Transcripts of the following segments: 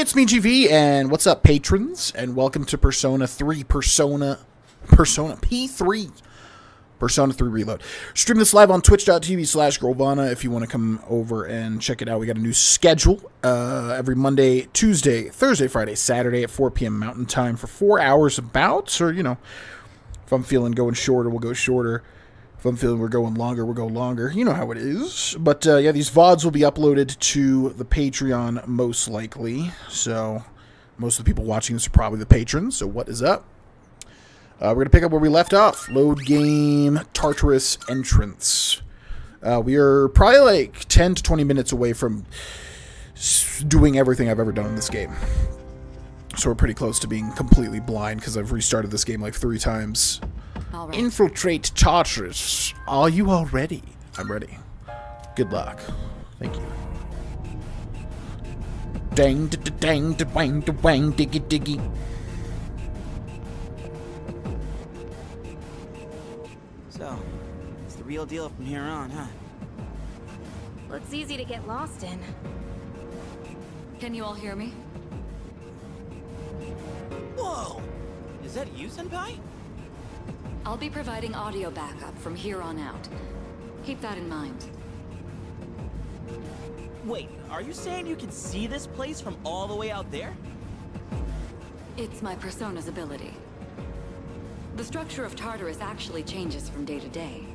it's me, GV, and what's up, patrons? And welcome to Persona 3, Persona P3. Persona 3 Reload. Stream this live on twitch.tv/Grohlvana if you want to come over and check it out. We got a new schedule every Monday, Tuesday, Thursday, Friday, Saturday at 4 p.m. Mountain Time for 4 hours about. Or, you know, if I'm feeling going shorter, we'll go shorter. If I'm feeling we're going longer, we'll go longer. You know how it is. But, yeah, these VODs will be uploaded to the Patreon most likely. So, most of the people watching this are probably the patrons. So, what is up? We're going to pick up where we left off. Load game, Tartarus entrance. We are probably like 10 to 20 minutes away from doing everything I've ever done in this game. So we're pretty close to being completely blind because I've restarted this game like 3 times. All right. Infiltrate Tartarus. Are you all ready? I'm ready. Good luck. Thank you. Dang, dang, dang, dang, diggy, diggy. So, it's the real deal from here on, huh? Looks easy to get lost in. Can you all hear me? Whoa! Is that you, Senpai? I'll be providing audio backup from here on out. Keep that in mind. Wait, are you saying you can see this place from all the way out there? It's my Persona's ability. The structure of Tartarus actually changes from day to day.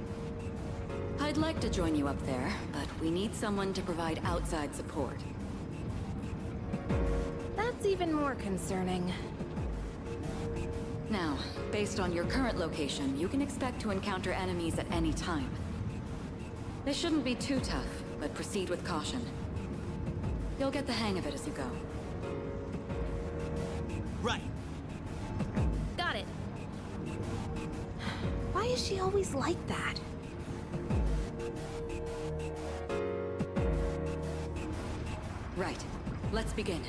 I'd like to join you up there, but we need someone to provide outside support. That's even more concerning. Now, based on your current location, you can expect to encounter enemies at any time. They shouldn't be too tough, but proceed with caution. You'll get the hang of it as you go. Right. Got it. Why is she always like that? Right. Let's begin.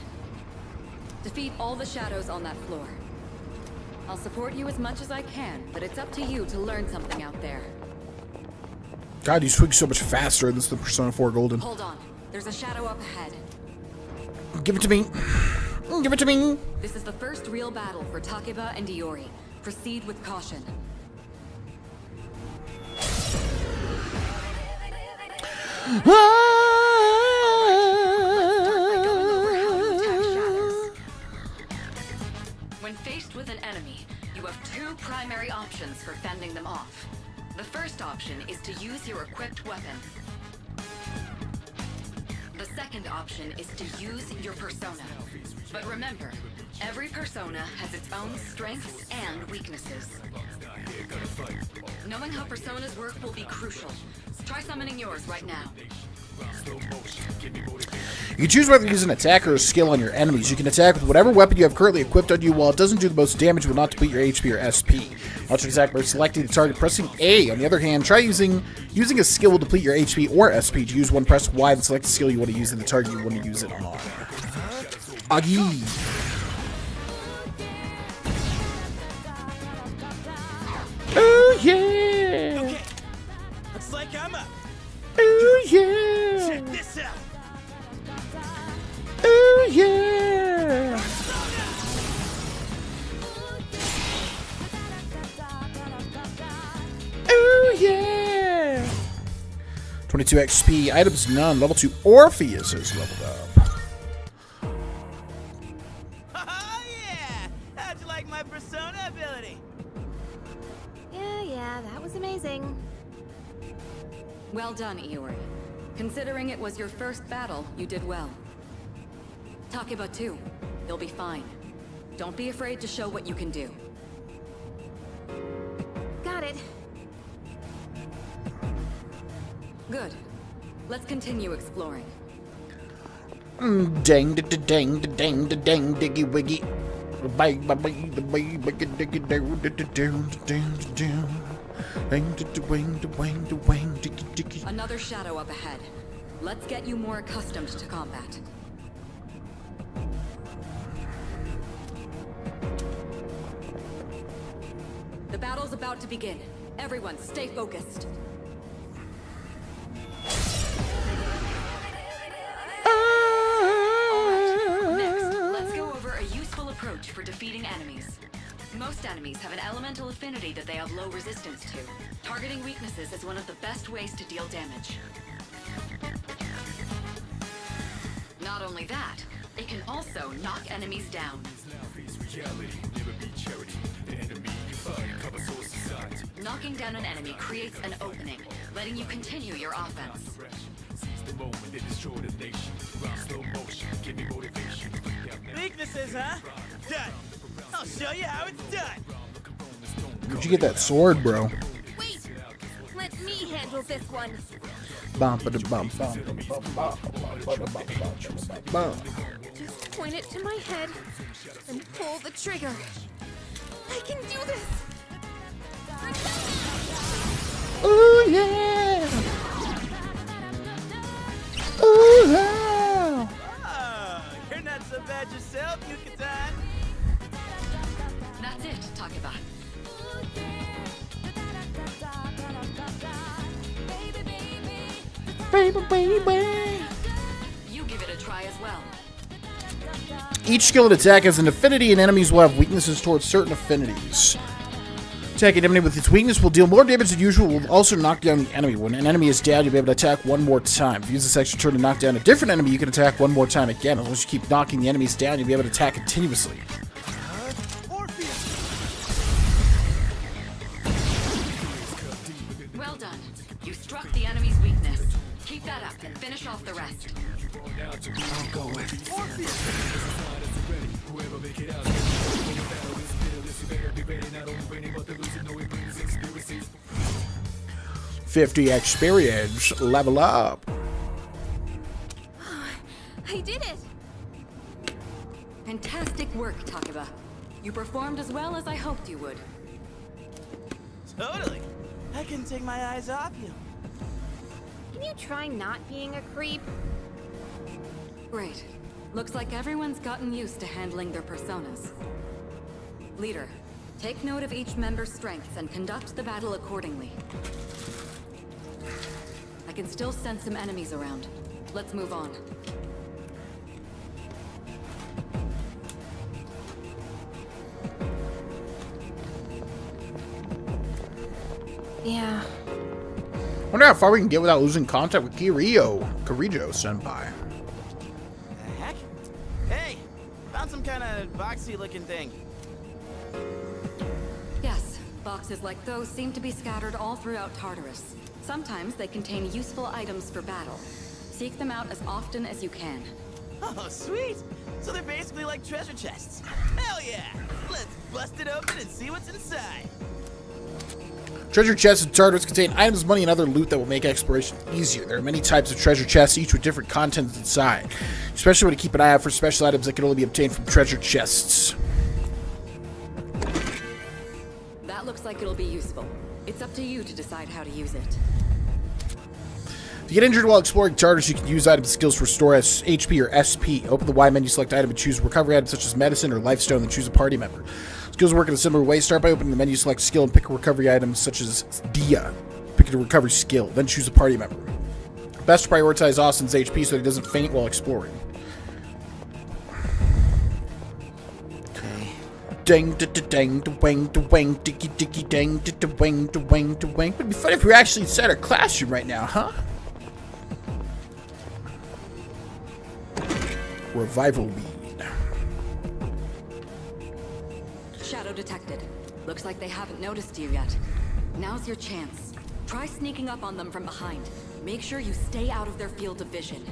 Defeat all the shadows on that floor. I'll support you as much as I can, but it's up to you to learn something out there. God, you swing so much faster than the Persona 4 Golden. Hold on. There's a shadow up ahead. Give it to me. Give it to me. This is the first real battle for Takeba and Iori. Proceed with caution. When faced with an enemy, you have 2 primary options for fending them off. The first option is to use your equipped weapon. The second option is to use your persona. But remember, every persona has its own strengths and weaknesses. Knowing how personas work will be crucial. Try summoning yours right now. You can choose whether to use an attack or a skill on your enemies. You can attack with whatever weapon you have currently equipped on you. While it doesn't do the most damage, it will not deplete your HP or SP. Launch an attack by selecting the target, pressing A. On the other hand, try using a skill will deplete your HP or SP. To use one, press Y and select the skill you want to use and the target you want to use it on. Agi. Oh yeah! Okay, looks like I'm up. Oh yeah! Check this out. Oh yeah! Oh yeah! 22 XP, items none. Level 2 Orpheus is leveled up. Oh yeah! How'd you like my persona ability? Yeah, that was amazing. Well done, Iori. Considering it was your first battle, you did well. Takeba too. You'll be fine. Don't be afraid to show what you can do. Got it. Good. Let's continue exploring. Dang, dang, dang, dang, dang, diggy wiggy. Bang, bang, bang, bang, bang, diggy, down, down, down. Another shadow up ahead. Let's get you more accustomed to combat. The battle's about to begin. Everyone, stay focused. Alright, next, Most enemies have an elemental affinity that they have low resistance to. Targeting weaknesses is one of the best ways to deal damage. Not only that, it can also knock enemies down. Knocking down an enemy creates an opening, letting you continue your offense. Weaknesses, huh? Done. I'll show you how it's done. Where'd you get that sword, bro? Wait! Let me handle this one. Just point it to my head and pull the trigger. I can do this! Oh yeah! Oh yeah! Oh, you're not so bad yourself, Yucatan. That's it, Takeba. Baby, baby. You give it a try as well. Each skill and attack has an affinity, and enemies will have weaknesses towards certain affinities. Attacking an enemy with its weakness will deal more damage than usual. Will also knock down the enemy. When an enemy is down, you'll be able to attack one more time. If you use this extra turn to knock down a different enemy, you can attack one more time again. As long as you keep knocking the enemies down, you'll be able to attack continuously. Well done. You struck the enemy's weakness. Keep that up and finish off the rest. I'll go with it. 50 experience, level up. I did it! Fantastic work, Takeba. You performed as well as I hoped you would. Totally. I couldn't take my eyes off you. Can you try not being a creep? Great. Looks like everyone's gotten used to handling their personas. Leader, take note of each member's strengths and conduct the battle accordingly. I can still sense some enemies around. Let's move on. Yeah. Wonder how far we can get without losing contact with Kirijo-senpai. The heck? Hey, found some kind of boxy looking thing. Yes, boxes like those seem to be scattered all throughout Tartarus. Sometimes they contain useful items for battle. Seek them out as often as you can. Oh, sweet. So they're basically like treasure chests. Hell yeah. Let's bust it open and see what's inside. Treasure chests in Tartarus contain items, money, and other loot that will make exploration easier. There are many types of treasure chests, each with different contents inside. Especially when to keep an eye out for special items that can only be obtained from treasure chests. That looks like it'll be useful. It's up to you to decide how to use it. If you get injured while exploring Tartarus, you can use item skills to restore HP or SP. Open the Y menu, select item, and choose recovery items such as medicine or lifestone, then choose a party member. Skills work in a similar way. Start by opening the menu, select skill, and pick a recovery item such as Dia. Pick a recovery skill, then choose a party member. Best to prioritize Austin's HP so that he doesn't faint while exploring. Okay. Ding da da ding da wang da wang dicky dicky ding da da wang da wang da wang. It'd be funny if we were actually inside our classroom right now, huh? Revival weed. Shadow detected. Looks like they haven't noticed you yet. Now's your chance. Try sneaking up on them from behind. Make sure you stay out of their field of vision.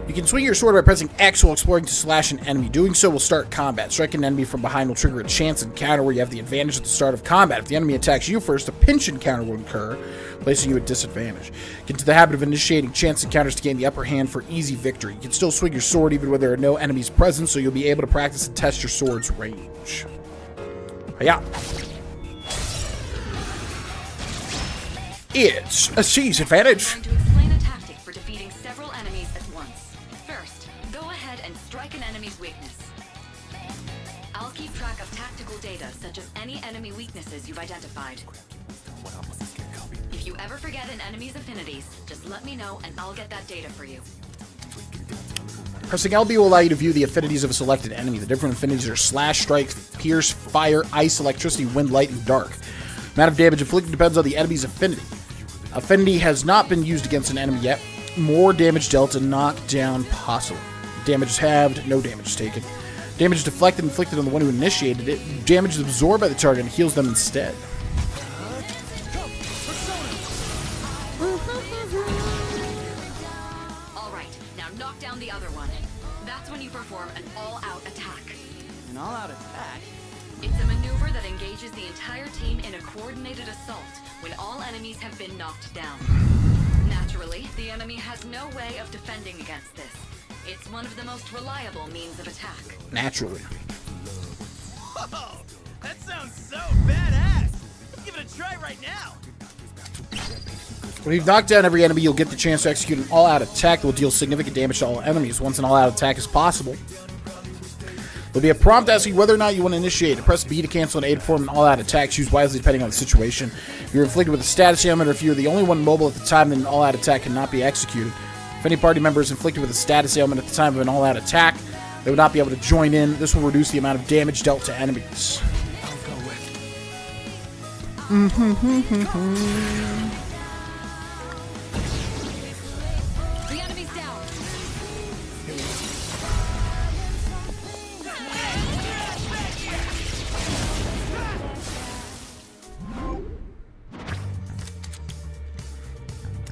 You can swing your sword by pressing X while exploring to slash an enemy. Doing so will start combat. Striking an enemy from behind will trigger a chance encounter where you have the advantage at the start of combat. If the enemy attacks you first, a pinch encounter will occur, placing you at disadvantage. Get into the habit of initiating chance encounters to gain the upper hand for easy victory. You can still swing your sword even when there are no enemies present, so you'll be able to practice and test your sword's range. Hiya! It's a seize advantage. I'm going to explain a tactic for defeating several enemies at once. First, go ahead and strike an enemy's weakness. I'll keep track of tactical data, such as any enemy weaknesses you've identified. If you ever forget an enemy's affinities, just let me know and I'll get that data for you. Pressing LB will allow you to view the affinities of a selected enemy. The different affinities are slash, strike, pierce, fire, ice, electricity, wind, light, and dark. Amount of damage inflicted depends on the enemy's affinity. Affinity has not been used against an enemy yet. More damage dealt and knockdown possible. Damage is halved, no damage taken. Damage deflected and inflicted on the one who initiated it. Damage is absorbed by the target and heals them instead. Alright, now knock down the other one. That's when you perform an all-out attack. An all-out attack? It's a maneuver that engages the entire team in a coordinated assault when all enemies have been knocked down. Naturally, the enemy has no way of defending against this. It's one of the most reliable means of attack. Naturally. Whoa! That sounds so badass! Let's give it a try right now! When you've knocked down every enemy, you'll get the chance to execute an all-out attack that will deal significant damage to all enemies. Once an all-out attack is possible, there'll be a prompt asking whether or not you want to initiate it. Press B to cancel and A to perform an all-out attack. Choose wisely depending on the situation. If you're inflicted with a status ailment or if you're the only one mobile at the time, then an all-out attack cannot be executed. If any party member is inflicted with a status ailment at the time of an all-out attack, they would not be able to join in. This will reduce the amount of damage dealt to enemies. I'll go with. The enemy's down.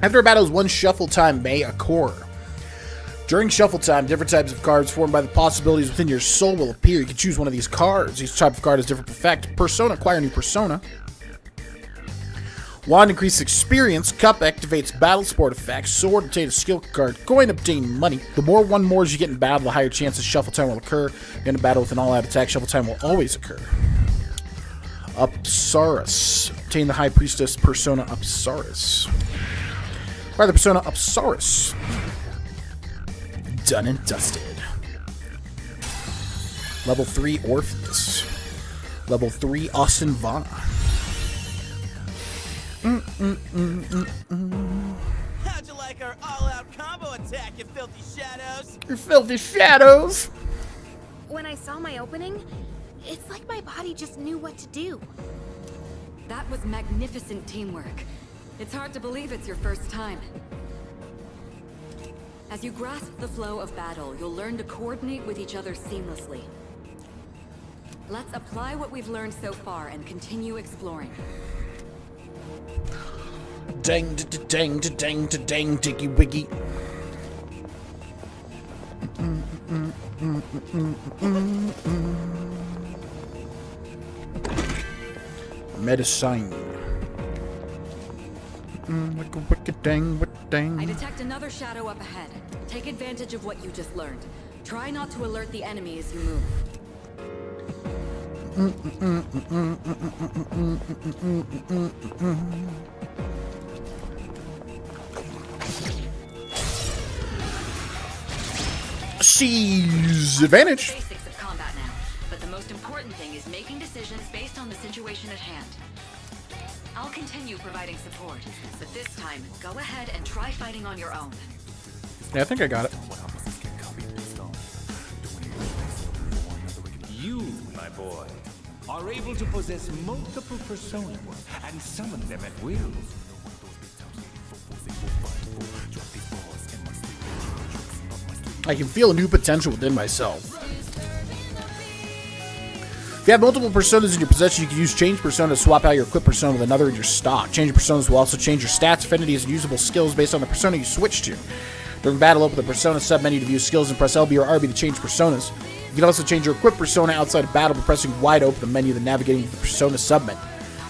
After a battle, one shuffle time may occur. During shuffle time, different types of cards formed by the possibilities within your soul will appear. You can choose one of these cards. Each type of card has different effect. Persona, acquire new persona. Wand, increase experience. Cup activates battle sport effects. Sword, obtain a skill card. Coin, obtain money. The more one mores you get in battle, the higher chances shuffle time will occur. In a battle with an all-out attack, shuffle time will always occur. Upsaris. Obtain the High Priestess persona Upsaris. By the persona Upsaris. Done and dusted. Level 3 Orpheus. Level 3 Grohlvana. How'd you like our all-out combo attack, you filthy shadows? You filthy shadows! When I saw my opening, it's like my body just knew what to do. That was magnificent teamwork. It's hard to believe it's your first time. As you grasp the flow of battle, you'll learn to coordinate with each other seamlessly. Let's apply what we've learned so far and continue exploring. Dang, dang, dang, dang, diggy wiggy. Medicine. Like a wicked dang, what dang. I detect another shadow up ahead. Take advantage of what you just learned. Try not to alert the enemy as you move. Seize advantage. Basics of combat now, but the most important thing is making decisions based on the situation at hand. I'll continue providing support, but this time, go ahead and try fighting on your own. Yeah, I think I got it. You, my boy, are able to possess multiple personas and summon them at will. I can feel a new potential within myself. If you have multiple personas in your possession, you can use change persona to swap out your equipped persona with another in your stock. Change personas will also change your stats, affinities, and usable skills based on the persona you switch to. During battle, open the persona submenu to view skills and press LB or RB to change personas. You can also change your equipped persona outside of battle by pressing Y to open the menu, then navigating to the persona submenu.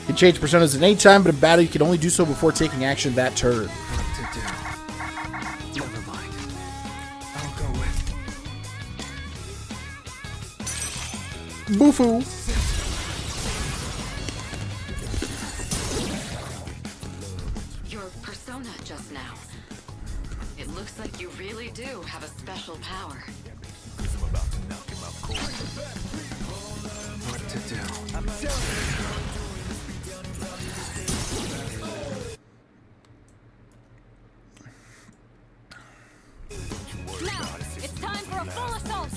You can change personas at any time, but in battle you can only do so before taking action that turn. What to do? Never mind. I'll go with. Boofoo. Your persona just now. It looks like you really do have a special power. What to do? Now, it's time for a Full assault!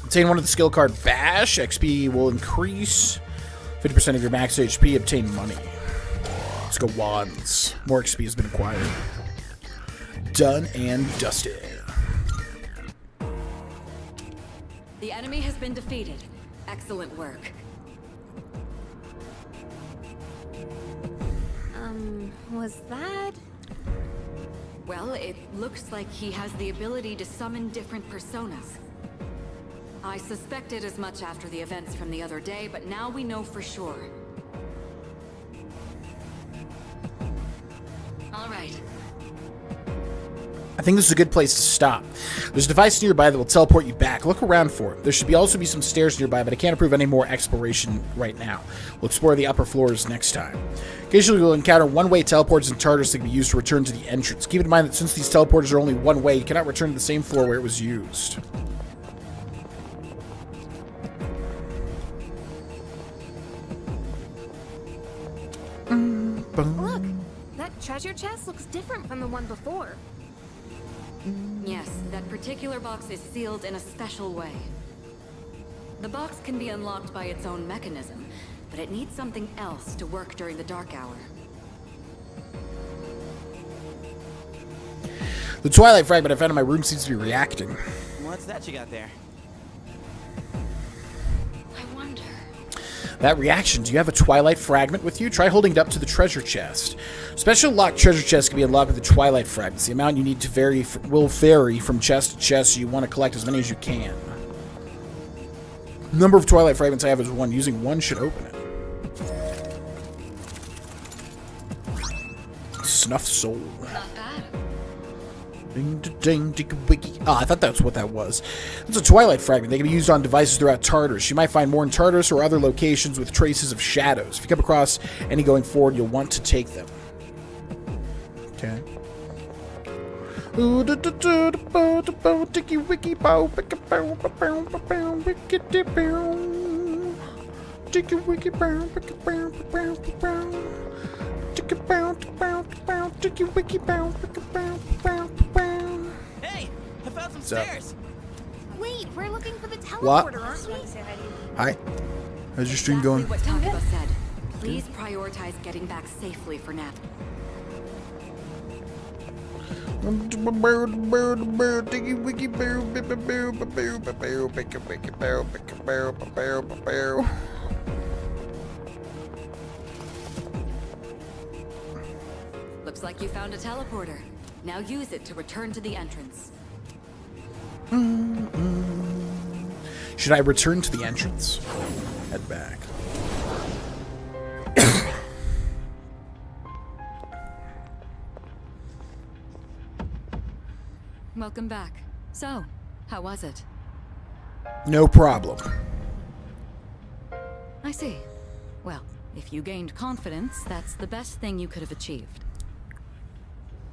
Obtain one of the skill card Bash. XP will increase. 50% of your max HP. Obtain money. Let's go wands. More XP has been acquired. Done and dusted. The enemy has been defeated. Excellent work. Was that? Well, it looks like he has the ability to summon different personas. I suspected as much after the events from the other day, but now we know for sure. All right. I think this is a good place to stop. There's a device nearby that will teleport you back. Look around for it. There should also be some stairs nearby, but I can't approve any more exploration right now. We'll explore the upper floors next time. Occasionally you'll encounter one-way teleports and charters that can be used to return to the entrance. Keep in mind that since these teleporters are only one way, you cannot return to the same floor where it was used. Look, that treasure chest looks different from the one before. Yes, that particular box is sealed in a special way. The box can be unlocked by its own mechanism, but it needs something else to work during the dark hour. The Twilight fragment I found in my room seems to be reacting. What's that you got there? I wonder... That reaction. Do you have a Twilight fragment with you? Try holding it up to the treasure chest. Special locked treasure chests can be unlocked with the Twilight fragments. The amount you need to will vary from chest to chest, so you want to collect as many as you can. The number of Twilight fragments I have is 1. Using 1 should open it. Snuff soul. Not bad. Ding, ding, ding, wiki. Ah, I thought that's what that was. It's a Twilight fragment. They can be used on devices throughout Tartarus. You might find more in Tartarus or other locations with traces of shadows. If you come across any going forward, you'll want to take them. Okay. Tiki wiki bow, wiki bow, bow, bow, wiki dip bow. Tiki wiki bow, wiki bow, bow, bow. Tiki bow, bow, bow, tiki wiki bow, wiki bow, bow, bow. Hey, I found some What's up? stairs. Wait, we're looking for the teleporter, What? aren't we? Hi. How's your stream going? What Takaba said. Please prioritize getting back safely for now. Tiki wiki bow, bow, bow, bow, bow, bow, bow, bow. Looks like you found a teleporter. Now use it to return to the entrance. Should I return to the entrance? Head back. Welcome back. So, how was it? No problem. I see. Well, if you gained confidence, that's the best thing you could have achieved.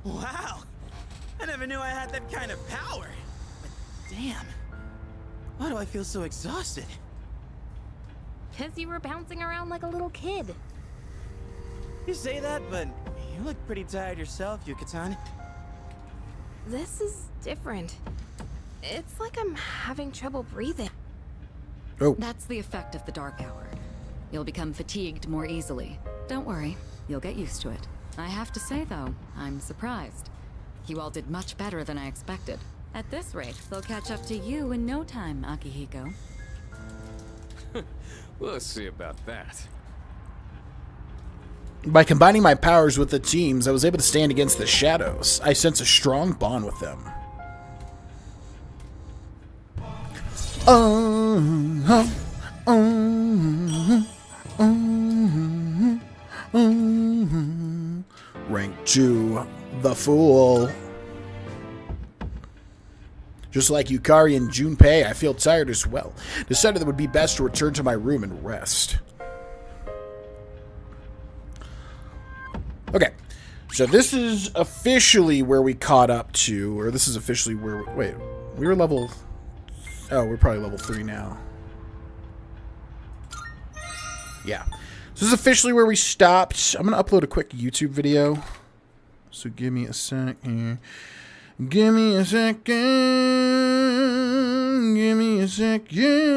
Wow, I never knew I had that kind of power. But damn, why do I feel so exhausted? Because you were bouncing around like a little kid. You say that, but you look pretty tired yourself, Yuka-tan. This is different. It's like I'm having trouble breathing. Oh. That's the effect of the dark hour. You'll become fatigued more easily. Don't worry, you'll get used to it. I have to say, though, I'm surprised. You all did much better than I expected. At this rate, they'll catch up to you in no time, Akihiko. We'll see about that. By combining my powers with the teams, I was able to stand against the shadows. I sense a strong bond with them. Rank 2, the Fool. Just like Yukari and Junpei, I feel tired as well. Decided it would be best to return to my room and rest. Okay, so this is officially where we caught up to, or this is officially where, wait, we were level, oh, we're probably level 3 now. Yeah. So this is officially where we stopped. I'm going to upload a quick YouTube video. So give me a sec here. Give me a second. Give me a second.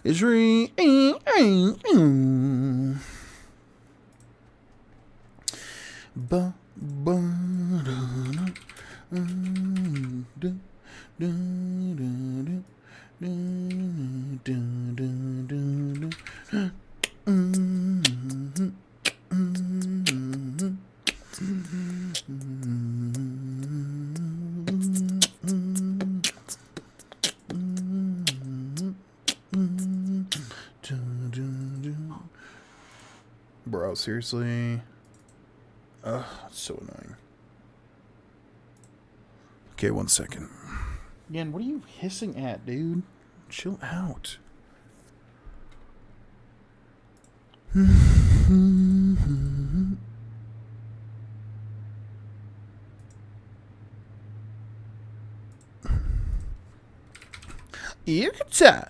It's real. Ba, ba, da, da, da, da, Bro, seriously? Ugh, that's so annoying. Okay, 1 second. Yan, what are you hissing at, dude? Chill out. You can tell.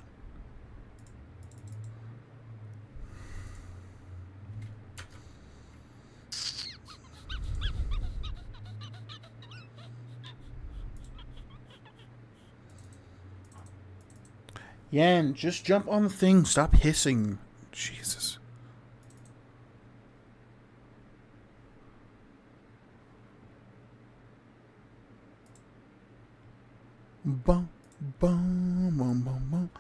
Yan, just jump on the thing. Stop hissing. Jesus. Bum, bum, bum, bum, bum.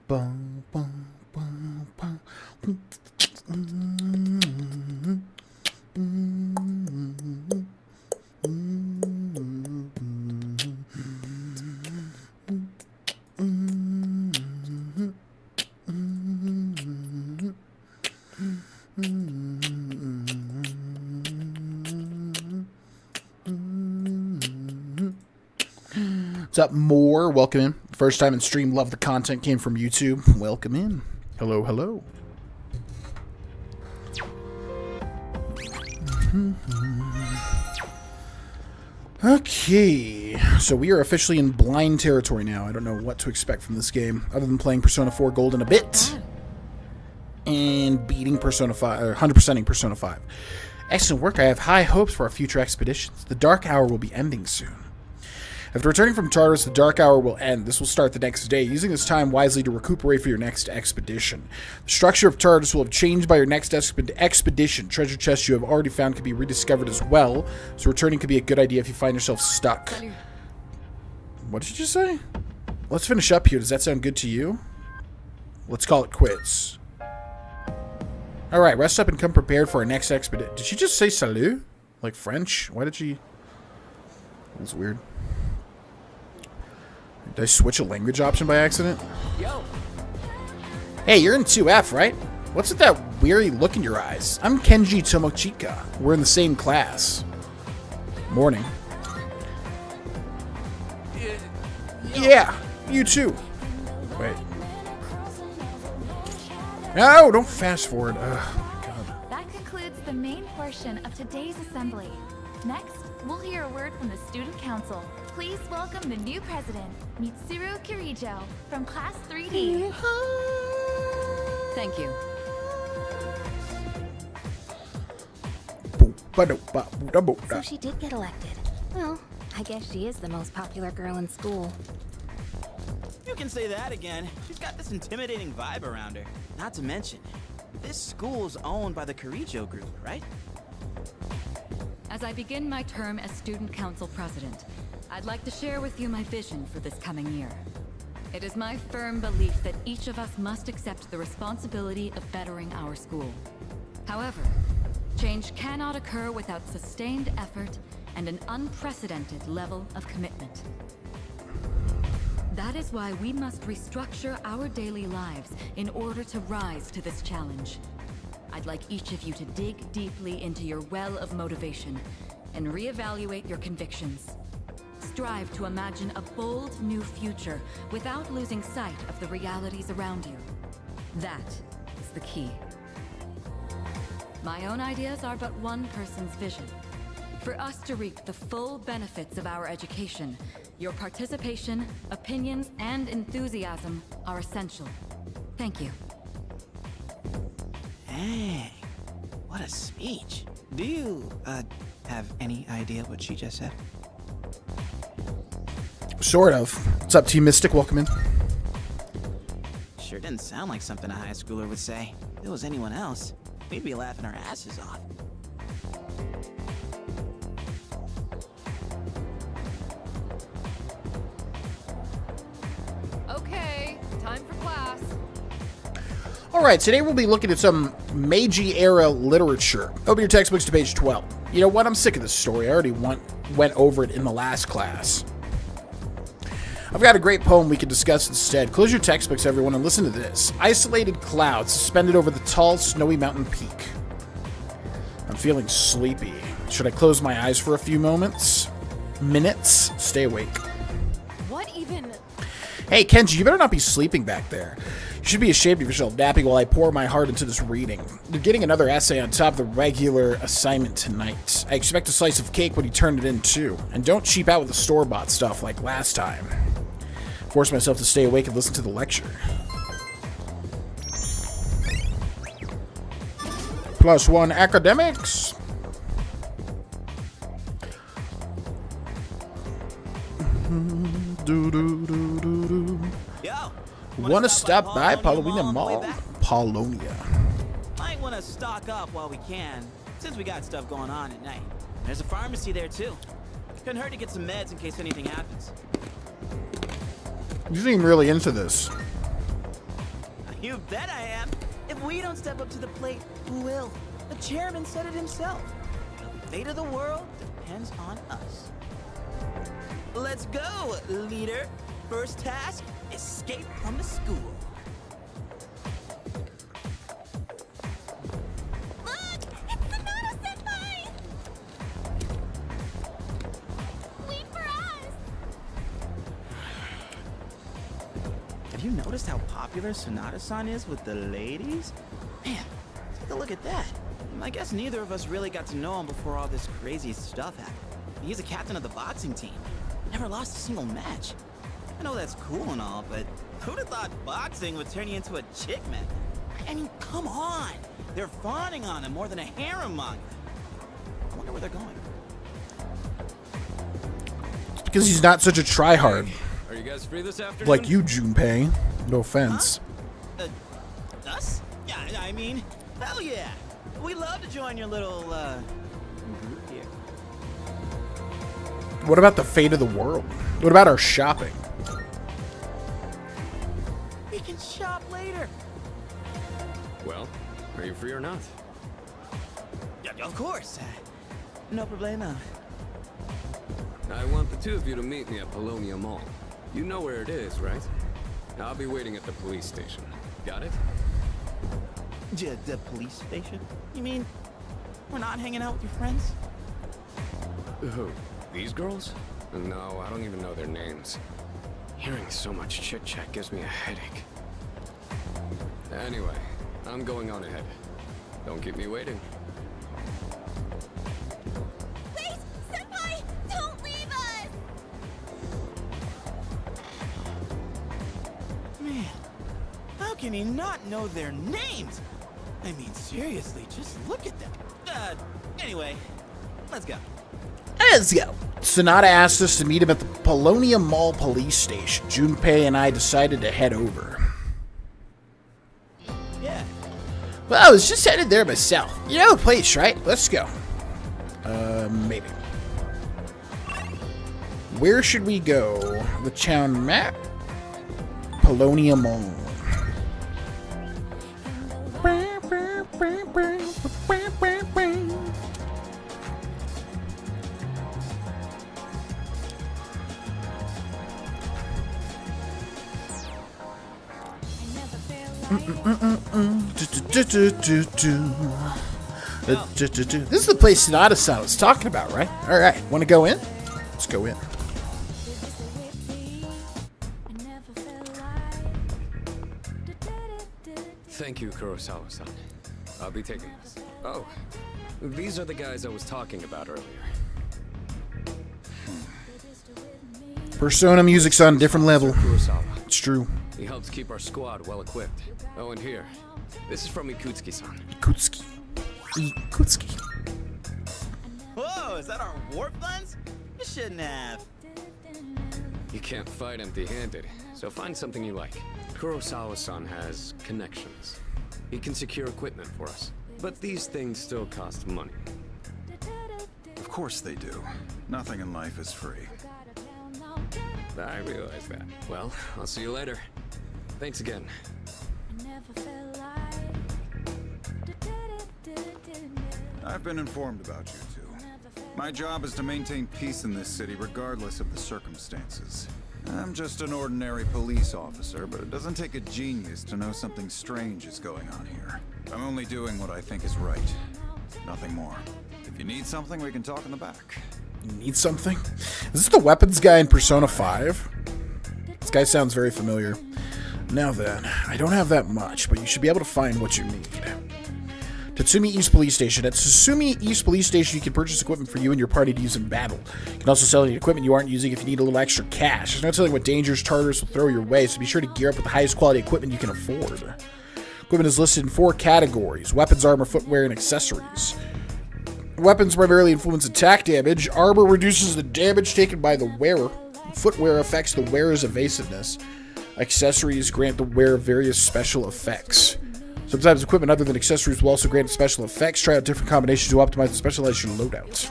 Bum, bum, bum, bum. What's up, More? Welcome in. First time in stream, love the content, came from YouTube. Welcome in. Hello, hello. Okay, so we are officially in blind territory now. I don't know what to expect from this game, other than playing Persona 4 Golden a bit and beating Persona 5, or 100%ing Persona 5. Excellent work. I have high hopes for our future expeditions. The Dark Hour will be ending soon. After returning from Tartarus, the Dark Hour will end. This will start the next day, using this time wisely to recuperate for your next expedition. The structure of Tartarus will have changed by your next expedition. Treasure chests you have already found can be rediscovered as well, so returning could be a good idea if you find yourself stuck. What did you just say? Let's finish up here. Does that sound good to you? Let's call it quits. Alright, rest up and come prepared for our next expedition. Did she just say salut? Like French? Why did she... That was weird. Did I switch a language option by accident? Yo. Hey, you're in 2F, right? What's with that weary look in your eyes? I'm Kenji Tomochika. We're in the same class. Morning. Yeah, you too. Wait. No, don't fast forward. Ugh, my God. That concludes the main portion of today's assembly. Next, we'll hear a word from the Student Council. Please welcome the new president, Mitsuru Kirijo, from Class 3D. Thank you. So she did get elected. Well, I guess she is the most popular girl in school. You can say that again. She's got this intimidating vibe around her. Not to mention, this school's owned by the Kirijo group, right? As I begin my term as student council president, I'd like to share with you my vision for this coming year. It is my firm belief that each of us must accept the responsibility of bettering our school. However, change cannot occur without sustained effort and an unprecedented level of commitment. That is why we must restructure our daily lives in order to rise to this challenge. I'd like each of you to dig deeply into your well of motivation and reevaluate your convictions. Strive to imagine a bold new future without losing sight of the realities around you. That is the key. My own ideas are but one person's vision. For us to reap the full benefits of our education, your participation, opinions, and enthusiasm are essential. Thank you. Dang, what a speech. Do you, have any idea what she just said? Sort of. What's up, Team Mystic? Welcome in. Sure didn't sound like something a high schooler would say. If it was anyone else, we'd be laughing our asses off. Okay, time for class. All right, today we'll be looking at some Meiji era literature. Open your textbooks to page 12. You know what? I'm sick of this story. I already went over it in the last class. I've got a great poem we can discuss instead. Close your textbooks, everyone, and listen to this. Isolated clouds suspended over the tall, snowy mountain peak. I'm feeling sleepy. Should I close my eyes for a few moments? Minutes? Stay awake. What even? Hey, Kenji, you better not be sleeping back there. You should be ashamed of yourself napping while I pour my heart into this reading. You're getting another essay on top of the regular assignment tonight. I expect a slice of cake when you turn it in, too. And don't cheap out with the store-bought stuff like last time. Force myself to stay awake and listen to the lecture. +1 academics. Yo! Want to stop by Paulownia Paulownia Mall? Paulonia. Might want to stock up while we can, since we got stuff going on at night. There's a pharmacy there, too. Couldn't hurt to get some meds in case anything happens. You seem really into this. You bet I am. If we don't step up to the plate, who will? The chairman said it himself. The fate of the world depends on us. Let's go, leader. First task, escape from the school. Look! It's Sonata-senpai! Wait for us! Have you noticed how popular Sonata-san is with the ladies? Man, take a look at that. I guess neither of us really got to know him before all this crazy stuff happened. He's a captain of the boxing team. Never lost a single match. I know that's cool and all, but who'd have thought boxing would turn you into a chick man? I mean, come on! They're fawning on him more than a harem manga. I wonder where they're going. It's because he's not such a tryhard Are you guys free this afternoon? like you, Junpei. No offense. Us? Yeah, I mean, hell yeah! We'd love to join your little, group here. What about the fate of the world? What about our shopping? We can shop later. Well, are you free or not? Yeah, of course. No problema. I want the two of you to meet me at Paulownia Mall. You know where it is, right? I'll be waiting at the police station. Got it? The police station? You mean we're not hanging out with your friends? Who? These girls? No, I don't even know their names. Hearing so much chit-chat gives me a headache. Anyway, I'm going on ahead. Don't keep me waiting. Wait! Senpai! Don't leave us! Man, how can he not know their names? I mean, seriously, just look at them. Anyway, let's go. Let's go. Sonata asked us to meet him at the Polonia Mall police station. Junpei and I decided to head over. Yeah. Well, I was just headed there myself. You know the place, right? Let's go. Maybe. Where should we go? The town map? Polonia Mall. This is the place Sonata-san was talking about, right? Alright, want to go in? Let's go in. Thank you, Kurosawa-san. I'll be taking this. Oh, these are the guys I was talking about earlier. Persona music's on a different level. Kurosawa. It's true. He helps keep our squad well equipped. Oh, and here. This is from Ikutsuki-san. Ikutsuki. Whoa, is that our warp lens? You shouldn't have. You can't fight empty-handed, so find something you like. Kurosawa-san has connections. He can secure equipment for us. But these things still cost money. Of course they do. Nothing in life is free. I realize that. Well, I'll see you later. Thanks again. I've been informed about you two. My job is to maintain peace in this city regardless of the circumstances. I'm just an ordinary police officer, but it doesn't take a genius to know something strange is going on here. I'm only doing what I think is right. Nothing more. If you need something, we can talk in the back. You need something? Is this the weapons guy in Persona 5? This guy sounds very familiar. Now then, I don't have that much, but you should be able to find what you need. Tatsumi East Police Station. At Tatsumi East Police Station, you can purchase equipment for you and your party to use in battle. You can also sell any equipment you aren't using if you need a little extra cash. There's no telling what dangers Tartarus will throw your way, so be sure to gear up with the highest quality equipment you can afford. Equipment is listed in 4 categories: weapons, armor, footwear, and accessories. Weapons primarily influence attack damage. Armor reduces the damage taken by the wearer. Footwear affects the wearer's evasiveness. Accessories grant the wearer various special effects. Sometimes equipment other than accessories will also grant special effects. Try out different combinations to optimize and specialize your loadout.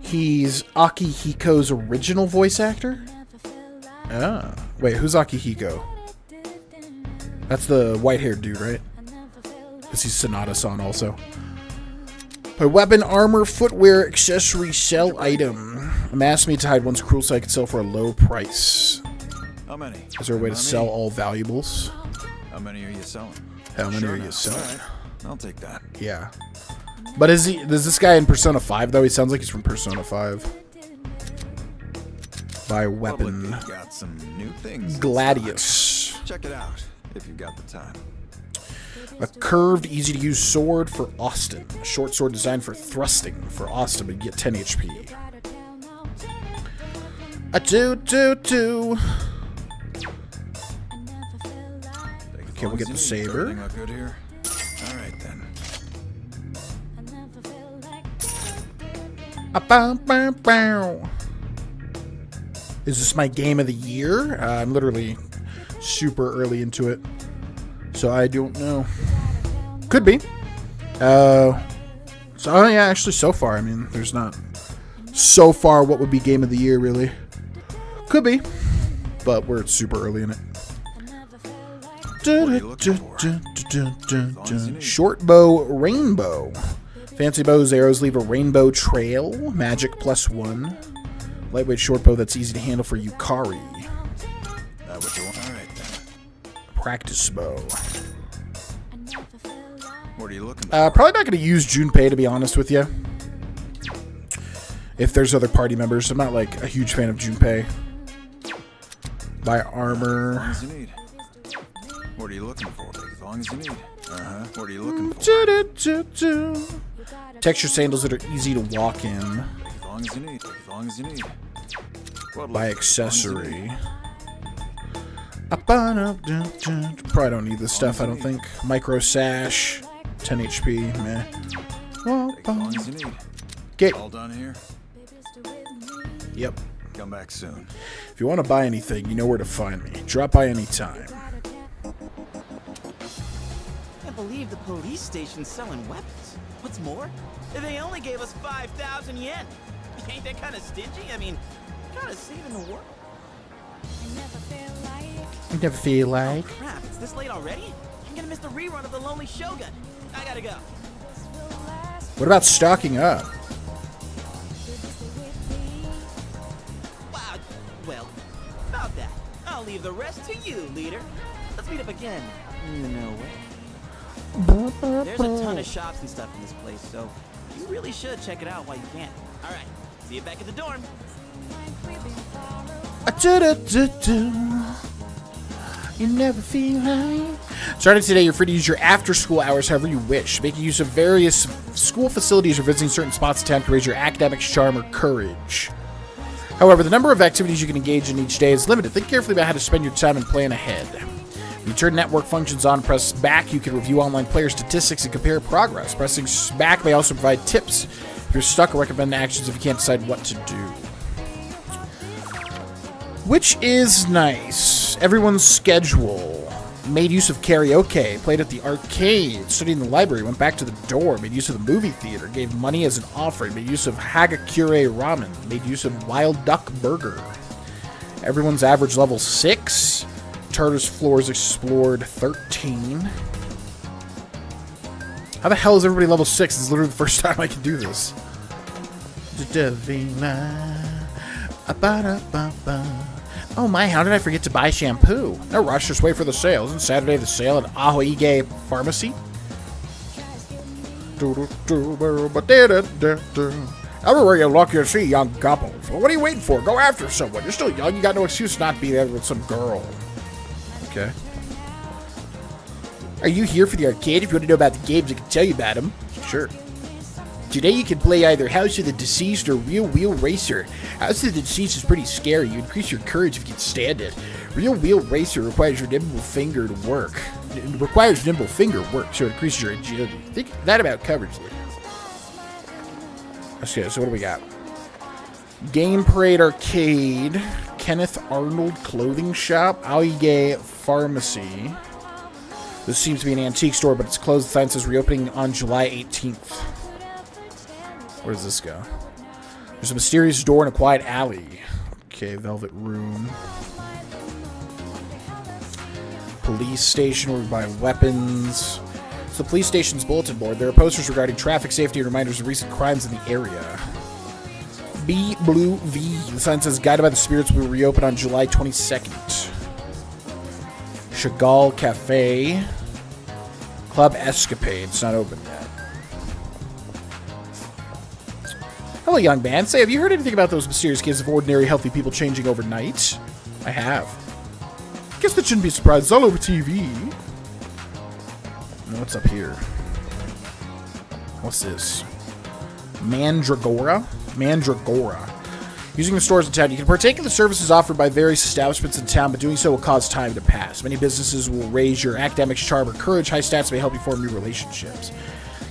He's Akihiko's original voice actor? Ah. Wait, who's Akihiko? That's the white-haired dude, right? Because he's Sonata-san also. A weapon, armor, footwear, accessory, sell item. Amass meat to hide one's cruel sight can sell for a low price. How many? Is there a way to sell all valuables? How many are you selling? How many Sure are you enough. selling? All right. I'll take that. Yeah. But is this guy in Persona 5 though? He sounds like he's from Persona 5. By weapon. Public got some new things. Gladius. Check it out if you've got the time. A curved, easy-to-use sword for Austin. A short sword designed for thrusting for Austin, but you get 10 HP. A 2-2-2. Okay, we'll get the saber. Everything look good here? All right then. Is this my game of the year? I'm literally super early into it, so I don't know. Could be. So yeah, actually, so far, I mean, there's not so far what would be game of the year really. Could be, but we're super early in it. Short bow rainbow. Fancy bows arrows leave a rainbow trail. Magic +1. Lightweight short bow that's easy to handle for Yukari. What you want? All right then. Practice bow. What are you looking for? Probably not going to use Junpei, to be honest with you. If there's other party members, I'm not like a huge fan of Junpei. Buy armor. As long as you need. What are you looking for? As long as you need. What are you looking for? Texture sandals that are easy to walk in. As long as you need. As long as you need. What Buy look? As long as you accessory. need. Probably don't need this stuff, I don't think. Micro sash, 10 HP, meh. Take as long as you need. Okay. All done here? Yep. Come back soon. If you want to buy anything, you know where to find me. Drop by anytime. Can't believe the police station's selling weapons. What's more, they only gave us 5,000 yen. Ain't that kind of stingy? I mean, kind of saving the world. I never feel like. Oh, crap, it's this late already? I'm gonna miss the rerun of The Lonely Shogun. I gotta go. What about stocking up? Wow, well, about that. I'll leave the rest to you, leader. Let's meet up again. No way. There's a ton of shops and stuff in this place, so you really should check it out while you can. All right, see you back at the dorm. You never feel like. Starting today, you're free to use your after-school hours however you wish. Making use of various school facilities or visiting certain spots in town can raise your academics, charm, or courage. However, the number of activities you can engage in each day is limited. Think carefully about how to spend your time and plan ahead. When you turn network functions on and press back, you can review online player statistics and compare progress. Pressing back may also provide tips if you're stuck or recommend actions if you can't decide what to do. Which is nice. Everyone's schedule. Made use of karaoke. Played at the arcade. Studied in the library. Went back to the dorm. Made use of the movie theater. Gave money as an offering. Made use of Hagakure ramen. Made use of wild duck burger. Everyone's average level 6. Tartarus floors explored 13. How the hell is everybody level 6? This is literally the first time I can do this. Oh my, how did I forget to buy shampoo? No rush, just wait for the sale. Isn't Saturday the sale at Ahoige Pharmacy? Everywhere you look, you see young couples. Well, what are you waiting for? Go after someone. You're still young, you got no excuse not to be there with some girl. Okay. Are you here for the arcade? If you want to know about the games, I can tell you about them. Sure. Today you can play either House of the Deceased or Real Wheel Racer. House of the Deceased is pretty scary. You increase your courage if you can stand it. Real Wheel Racer requires your nimble finger to work. It requires nimble finger work, so it increases your agility. Think that about coverage. Okay, so what do we got? Game Parade Arcade, Kenneth Arnold Clothing Shop, Aoige Pharmacy. This seems to be an antique store, but it's closed. The sign says reopening on July 18th. Where does this go? There's a mysterious door in a quiet alley. Okay, Velvet Room. Police station where we buy weapons. It's the police station's bulletin board. There are posters regarding traffic safety and reminders of recent crimes in the area. B Blue V. The sign says Guided by the Spirits will reopen on July 22nd. Chagall Cafe. Club Escapade. It's not open yet. Hello, young man. Say, have you heard anything about those mysterious cases of ordinary, healthy people changing overnight? I have. Guess that shouldn't be surprised. It's all over TV. What's up here? What's this? Mandragora? Mandragora. Using the stores in town, you can partake in the services offered by various establishments in town, but doing so will cause time to pass. Many businesses will raise your academics, charm, or courage. High stats may help you form new relationships.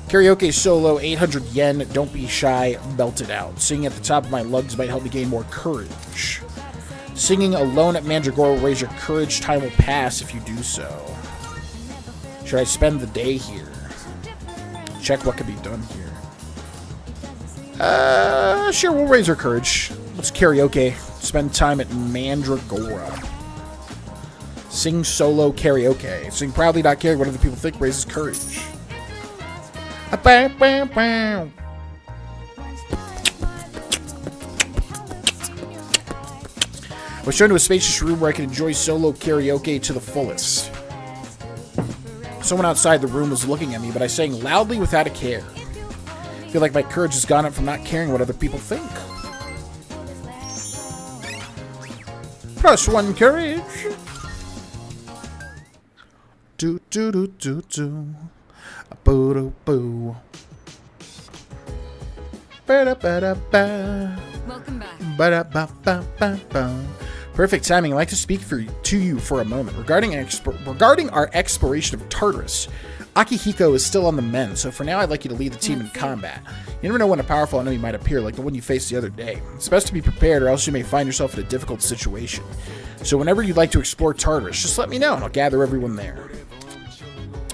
Karaoke solo, 800 yen. Don't be shy. Belt it out. Singing at the top of my lungs might help me gain more courage. Singing alone at Mandragora will raise your courage. Time will pass if you do so. Should I spend the day here? Check what can be done here. Sure, we'll raise our courage. Let's karaoke. Spend time at Mandragora. Sing solo karaoke. Sing proudly, not caring what other people think, raises courage. I was shown to a spacious room where I could enjoy solo karaoke to the fullest. Someone outside the room was looking at me, but I sang loudly without a care. I feel like my courage has gone up from not caring what other people think. +1 courage. Do do do do do. A boo do boo. Ba da ba da ba. Welcome back. Ba da ba ba ba ba. Perfect timing. I'd like to speak to you for a moment. Regarding our exploration of Tartarus, Akihiko is still on the mend, so for now I'd like you to lead the team in combat. You never know when a powerful enemy might appear, like the one you faced the other day. It's best to be prepared, or else you may find yourself in a difficult situation. So whenever you'd like to explore Tartarus, just let me know, and I'll gather everyone there.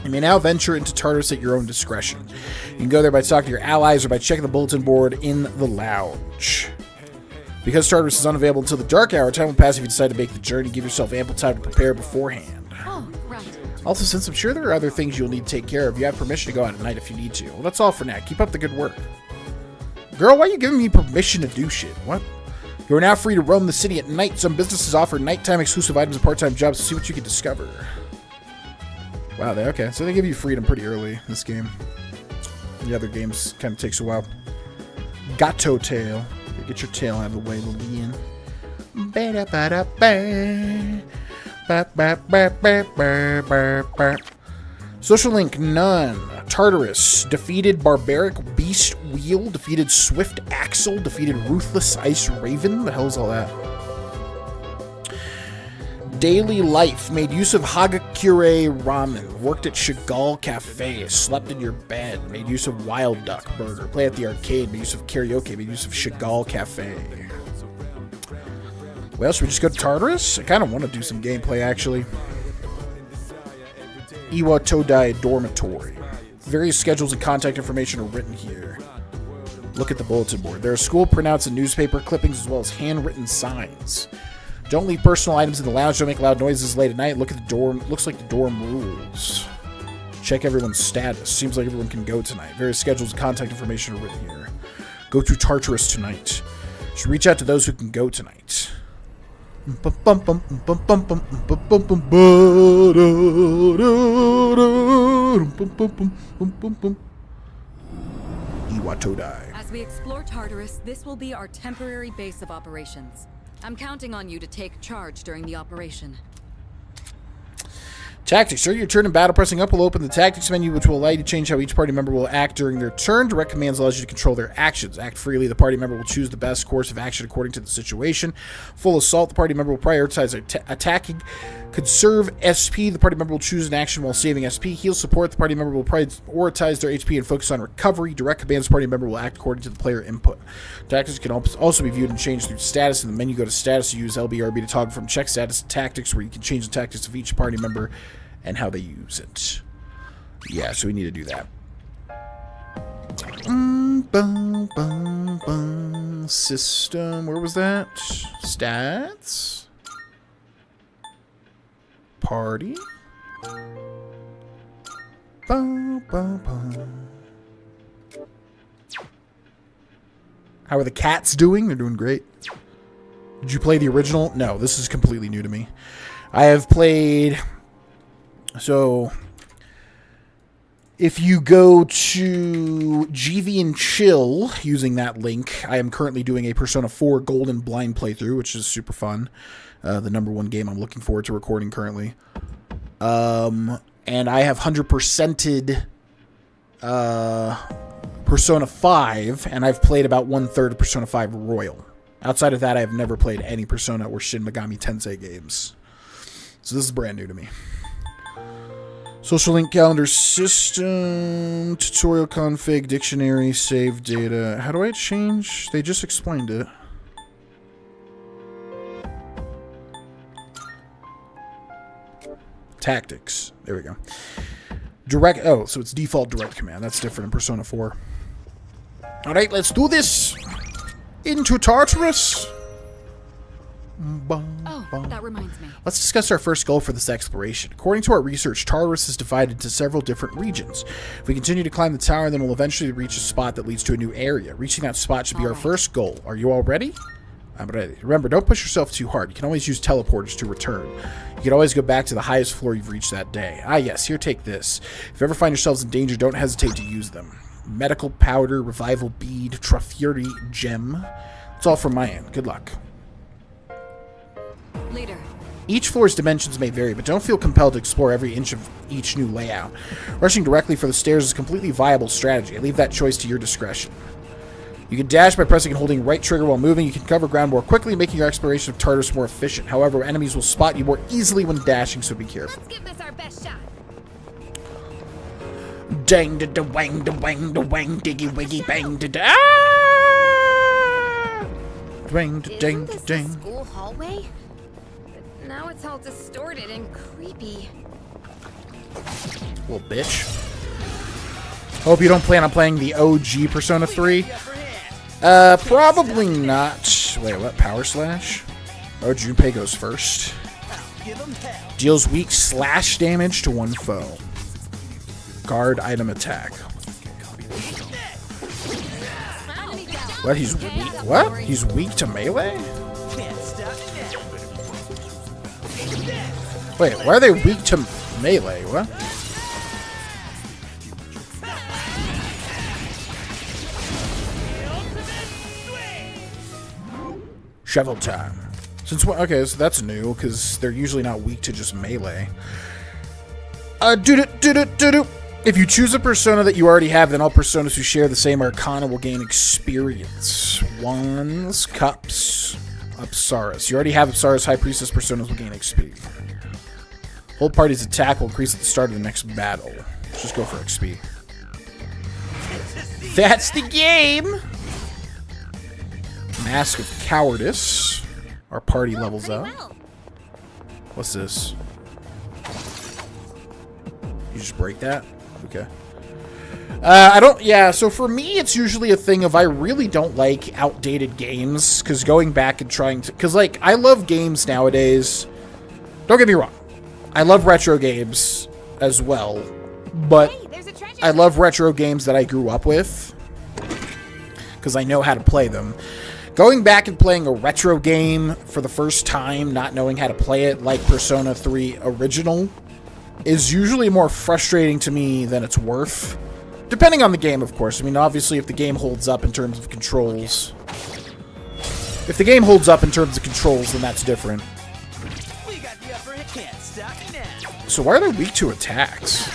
You may now venture into Tartarus at your own discretion. You can go there by talking to your allies or by checking the bulletin board in the lounge. Because Tartarus is unavailable until the dark hour, time will pass if you decide to make the journey. Give yourself ample time to prepare beforehand. Oh, right. Also, since I'm sure there are other things you'll need to take care of, you have permission to go out at night if you need to. Well, that's all for now. Keep up the good work. Girl, why are you giving me permission to do shit? What? You are now free to roam the city at night. Some businesses offer nighttime exclusive items and part-time jobs to see what you can discover. Wow, okay. So they give you freedom pretty early, this game. The other games kind of takes a while. Gato Tail. Get your tail out of the way, Lillian. Social link, none. Tartarus defeated Barbaric Beast Wheel, defeated Swift Axle, defeated Ruthless Ice Raven. The hell is all that? Daily life, made use of Hagakure Ramen, worked at Chagall Cafe, slept in your bed, made use of Wild Duck Burger, play at the arcade, made use of karaoke, made use of Chagall Cafe. Well, should we just go to Tartarus? I kind of want to do some gameplay, actually. Iwa Todai Dormitory. Various schedules and contact information are written here. Look at the bulletin board. There are school printouts and newspaper clippings as well as handwritten signs. Don't leave personal items in the lounge. Don't make loud noises late at night. Look at the dorm. Looks like the dorm rules. Check everyone's status. Seems like everyone can go tonight. Various schedules and contact information are written here. Go to Tartarus tonight. Should reach out to those who can go tonight. Iwatodai. As we explore Tartarus, this will be our temporary base of operations. I'm counting on you to take charge during the operation. Tactics. During your turn in battle, pressing up will open the tactics menu, which will allow you to change how each party member will act during their turn. Direct commands allows you to control their actions. Act freely. The party member will choose the best course of action according to the situation. Full assault. The party member will prioritize attacking. Conserve SP. The party member will choose an action while saving SP. Heal support. The party member will prioritize their HP and focus on recovery. Direct commands. The party member will act according to the player input. Tactics can also be viewed and changed through status. In the menu, go to status. Use LBRB to toggle from check status to tactics, where you can change the tactics of each party member and how they use it. Yeah, so we need to do that. System, where was that? Stats? Party? How are the cats doing? They're doing great. Did you play the original? No, this is completely new to me. I have played... So, if you go to GV and Chill using that link, I am currently doing a Persona 4 Golden Blind playthrough, which is super fun. The #1 game I'm looking forward to recording currently. And I have 100%ed Persona 5, and I've played about 1/3 of Persona 5 Royal. Outside of that, I have never played any Persona or Shin Megami Tensei games. So this is brand new to me. Social link, calendar system, tutorial config, dictionary, save data. How do I change? They just explained it. Tactics. There we go. Direct. Oh, so it's default direct command. That's different in Persona 4. All right, let's do this. Into Tartarus. Oh, that reminds me. Let's discuss our first goal for this exploration. According to our research, Tartarus is divided into several different regions. If we continue to climb the tower, then we'll eventually reach a spot that leads to a new area. Reaching that spot should be our first goal. Are you all ready? I'm ready. Remember, don't push yourself too hard. You can always use teleporters to return. You can always go back to the highest floor you've reached that day. Ah, yes, here, take this. If you ever find yourselves in danger, don't hesitate to use them. Medical powder, revival bead, Trafuri gem. That's all from my end. Good luck. Leader. Each floor's dimensions may vary, but don't feel compelled to explore every inch of each new layout. Rushing directly for the stairs is a completely viable strategy. I leave that choice to your discretion. You can dash by pressing and holding right trigger while moving. You can cover ground more quickly, making your exploration of Tartarus more efficient. However, enemies will spot you more easily when dashing, so be careful. Let's give this our best shot. Dang da da wang da wang da wang diggy wiggy bang da da. Dang da dang Isn't da this the dang. school hallway? But now it's all distorted and creepy. Little bitch. Hope you don't plan on playing the OG Persona 3. Probably not. Wait, what? Power Slash? Oh, Junpei goes first. Deals weak slash damage to one foe. Guard item attack. What? He's weak? What? He's weak to melee? Wait, why are they weak to melee? What? Shovel time. Since when? Okay, so that's new because they're usually not weak to just melee. If you choose a persona that you already have, then all personas who share the same arcana will gain experience. Wands, cups, Apsaras. You already have Apsaras. High Priestess personas will gain XP. Whole party's attack will increase at the start of the next battle. Let's just go for XP. That's the game! Mask of Cowardice. Our party levels up. What's this? You just break that? Okay. I don't... Yeah, so for me, it's usually a thing of I really don't like outdated games. Because going back and trying to... Because, like, I love games nowadays. Don't get me wrong. I love retro games as well. But I love retro games that I grew up with. Because I know how to play them. Going back and playing a retro game for the first time, not knowing how to play it, like Persona 3 Original, is usually more frustrating to me than it's worth. Depending on the game, of course. I mean, obviously, if the game holds up in terms of controls... If the game holds up in terms of controls, then that's different. So why are they weak to attacks?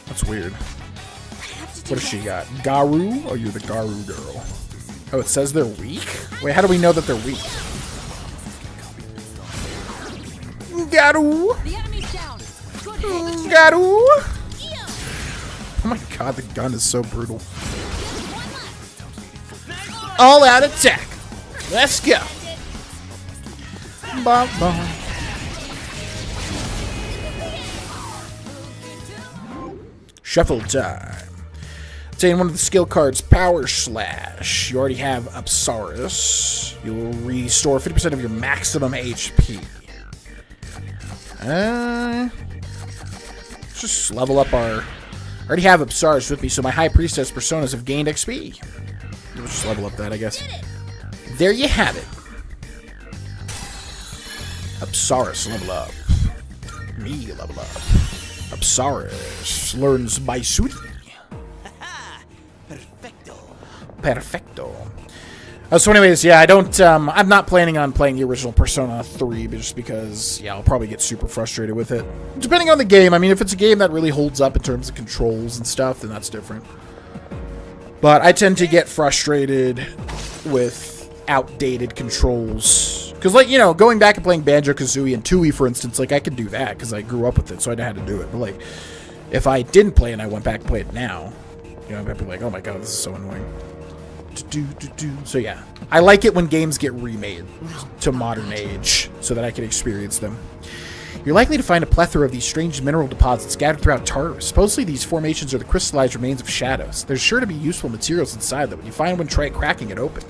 That's weird. What does she got? Garu? Oh, you're the Garu girl. Oh, it says they're weak? Wait, how do we know that they're weak? Garu! Garu! Oh my god, the gun is so brutal. All out attack! Let's go! Bum, bum. Shuffle time. Obtain one of the skill cards, Power Slash. You already have Apsaras. You will restore 50% of your maximum HP. Let's just level up our... I already have Apsaras with me, so my High Priestess personas have gained XP. We'll just level up that, I guess. There you have it. Apsaras, level up. Me, level up. Apsaras learns by shooting. Perfecto. So anyways, yeah, I don't, I'm not planning on playing the original Persona 3, just because, yeah, I'll probably get super frustrated with it. Depending on the game, I mean, if it's a game that really holds up in terms of controls and stuff, then that's different. But I tend to get frustrated with outdated controls. Because, like, you know, going back and playing Banjo-Kazooie and Tooie, for instance, like, I could do that, because I grew up with it, so I know how to do it. But, like, if I didn't play it and I went back and played it now, you know, I'd be like, oh my god, this is so annoying. So yeah, I like it when games get remade to modern age so that I can experience them. You're likely to find a plethora of these strange mineral deposits scattered throughout Tartarus. Supposedly these formations are the crystallized remains of shadows. There's sure to be useful materials inside, though. When you find one, try cracking it open.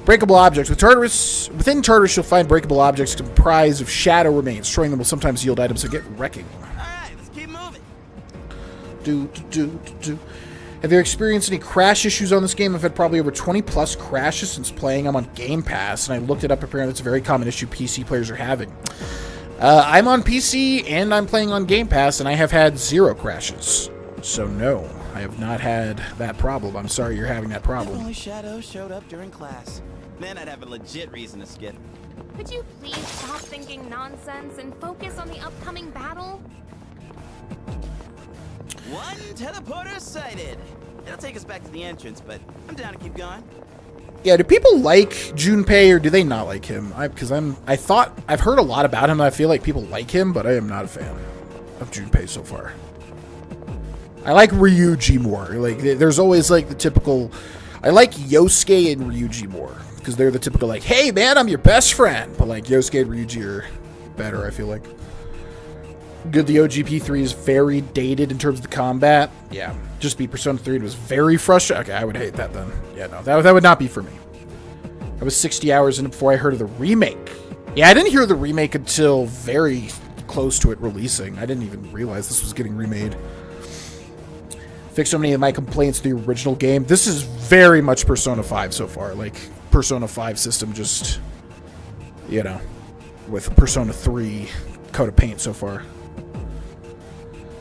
Breakable objects. Within Tartarus, you'll find breakable objects comprised of shadow remains. Destroying them will sometimes yield items, so get wrecking. Alright, let's keep moving. Have you experienced any crash issues on this game? I've had probably over 20 plus crashes since playing. I'm on Game Pass, and I looked it up. Apparently, it's a very common issue PC players are having. I'm on PC, and I'm playing on Game Pass, and I have had 0 crashes. So, no, I have not had that problem. I'm sorry you're having that If problem. only Shadow showed up during class. Then I'd have a legit reason to skip. Could you please stop thinking nonsense and focus on the upcoming battle? One teleporter sighted. It'll take us back to the entrance, but I'm down to keep going. Yeah, do people like Junpei or do they not like him? I've heard a lot about him and I feel like people like him, but I am not a fan of Junpei so far. I like Ryuji more. Like, there's always like the typical. I like Yosuke and Ryuji more because they're the typical like, hey man, I'm your best friend. But like Yosuke and Ryuji are better. I feel like. Good. The OGP3 is very dated in terms of the combat. Yeah, just beat Persona 3. It was very frustrating. Okay, I would hate that then. Yeah, no, that would not be for me. I was 60 hours in before I heard of the remake. Yeah, I didn't hear the remake until very close to it releasing. I didn't even realize this was getting remade. Fixed so many of my complaints to the original game. This is very much Persona 5 so far. Like, Persona 5 system just, you know, with Persona 3 coat of paint so far.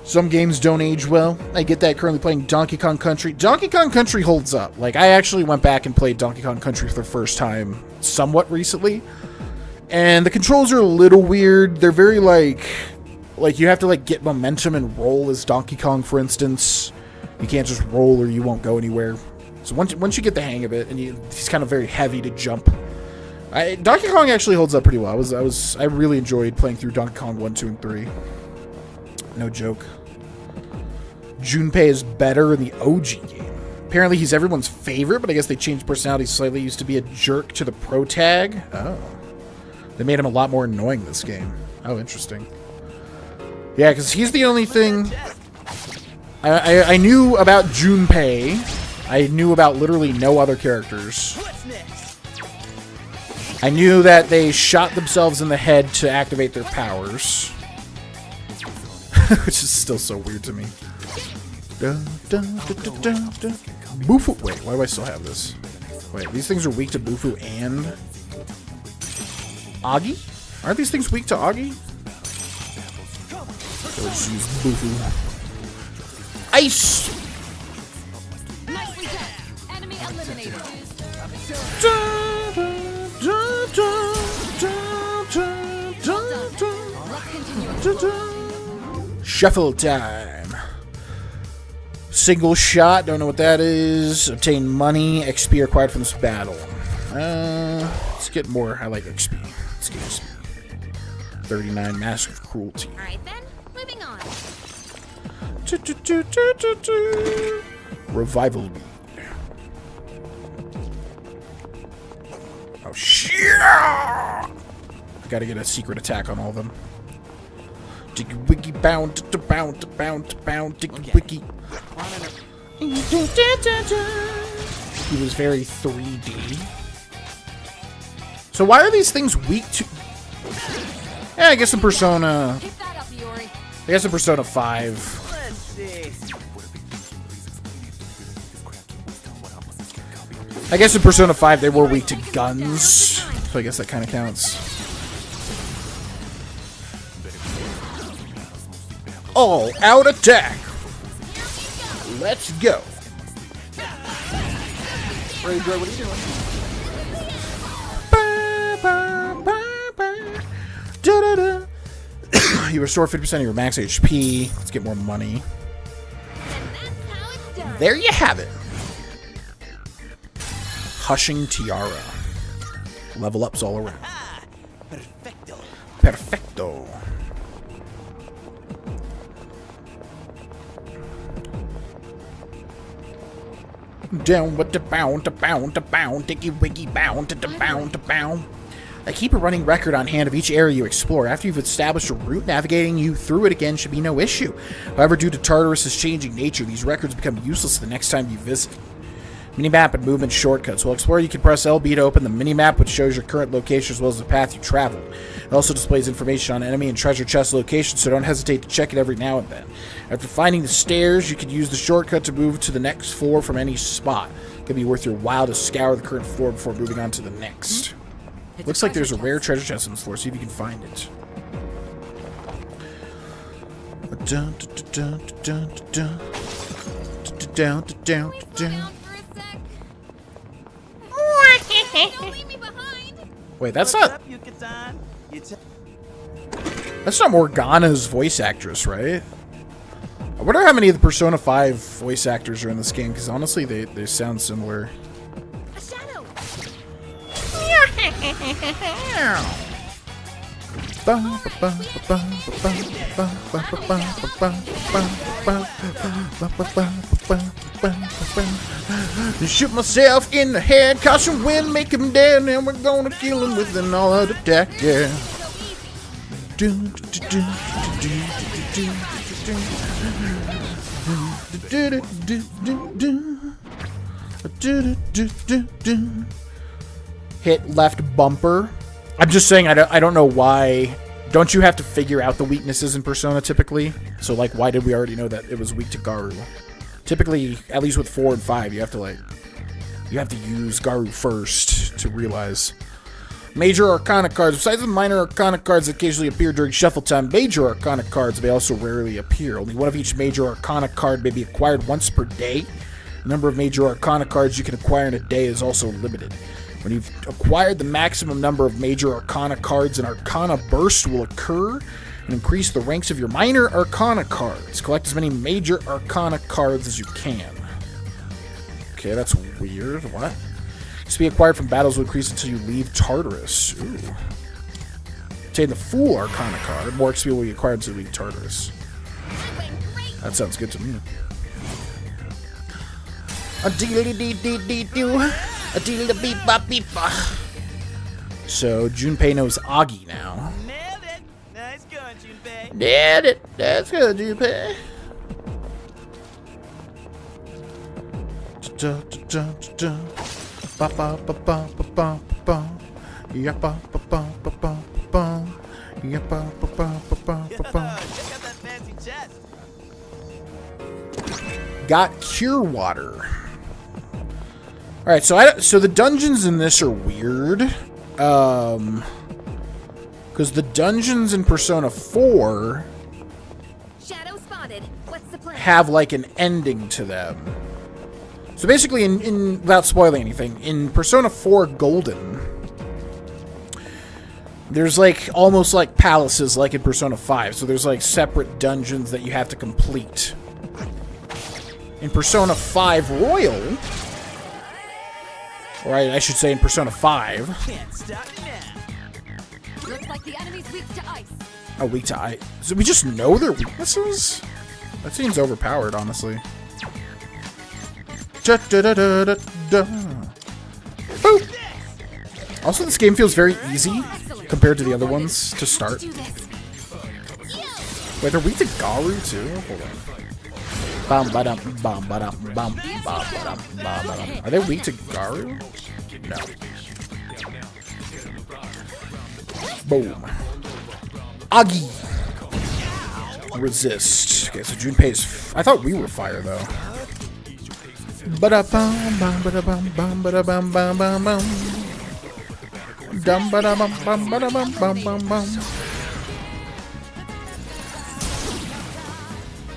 Some games don't age well. I get that. Currently playing Donkey Kong Country. Donkey Kong Country holds up. Like, I actually went back and played Donkey Kong Country for the first time somewhat recently. And the controls are a little weird. They're very, like you have to, like, get momentum and roll as Donkey Kong, for instance. You can't just roll or you won't go anywhere. So once you get the hang of it, and he's kind of very heavy to jump. Donkey Kong actually holds up pretty well. I really enjoyed playing through Donkey Kong 1, 2, and 3. No joke. Junpei is better in the OG game. Apparently he's everyone's favorite, but I guess they changed personality slightly. He used to be a jerk to the pro tag. Oh. They made him a lot more annoying this game. Oh, interesting. Yeah, because he's the only thing... I knew about Junpei. I knew about literally no other characters. I knew that they shot themselves in the head to activate their powers. Which is still so weird to me. Bufu. Wait, why do I still have this? Wait, these things are weak to Bufu and Agi? Aren't these things weak to Agi? Let's use Bufu. Ice! Nicely done. Enemy eliminated. Shuffle time. Single shot, don't know what that is. Obtain money, XP acquired from this battle. Let's get more. I like XP. Let's get XP. 39 Mask of Cruelty. Alright then, moving on. Revival bead. Oh shit! I gotta get a secret attack on all of them. Diggy wiggy bound to bound to bound to bound diggy wiggy. He was very 3D. So why are these things weak to? Yeah, I guess in Persona. Keep that up, Yuri. I guess in Persona 5. Let's see. I guess in Persona 5 they were weak to guns, so I guess that kind of counts. All out attack. Let's go. Ray Joy, what are you doing? Da-da-da. You restore 50% of your max HP. Let's get more money. There you have it. Hushing Tiara. Level ups all around. Perfecto. Perfecto. Down with the bound, diggy wiggy bound, to bound. I keep a running record on hand of each area you explore. After you've established a route, navigating you through it again should be no issue. However, due to Tartarus' changing nature, these records become useless the next time you visit. Minimap and movement shortcuts. While exploring, you can press LB to open the minimap, which shows your current location as well as the path you traveled. It also displays information on enemy and treasure chest locations, so don't hesitate to check it every now and then. After finding the stairs, you can use the shortcut to move to the next floor from any spot. It can be worth your while to scour the current floor before moving on to the next. Looks like there's a rare treasure chest on this floor. See if you can find it. Don't leave me behind. Wait, that's What's not. up, Yucatan? That's not Morgana's voice actress, right? I wonder how many of the Persona 5 voice actors are in this game, because honestly, they sound similar. A shadow. Shoot myself in the head, caution wind, make him dead, and we're gonna kill him with an all-out attack, yeah. Hit left bumper. I'm just saying, I don't know why. Don't you have to figure out the weaknesses in Persona typically? So, like, why did we already know that it was weak to Garu? Typically, at least with 4 and 5, you have to use Garu first to realize. Major Arcana cards. Besides the minor Arcana cards that occasionally appear during shuffle time, Major Arcana cards may also rarely appear. Only one of each Major Arcana card may be acquired once per day. The number of Major Arcana cards you can acquire in a day is also limited. When you've acquired the maximum number of Major Arcana cards, an Arcana Burst will occur and increase the ranks of your Minor Arcana cards. Collect as many Major Arcana cards as you can. Okay, that's weird. What? XP acquired from battles will increase until you leave Tartarus. Ooh. Obtain the Fool Arcana card. More XP will be acquired until you leave Tartarus. That sounds good to me. A deedly-dee-dee-dee-doo. A deedly-beep-bop-beep-bop. So, Junpei knows Agi now. Nailed it. Nice going, Junpei. Nailed it. That's good, Junpei. Da-da-da-da-da. Ba-ba-ba-ba-ba-ba-ba. Ya-ba-ba-ba-ba-ba-ba. Ya-ba-ba-ba-ba-ba-ba. Check out that fancy chest. Got Cure Water. Alright, so the dungeons in this are weird. Because the dungeons in Persona 4 Shadow spotted. What's the plan? have like an ending to them. So basically, in without spoiling anything, in Persona 4 Golden, there's like almost like palaces like in Persona 5. So there's like separate dungeons that you have to complete. In Persona 5 Royal, or I should say in Persona 5. Can't stop me now. Looks like the enemy's weak to ice. Oh, weak to ice. So we just know their weaknesses? That seems overpowered, honestly. Boop. Also, this game feels very easy compared to the other ones to start. Wait, they're weak to Garu too? Hold on. Bum, ba-dum, bum, ba-dum, bum, bum, ba-dum, bum, ba-dum. Are they weak to Garu? No. Boom. Agi. Resist. Okay, so Junpei's... I thought we were fire, though. Ba-da-bum, bum, ba-da-bum, bum, ba-da-bum, bum, bum, bum. Dum, ba-da-bum, bum, ba-da-bum, bum, bum, bum.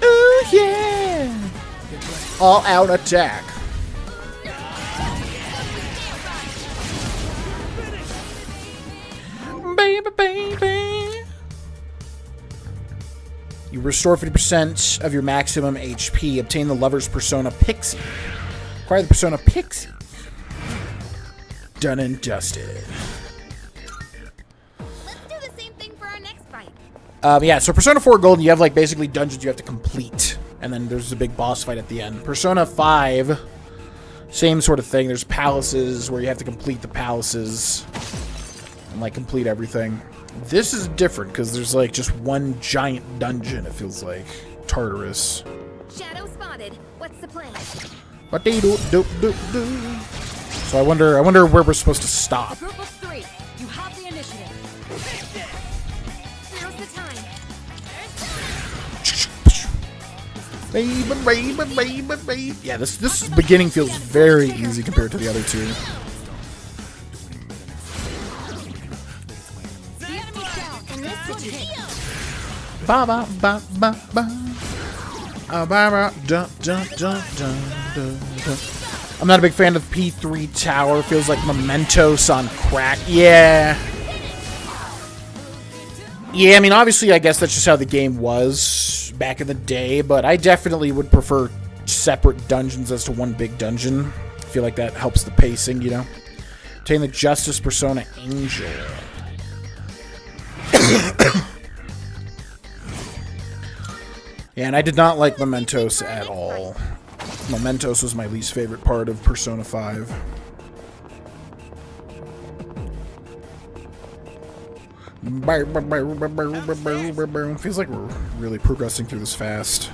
Ooh, yeah! All-out attack. Baby, baby. You restore 50% of your maximum HP. Obtain the Lover's Persona Pixie. Acquire the Persona Pixie. Done and dusted. Let's do the same thing for our next fight. Yeah, so Persona 4 Golden, you have like basically dungeons you have to complete. And then there's a big boss fight at the end. Persona 5, same sort of thing. There's palaces where you have to complete the palaces. And like complete everything. This is different because there's like just one giant dungeon, it feels like. Tartarus. Shadow spotted. What's the plan? So I wonder where we're supposed to stop. Group of 3, you have the initiative. Now's the time. Baby. Yeah, this beginning feels very easy compared to the other two. The enemy's down. And this will heal. Ba ba ba ba ba. Ba ba dun dun dun dun dun dun. I'm not a big fan of P3 Tower. Feels like Mementos on crack. Yeah. Yeah, I mean, obviously, I guess that's just how the game was. back in the day, but I definitely would prefer separate dungeons as to one big dungeon. I feel like that helps the pacing, you know? Obtain the Justice Persona Angel. Yeah, and I did not like Mementos at all. Mementos was my least favorite part of Persona 5. Feels like we're really progressing through this fast.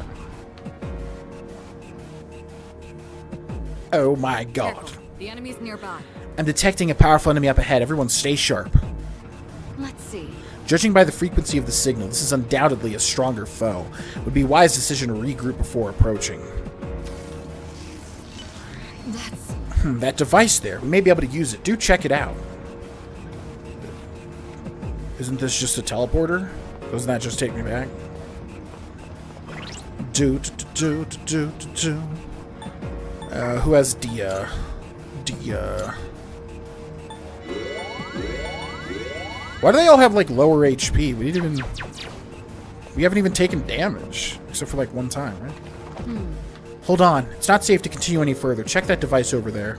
Oh my god. Careful. The enemy's nearby. I'm detecting a powerful enemy up ahead. Everyone stay sharp. Let's see. Judging by the frequency of the signal, this is undoubtedly a stronger foe. It would be a wise decision to regroup before approaching. That's... That device there. We may be able to use it. Do check it out. Isn't this just a teleporter? Doesn't that just take me back? Who has Dia? Why do they all have like lower HP? We haven't even taken damage except for like one time, right? Hold on. It's not safe to continue any further. Check that device over there.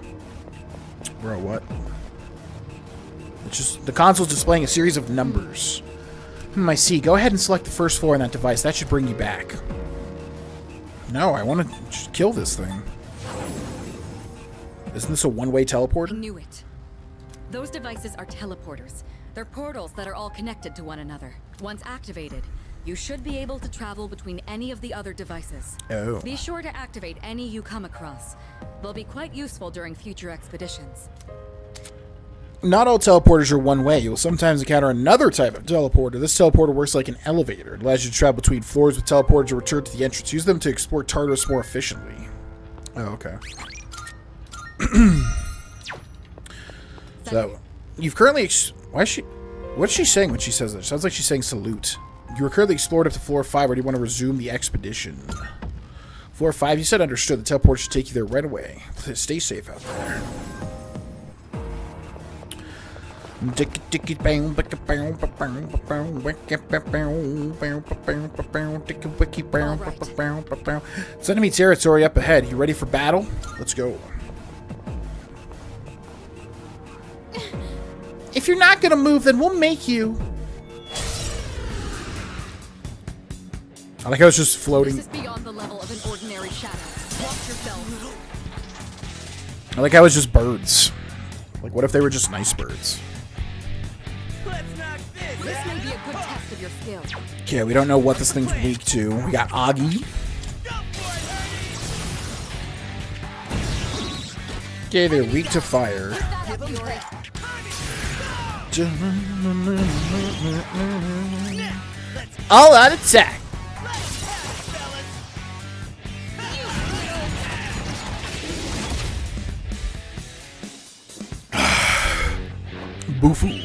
Bro, what? It's just the console's displaying a series of numbers. I see. Go ahead and select the first floor on that device. That should bring you back. No, I want to just kill this thing. Isn't this a one-way teleport? I knew it. Those devices are teleporters. They're portals that are all connected to one another. Once activated, you should be able to travel between any of the other devices. Oh. Be sure to activate any you come across. They'll be quite useful during future expeditions. Not all teleporters are one way. You will sometimes encounter another type of teleporter. This teleporter works like an elevator. It allows you to travel between floors with teleporters to return to the entrance. Use them to explore Tartarus more efficiently. Oh, okay. So, you've currently... What's she saying when she says that? Sounds like she's saying salute. You were currently explored up to floor 5. Or do you want to resume the expedition? Floor 5, you said understood. The teleporter should take you there right away. Stay safe out there. It's enemy territory up ahead. You ready for battle? Let's go. If you're not gonna move, then we'll make you. I like how it's just floating. This is beyond the level of an ordinary shadow. Watch yourself. I like how it's just birds. Like, what if they were just nice birds? This may be a good test of your skill. Okay, we don't know what this thing's weak to. We got Augie. Okay, they're weak to fire. All out attack. Boofoo.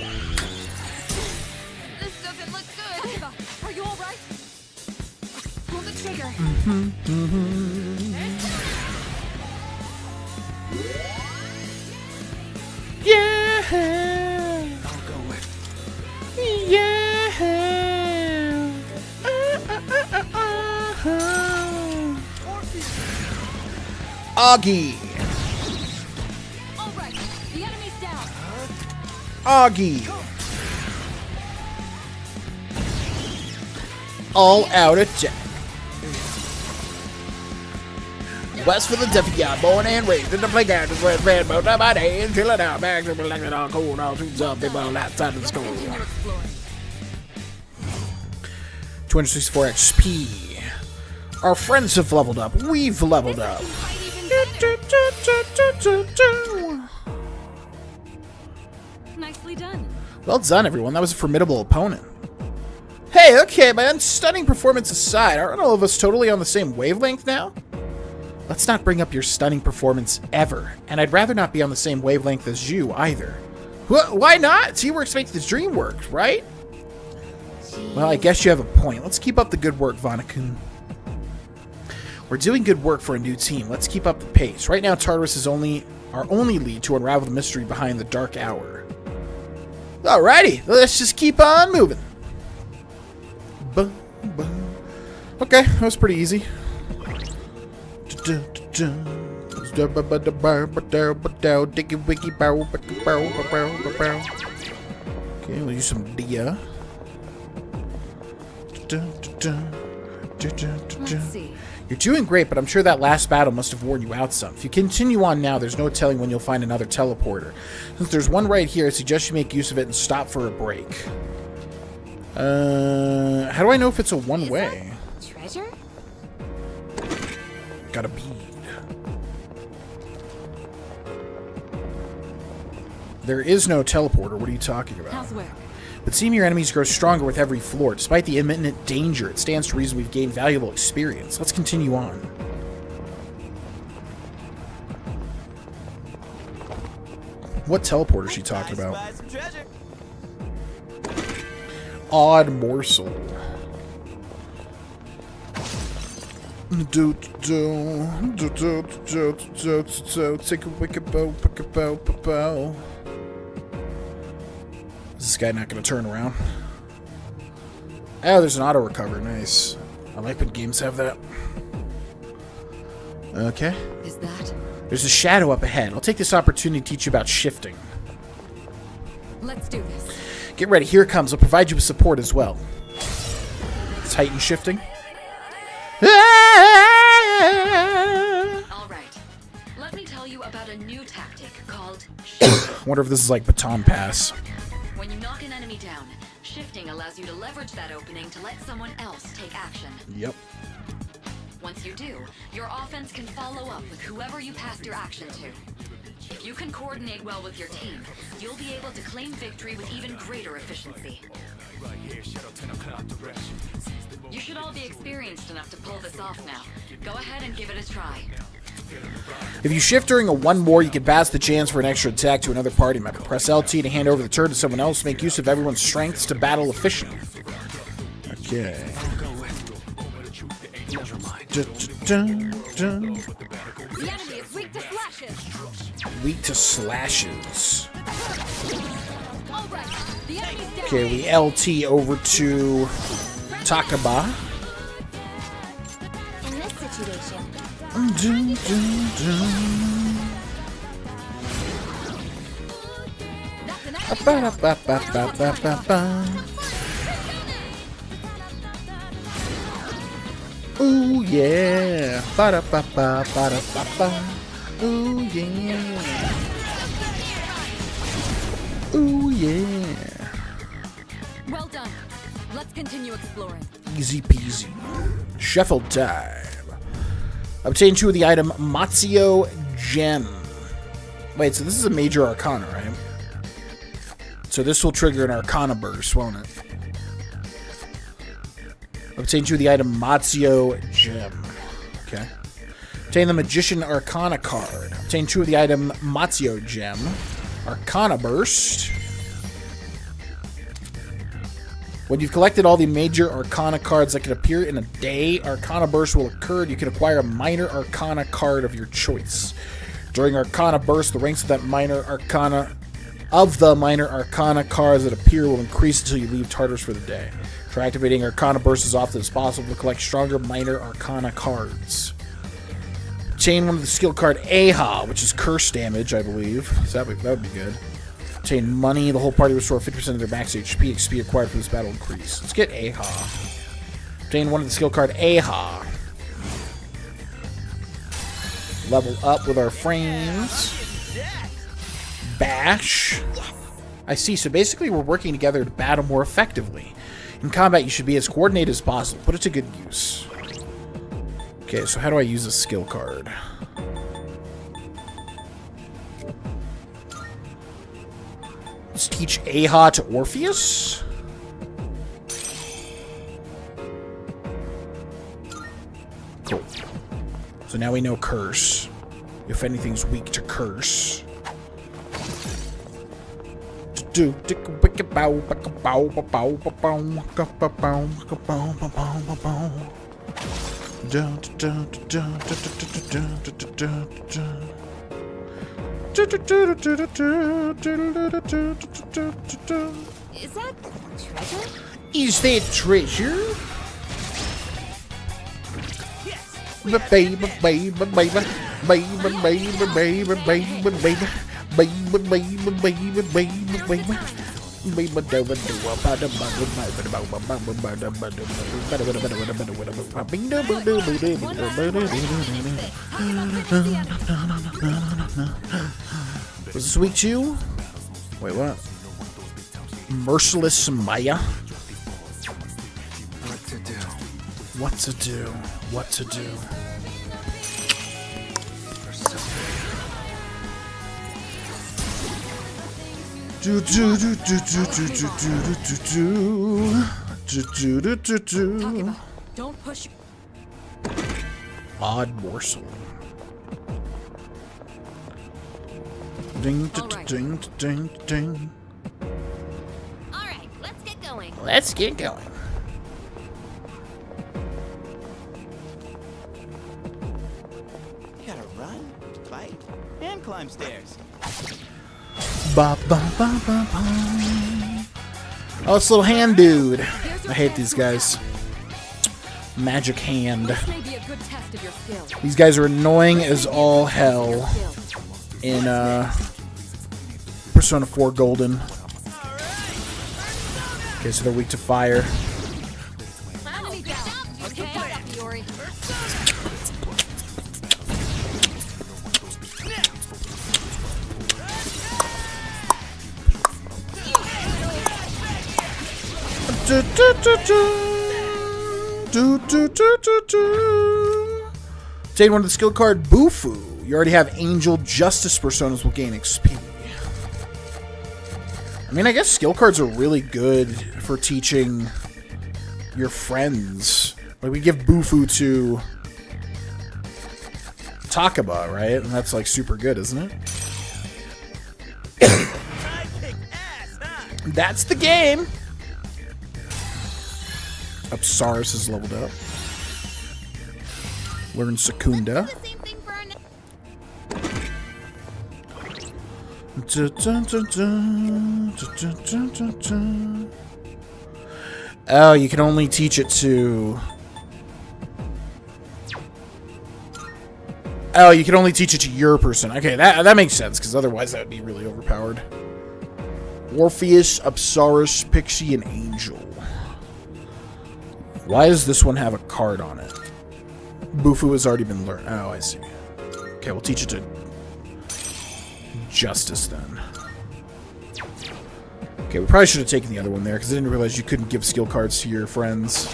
This doesn't look good. Eva, are you all right? Pull the trigger. Yeah. I'll go with. Yeah. Augie. All right, the enemy's down. Augie. All out attack. West for the Defiant, born and raised in the playground is where it's red, but my day until it out back to the like it all cold, all shoots up, people outside of the school. Continue exploring. 264 XP. Our friends have leveled up. We've leveled up. Nicely done. Well done, everyone. That was a formidable opponent. Hey, okay, my stunning performance aside, aren't all of us totally on the same wavelength now? Let's not bring up your stunning performance ever, and I'd rather not be on the same wavelength as you either. Why not? Teamwork's makes the dream work, right? Well, I guess you have a point. Let's keep up the good work, Vana-kun. We're doing good work for a new team. Let's keep up the pace. Right now, Tartarus is our only lead to unravel the mystery behind the Dark Hour. Alrighty, let's just keep on moving. Okay, that was pretty easy. Okay, we'll use some Dia. Let's see. You're doing great, but I'm sure that last battle must have worn you out some. If you continue on now, there's no telling when you'll find another teleporter. Since there's one right here, I suggest you make use of it and stop for a break. How do I know if it's a one-way? Treasure? Got a bead. There is no teleporter. What are you talking about? How's work? But seeing your enemies grow stronger with every floor. Despite the imminent danger, it stands to reason we've gained valuable experience. Let's continue on. What teleporter is she talking about? Buy some treasure. Odd morsel. Take a wicked bow, pick a bow. Is this guy not going to turn around? Oh, there's an auto recover. Nice. I like when games have that. Okay. Is that? There's a shadow up ahead. I'll take this opportunity to teach you about shifting. Let's do this. Get ready. Here it comes. I'll provide you with support as well. Titan shifting. All right. Let me tell you about a new tactic called shift. Wonder if this is like baton pass. When you knock an enemy down, shifting allows you to leverage that opening to let someone else take action. Yep. Once you do, your offense can follow up with whoever you passed your action to. If you can coordinate well with your team, you'll be able to claim victory with even greater efficiency. You should all be experienced enough to pull this off now. Go ahead and give it a try. If you shift during a one more, you can pass the chance for an extra attack to another party member. Press LT to hand over the turn to someone else. Make use of everyone's strengths to battle efficiently. Okay. The enemy is weak to slashes. Weak to slashes. All right. The enemy's down. Okay, we LT over to Takaba. In this situation, that's an Ooh yeah. Ba-da-ba-ba-ba-da-ba-ba. Ooh yeah. Ooh yeah. Well done. Let's continue exploring. Easy peasy. Shuffle time. Obtain 2 of the item Mazio Gem. Wait, so this is a major arcana, right? So this will trigger an arcana burst, won't it? Obtain 2 of the item Mazio Gem. Okay. Obtain the Magician Arcana card. Obtain 2 of the item Mazio Gem. Arcana burst. When you've collected all the major Arcana cards that can appear in a day, Arcana Burst will occur and you can acquire a minor Arcana card of your choice. During Arcana Burst, the ranks of the minor Arcana cards that appear will increase until you leave Tartarus for the day. Try activating Arcana Burst as often as possible to collect stronger minor Arcana cards. Obtain one of the skill card Aha, which is curse damage, I believe. So that would be good. Obtain money. The whole party restore 50% of their max HP. XP acquired for this battle increase. Let's get Aha. Obtain one of the skill card Aha. Level up with our frames. Bash. I see. So basically we're working together to battle more effectively. In combat you should be as coordinated as possible. Put it to good use. Okay, so how do I use a skill card? Let's teach Aha to Orpheus. Cool. So now we know Curse. If anything's weak to Curse. Is that treasure? Is that treasure? baby, baby, baby, baby, baby, baby, baby, baby, baby. Was this week 2? Wait, what? Merciless Maya? What to do? What to do? What to do? Do do do do do do do do do do do do. Don't push. Odd morsel. Ding ding ding ding ding. All right, let's get going. Let's get going. You gotta run, fight, and climb stairs. Ba ba ba ba ba. Oh, this little hand dude. I hate these guys. Magic hand. This may be a good test of your skill. These guys are annoying as all hell in Persona 4 Golden. Okay, so they're weak to fire. Enemy down. Okay, Fiori. Do, do, do, do. Do, do, do, do, do. Obtain one of the skill card Bufu. You already have Angel Justice Personas will gain XP. I mean, I guess skill cards are really good for teaching your friends. Like, we give Bufu to Takaba, right? And that's, like, super good, isn't it? That's the game! Apsaris is leveled up. Learn Secunda. The same thing for our Oh, you can only teach it to... Oh, you can only teach it to your person. Okay, that makes sense, because otherwise that would be really overpowered. Orpheus, Apsaris, Pixie, and Angel. Why does this one have a card on it? Bufu has already been learned. Oh, I see. Okay, we'll teach it to Justice then. Okay, we probably should have taken the other one there because I didn't realize you couldn't give skill cards to your friends.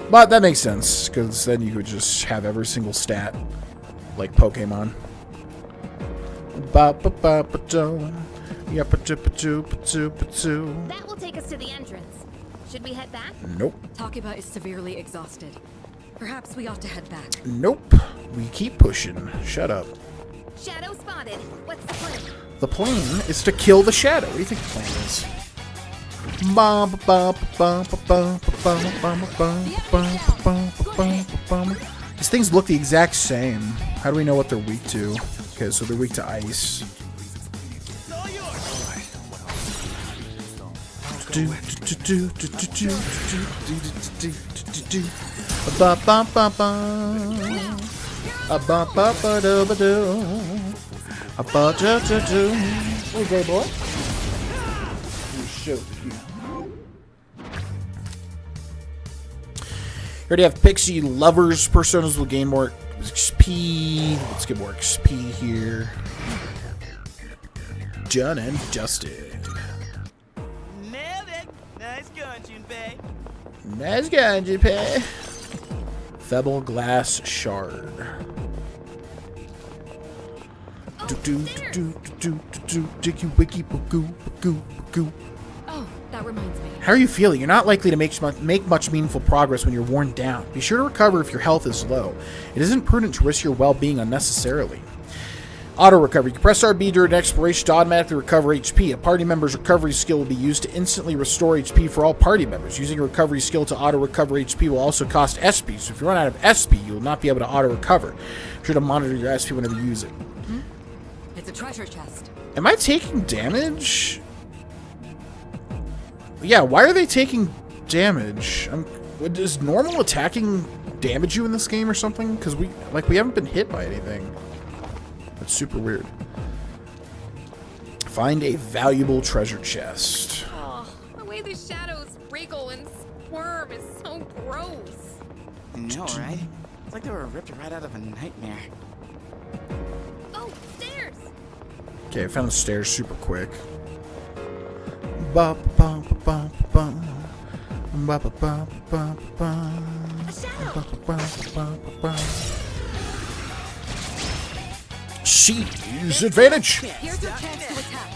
But that makes sense because then you would just have every single stat like Pokemon. That will take us to the entrance. Should we head back? Nope. Takiba is severely exhausted. Perhaps we ought to head back. Nope. We keep pushing. Shut up. Shadow spotted. What's the plan? The plan is to kill the shadow. What do you think the plan is? These things look the exact same. How do we know what they're weak to? Okay, so they're weak to ice. Okay, boy. You already have Pixie Lovers Personas will gain more XP. Let's get more XP here. Done and dusted. Nailed it. Nice going, Junpei. Nice guy, Junpei. Febble Glass Shard. Dicky wiki boo boo. Oh, that reminds me. How are you feeling? You're not likely to make much meaningful progress when you're worn down. Be sure to recover if your health is low. It isn't prudent to risk your well-being unnecessarily. Auto recovery. You can press RB during exploration to automatically recover HP. A party member's recovery skill will be used to instantly restore HP for all party members. Using a recovery skill to auto recover HP will also cost SP, so if you run out of SP, you will not be able to auto recover. Be sure to monitor your SP whenever you use it. It's a treasure chest. Am I taking damage? Yeah, why are they taking damage? Is normal attacking damage you in this game or something? Because we haven't been hit by anything. That's super weird. Find a valuable treasure chest. Oh, the way the shadows wriggle and squirm is so gross. I know, right? It's like they were ripped right out of a nightmare. Oh, stairs! Okay, I found the stairs super quick. Ba ba ba ba ba ba ba ba ba. A shadow! Seize advantage. Here's your chance to attack.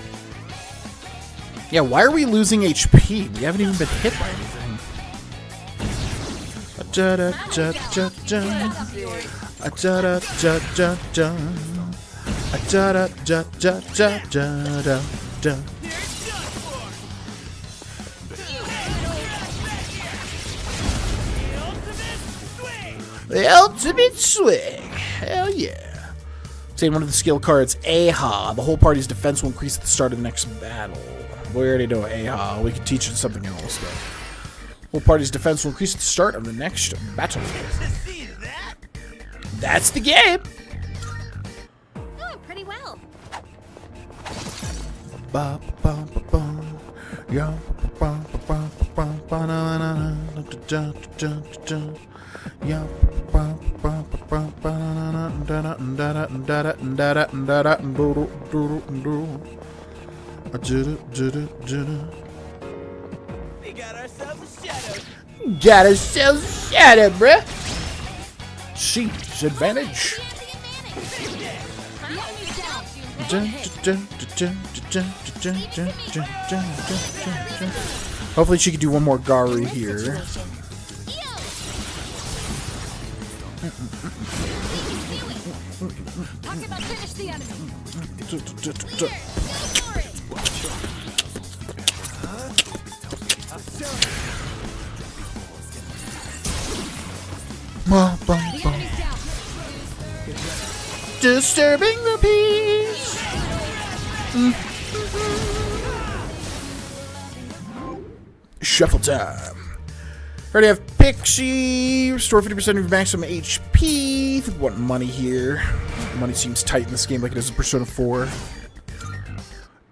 Yeah, why are we losing HP? We haven't even been hit by anything. Da da da da da. Da da da da da. Da da da da da da da. The ultimate swing. Hell yeah. Obtain one of the skill cards, Aha. The whole party's defense will increase at the start of the next battle. We already know Aha. We can teach it something else, though. Whole party's defense will increase at the start of the next battle. That's the game. Oh, pretty well. Ba ba ba ba. Ya ba ba ba ba na na na da da da. Ya ba ba ba ba na na da da da da da da da da da do do do. We got ourselves a shadow. Got ourselves a shadow, bruh. Seize advantage. Hopefully she can do one more Garu here. Talk about finish the enemy. Disturbing the peace. Shuffle time. Already have Pixie. Restore 50% of your maximum HP. If you want money here. Money seems tight in this game like it is in Persona 4.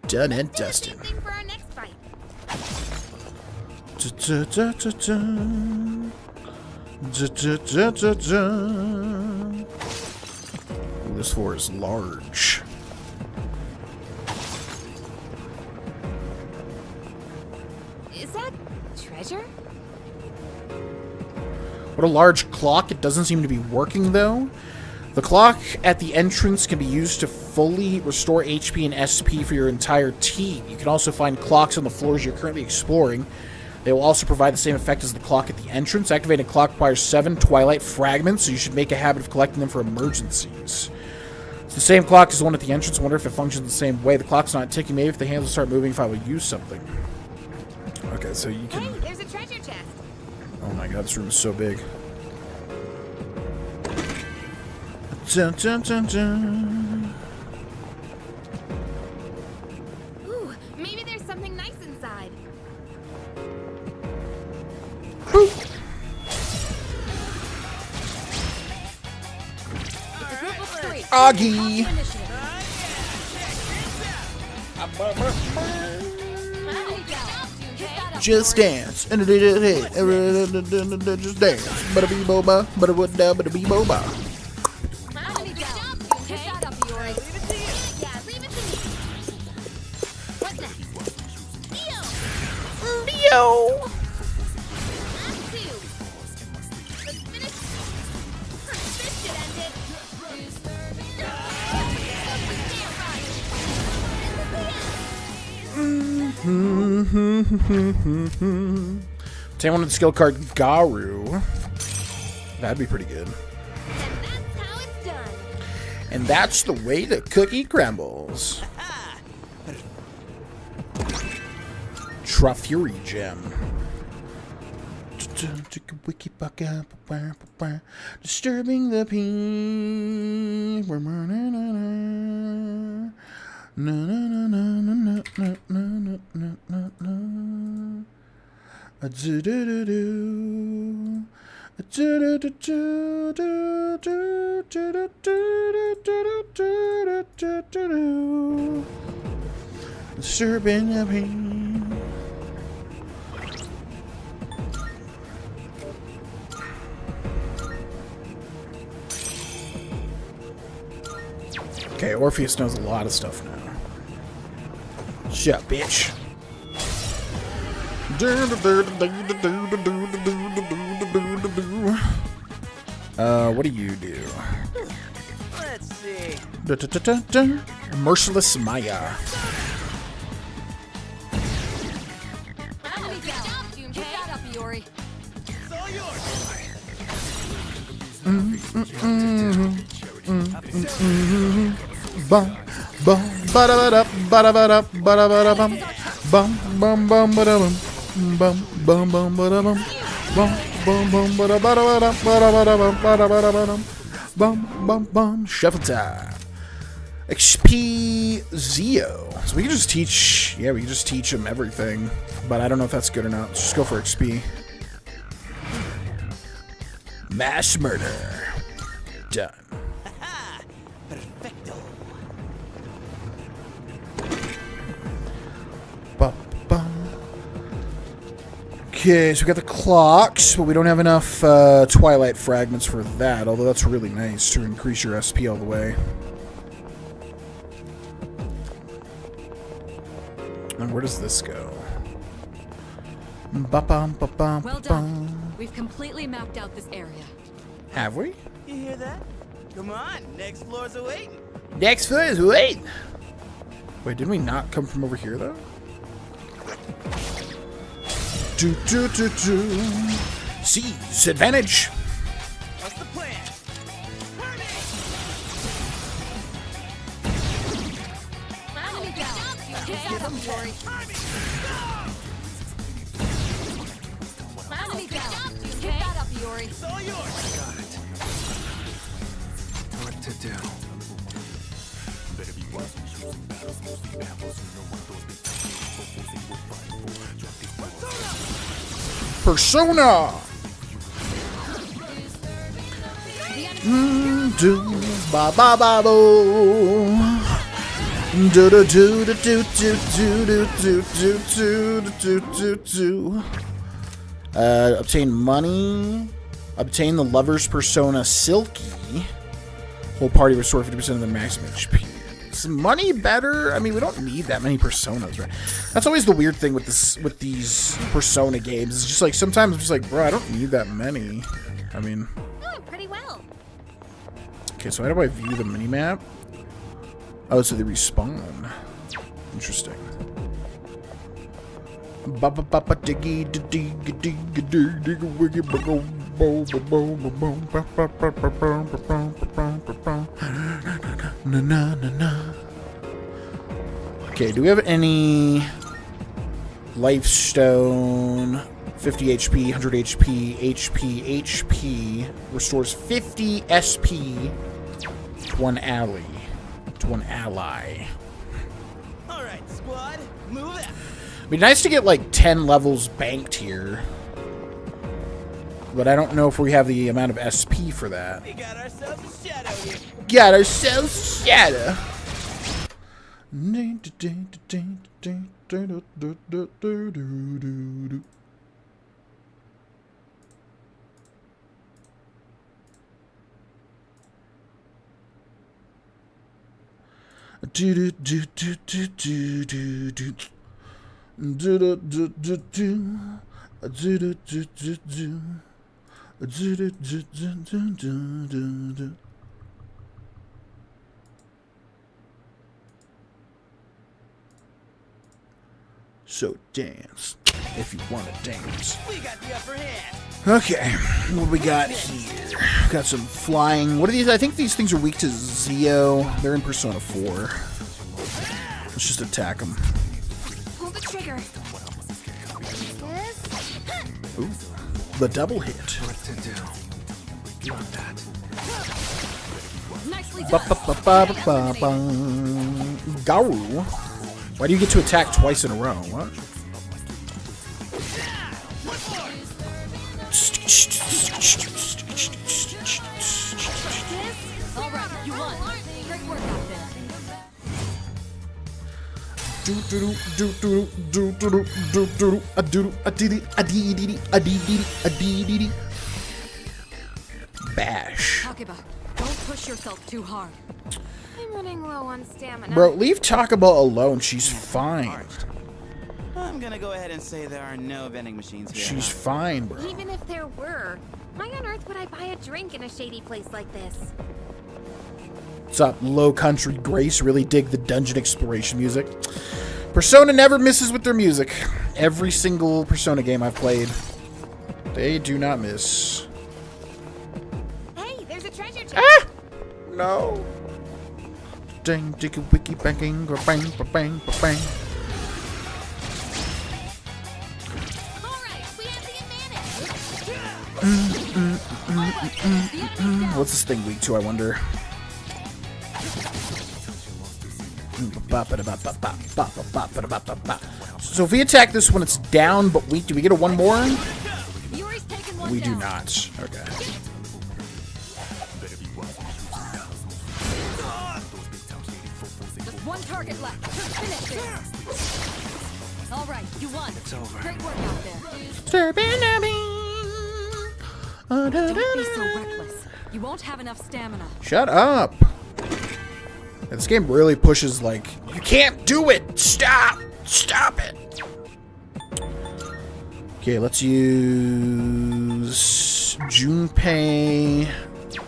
Done and dusted. Thing for our next fight. Ooh, this floor is large. Is that treasure? What a large clock. It doesn't seem to be working, though. The clock at the entrance can be used to fully restore HP and SP for your entire team. You can also find clocks on the floors you're currently exploring. They will also provide the same effect as the clock at the entrance. Activating a clock requires 7 Twilight fragments, so you should make a habit of collecting them for emergencies. It's the same clock as the one at the entrance. I wonder if it functions the same way. The clock's not ticking. Maybe if the hands will start moving if I would use something. Okay, so you can... Hey, there's a treasure chest. Oh my god, this room is so big. Dun, dun, dun, dun. Ooh, maybe there's something nice inside. Augie! Just dance. Just dance. Bada bee boba. Bada wada. Bada bee boba. Yo! Take one of the skill card Garu. That'd be pretty good. And that's how it's done. And that's the way the cookie crumbles. Fury gem. Disturbing the peace. Disturbing of pain. Okay, Orpheus knows a lot of stuff now. Shut up, bitch. What do you do? Let's see. Merciless Maya. Keep that up, Iori. It's all yours. Bum bum ba da da ba da ba da ba da ba da bum bum bum bum ba da bum bum bum bum ba da bum bum bum bum ba da ba da ba da ba da ba da ba da ba da bum bum bum. Shuffle time. XP Zio. So we can just teach. Yeah, we can just teach him everything. But I don't know if that's good or not. Let's just go for XP. Mass murder. Done. Perfecto. Okay, so we got the clocks, but we don't have enough Twilight fragments for that, although that's really nice to increase your SP all the way. And where does this go? Well done. We've completely mapped out this area. Have we? You hear that? Come on, next floor's awaiting. Next floor is wait. Wait, didn't we not come from over here though? Seize advantage. What's the plan? Keep that up, Iori. Keep that up, Iori. It's all yours. Got it. What to do? Persona. Do ba ba ba bo. Do do do do do do do do do do do do. Obtain money. Obtain the lover's persona Silky. Whole party restore 50% of their maximum HP. Is money better? I mean, we don't need that many personas, right? That's always the weird thing with these persona games. It's just like sometimes I'm just like, bro, I don't need that many. I mean, Doing pretty well. okay, so how do I view the minimap? Oh, so they respawn. Interesting. Ba ba ba ba diggy diggy diggy diggy wiggy bo bo bo bo bo. Na na na na. Okay, do we have any Lifestone? 50 HP, 100 HP, HP, restores 50 SP to one ally. All right, squad, move out. It'd be nice to get like 10 levels banked here. But I don't know if we have the amount of SP for that. We got ourselves a shadow here. Got ourselves shadow. So dance if you want to dance. We got the upper hand. Okay, what we got here? Got some flying. What are these? I think these things are weak to Zio. They're in Persona 4. Let's just attack them. Pull the trigger. Ooh, the double hit. What to do? Got that. Nicely Ba done. ba ba ba ba ba. Garu. Why do you get to attack twice in a row? What? You won. Great work out there. Bash. Takeba, don't push yourself too hard. I'm running low on stamina. Bro, leave Takeba alone. She's fine. I'm gonna go ahead and say there are no vending machines here. She's fine, bro. Even if there were, why on earth would I buy a drink in a shady place like this? What's up, Low Country Grace? Really dig the dungeon exploration music. Persona never misses with their music. Every single Persona game I've played, they do not miss. Hey, there's a treasure chest. Ah! No. Ding, diggy, wiki, banging, bang, bang, bang, bang. All right, we have the advantage. What's this thing weak to, I wonder? So if we attack this when it's down but weak, do we get a one more? Yuri's taken one We do down. not. Okay. Just one target left. Finish it. All right, you won. It's over. Great work out there. Don't be so reckless. You won't have enough stamina. Shut up. Yeah, this game really pushes, like, you can't do it. Stop. Stop it. Okay, let's use Junpei.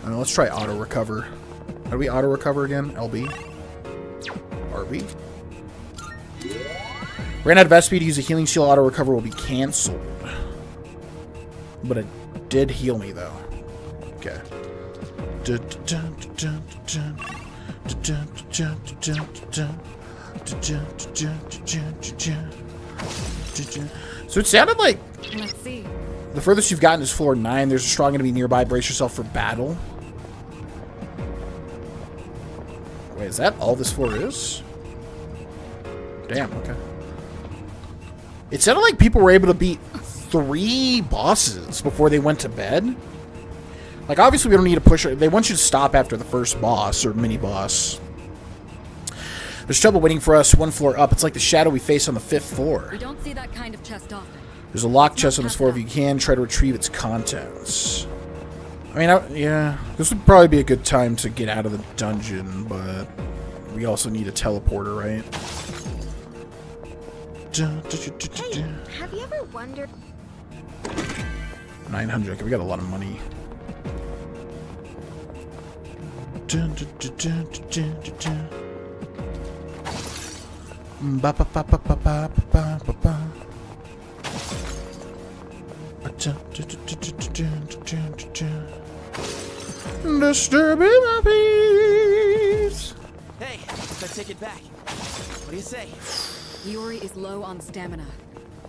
Let's try auto recover. How do we auto recover again? LB? RB? Ran out of SP to use a healing seal. Auto recover will be cancelled. But it did heal me, though. Okay. So it sounded like Let's see. the furthest you've gotten is floor 9. There's a strong enemy nearby. Brace yourself for battle. Wait, is that all this floor is? Damn, okay. It sounded like people were able to beat 3 bosses before they went to bed. Like, obviously we don't need to push it. They want you to stop after the first boss or mini-boss. There's trouble waiting for us 1 floor up. It's like the shadow we face on the 5th floor. We don't see that kind of chest often. There's a locked chest on this floor. If you can, try to retrieve its contents. I mean, yeah, this would probably be a good time to get out of the dungeon, but we also need a teleporter, right? Hey, have you ever wondered? 900. Okay, we got a lot of money. Disturbing my peace. Hey, let's take it back. What do you say? Yuri is low on stamina.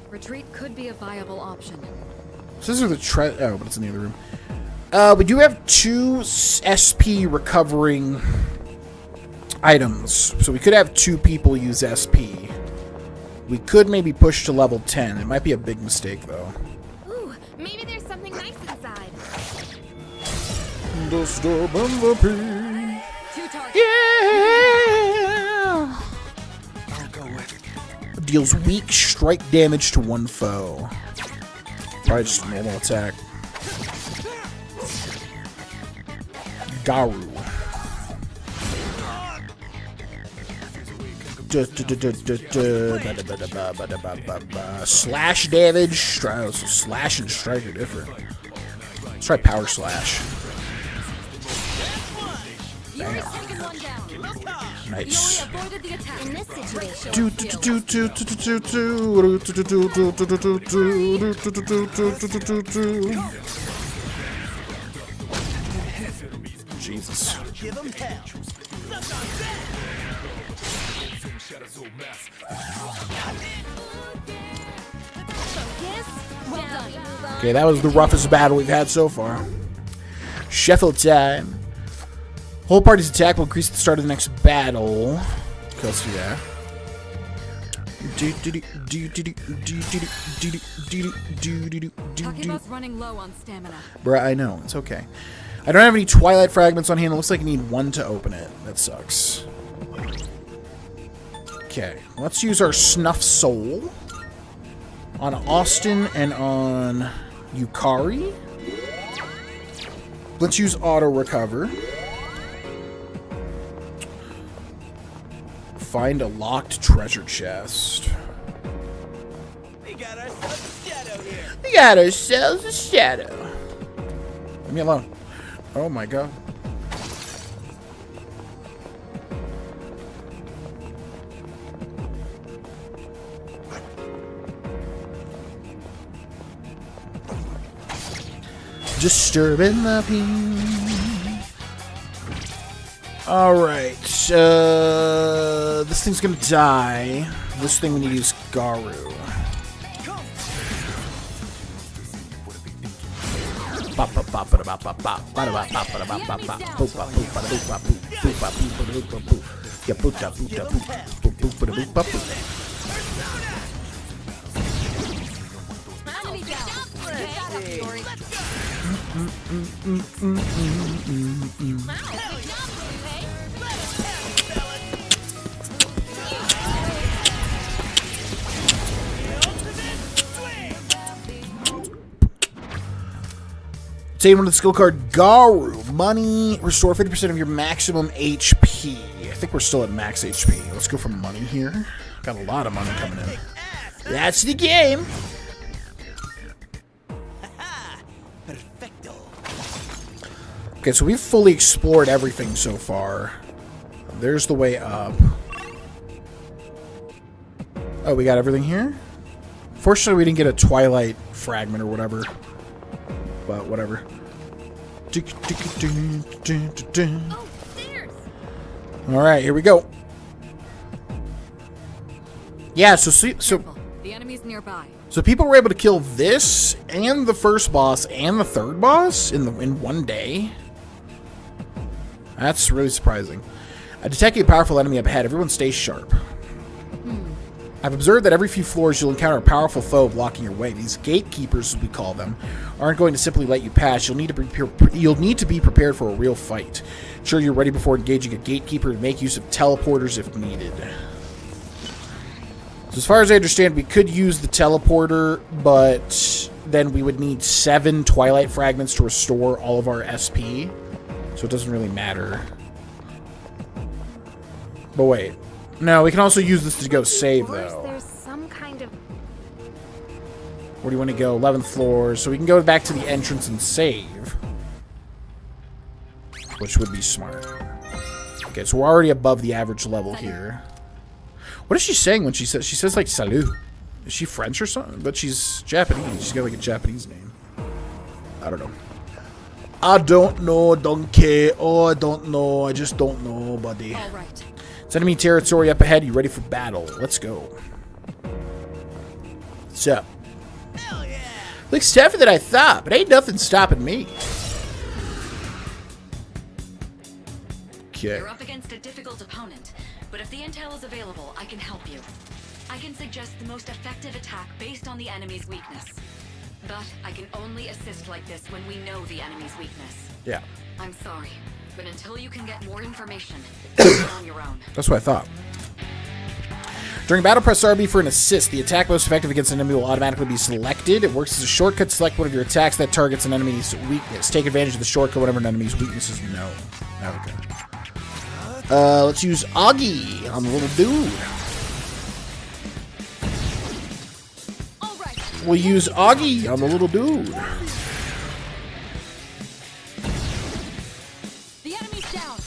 Retreat could be a viable option. So these are the oh, but it's in the other room. We do have 2 SP recovering items, so we could have 2 people use SP. We could maybe push to level 10. It might be a big mistake, though. Ooh, maybe there's something nice inside. Disturbing the peace. 2 targets. Yeah! Deals weak strike damage to 1 foe. Probably just a normal attack. Garu. Slash damage. So slash and strike are different. Let's try power slash. Yuri's taken one down. Nice. Yuri avoided the attack. In this situation, Jesus. Give them hell. Well done. Okay, that was the roughest battle we've had so far. Sheffield time. Whole party's attack will increase at the start of the next battle. Let's do that. Takeba's running low on stamina. Bruh, I know. It's okay. I don't have any Twilight fragments on hand. It looks like I need one to open it. That sucks. Okay, let's use our Snuff Soul on Austin and on Yukari. Let's use Auto Recover. Find a locked treasure chest. We got ourselves a shadow here. We got ourselves a shadow. Leave me alone. Oh my god. Disturbing the peace. Alright. This thing's gonna die. This thing we need to use Garu. Save one of the skill card Garu. Money. Restore 50% of your maximum HP. I think we're still at max HP. Let's go for money here. Got a lot of money coming in. That's the game. Perfecto. Okay, so we've fully explored everything so far. There's the way up. Oh, we got everything here? Fortunately, we didn't get a Twilight fragment or whatever. But whatever. Oh, stairs! Alright, here we go. Yeah, so The enemy's nearby. so people were able to kill this and the first boss and the third boss in one day. That's really surprising. I detect a powerful enemy up ahead. Everyone stay sharp. I've observed that every few floors you'll encounter a powerful foe blocking your way. These gatekeepers, as we call them, aren't going to simply let you pass. You'll need to be prepared for a real fight. Ensure you're ready before engaging a gatekeeper and make use of teleporters if needed. So as far as I understand, we could use the teleporter, but then we would need 7 Twilight fragments to restore all of our SP. So it doesn't really matter. But wait. No, we can also use this to go save, though. There's some kind of... Where do you want to go? 11th floor. So we can go back to the entrance and save. Which would be smart. Okay, so we're already above the average level here. What is she saying when she says like salut? Is she French or something? But she's Japanese. She's got like a Japanese name. I don't know. I don't know, donkey. Oh, I don't know. I just don't know, buddy. All right. It's enemy territory up ahead. You ready for battle? Let's go. What's up? Hell yeah! Looks tougher than I thought, but ain't nothing stopping me. Okay. You're up against a difficult opponent, but if the intel is available, I can help you. I can suggest the most effective attack based on the enemy's weakness. But I can only assist like this when we know the enemy's weakness. Yeah. I'm sorry, but until you can get more information, it's on your own. That's what I thought. During battle, press RB for an assist. The attack most effective against an enemy will automatically be selected. It works as a shortcut to select one of your attacks that targets an enemy's weakness. Take advantage of the shortcut whenever an enemy's weakness is known. Okay. Let's use Augie on the little dude. All right. We'll use Augie on the little dude. The enemy's down.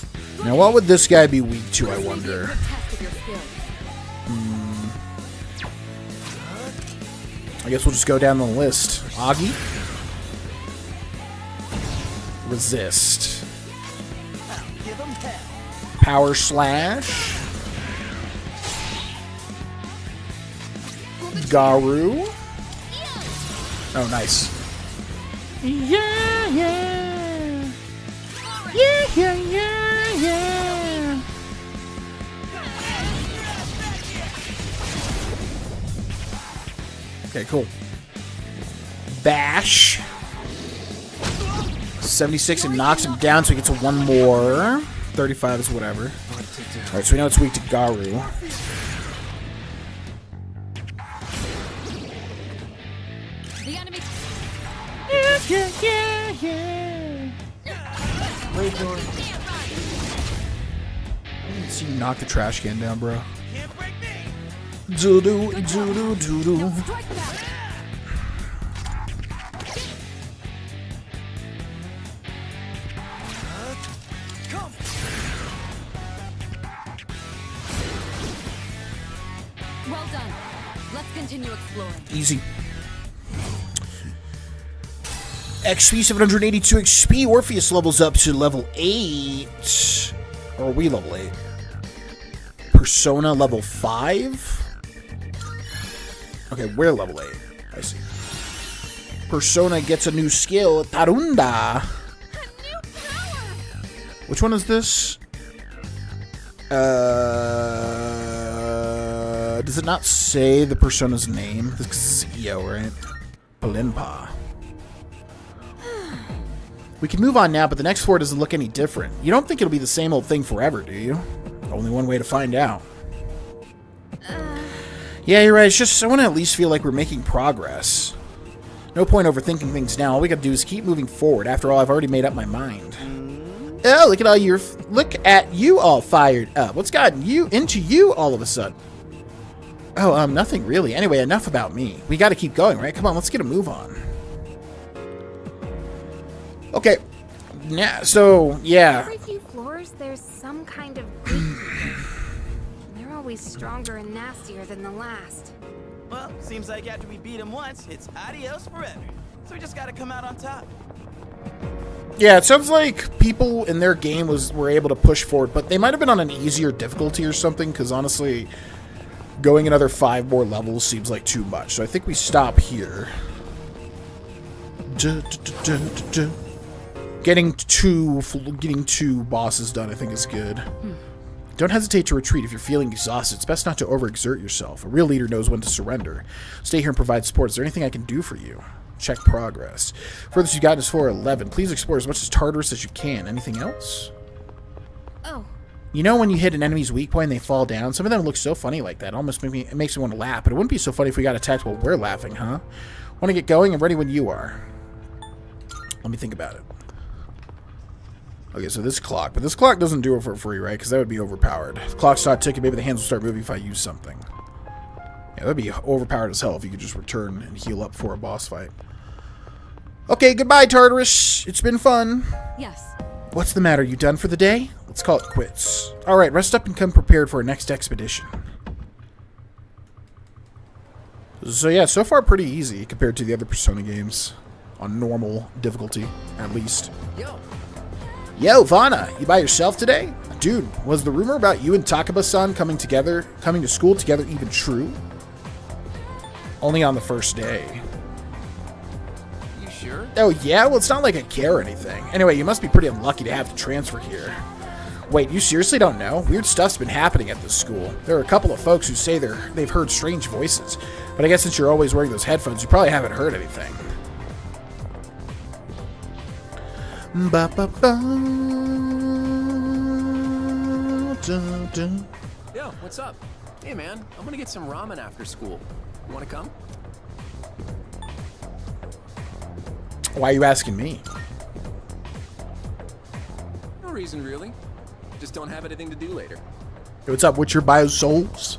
Now, what would this guy be weak to, I wonder? Test of your skill. I guess we'll just go down the list. Augie. Resist. Give 'em hell. Power Slash. Garu. Oh, nice. Yeah, yeah. Yeah, yeah, yeah, yeah. Okay, cool. Bash. 76 and knocks him down, so he gets a 1 more. 35 is whatever. Alright, so we know it's weak to Garu. The enemy. See you knock the trash can down, bro. Doo-doo, doo-doo, doo-doo. Well done. Let's continue exploring. Easy. XP 782 XP. Orpheus levels up to level 8. Or are we level 8? Persona level 5? Okay, we're level 8. I see. Persona gets a new skill. Tarunda. Which one is this? Does it not say the Persona's name? This is EO, right? Palinpa. We can move on now, but the next floor doesn't look any different. You don't think it'll be the same old thing forever, do you? Only one way to find out. Yeah, you're right. It's just I want to at least feel like we're making progress. No point overthinking things now. All we gotta do is keep moving forward. After all, I've already made up my mind. Oh, look at you all fired up. What's gotten you into you all of a sudden? Oh, nothing really. Anyway, enough about me. We gotta keep going, right? Come on, let's get a move on. Okay. Now, so, yeah. Every few floors, there's some kind of gatekeeper. They're always stronger and nastier than the last. Well, seems like after we beat him once, it's adios forever. So we just gotta come out on top. Yeah, it sounds like people in their game were able to push forward, but they might have been on an easier difficulty or something, because honestly, going another 5 more levels seems like too much. So I think we stop here. Getting two bosses done, I think, is good. Don't hesitate to retreat if you're feeling exhausted. It's best not to overexert yourself. A real leader knows when to surrender. Stay here and provide support. Is there anything I can do for you? Check progress. Furthest you got is floor 11. Please explore as much as Tartarus as you can. Anything else? Oh. You know when you hit an enemy's weak point and they fall down? Some of them look so funny like that. It makes me want to laugh. But it wouldn't be so funny if we got attacked while we're laughing, huh? Want to get going? I'm ready when you are. Let me think about it. Okay, so this clock. But this clock doesn't do it for free, right? Because that would be overpowered. If the clock's not ticking, maybe the hands will start moving if I use something. Yeah, that'd be overpowered as hell if you could just return and heal up for a boss fight. Okay, goodbye, Tartarus. It's been fun. Yes. What's the matter? You done for the day? Let's call it quits. Alright, rest up and come prepared for our next expedition. So yeah, so far pretty easy compared to the other Persona games. On normal difficulty, at least. Yo, Vana, you by yourself today? Dude, was the rumor about you and Takaba-san coming to school together even true? Only on the first day. You sure? Oh yeah? Well, it's not like I care or anything. Anyway, you must be pretty unlucky to have to transfer here. Wait, you seriously don't know? Weird stuff's been happening at this school. There are a couple of folks who say they've heard strange voices. But I guess since you're always wearing those headphones, you probably haven't heard anything. Ba ba ba. Dun, dun. Yo, what's up? Hey man, I'm gonna get some ramen after school. You wanna come? Why are you asking me? No reason really. Just don't have anything to do later. Hey, what's up? What's your bio souls?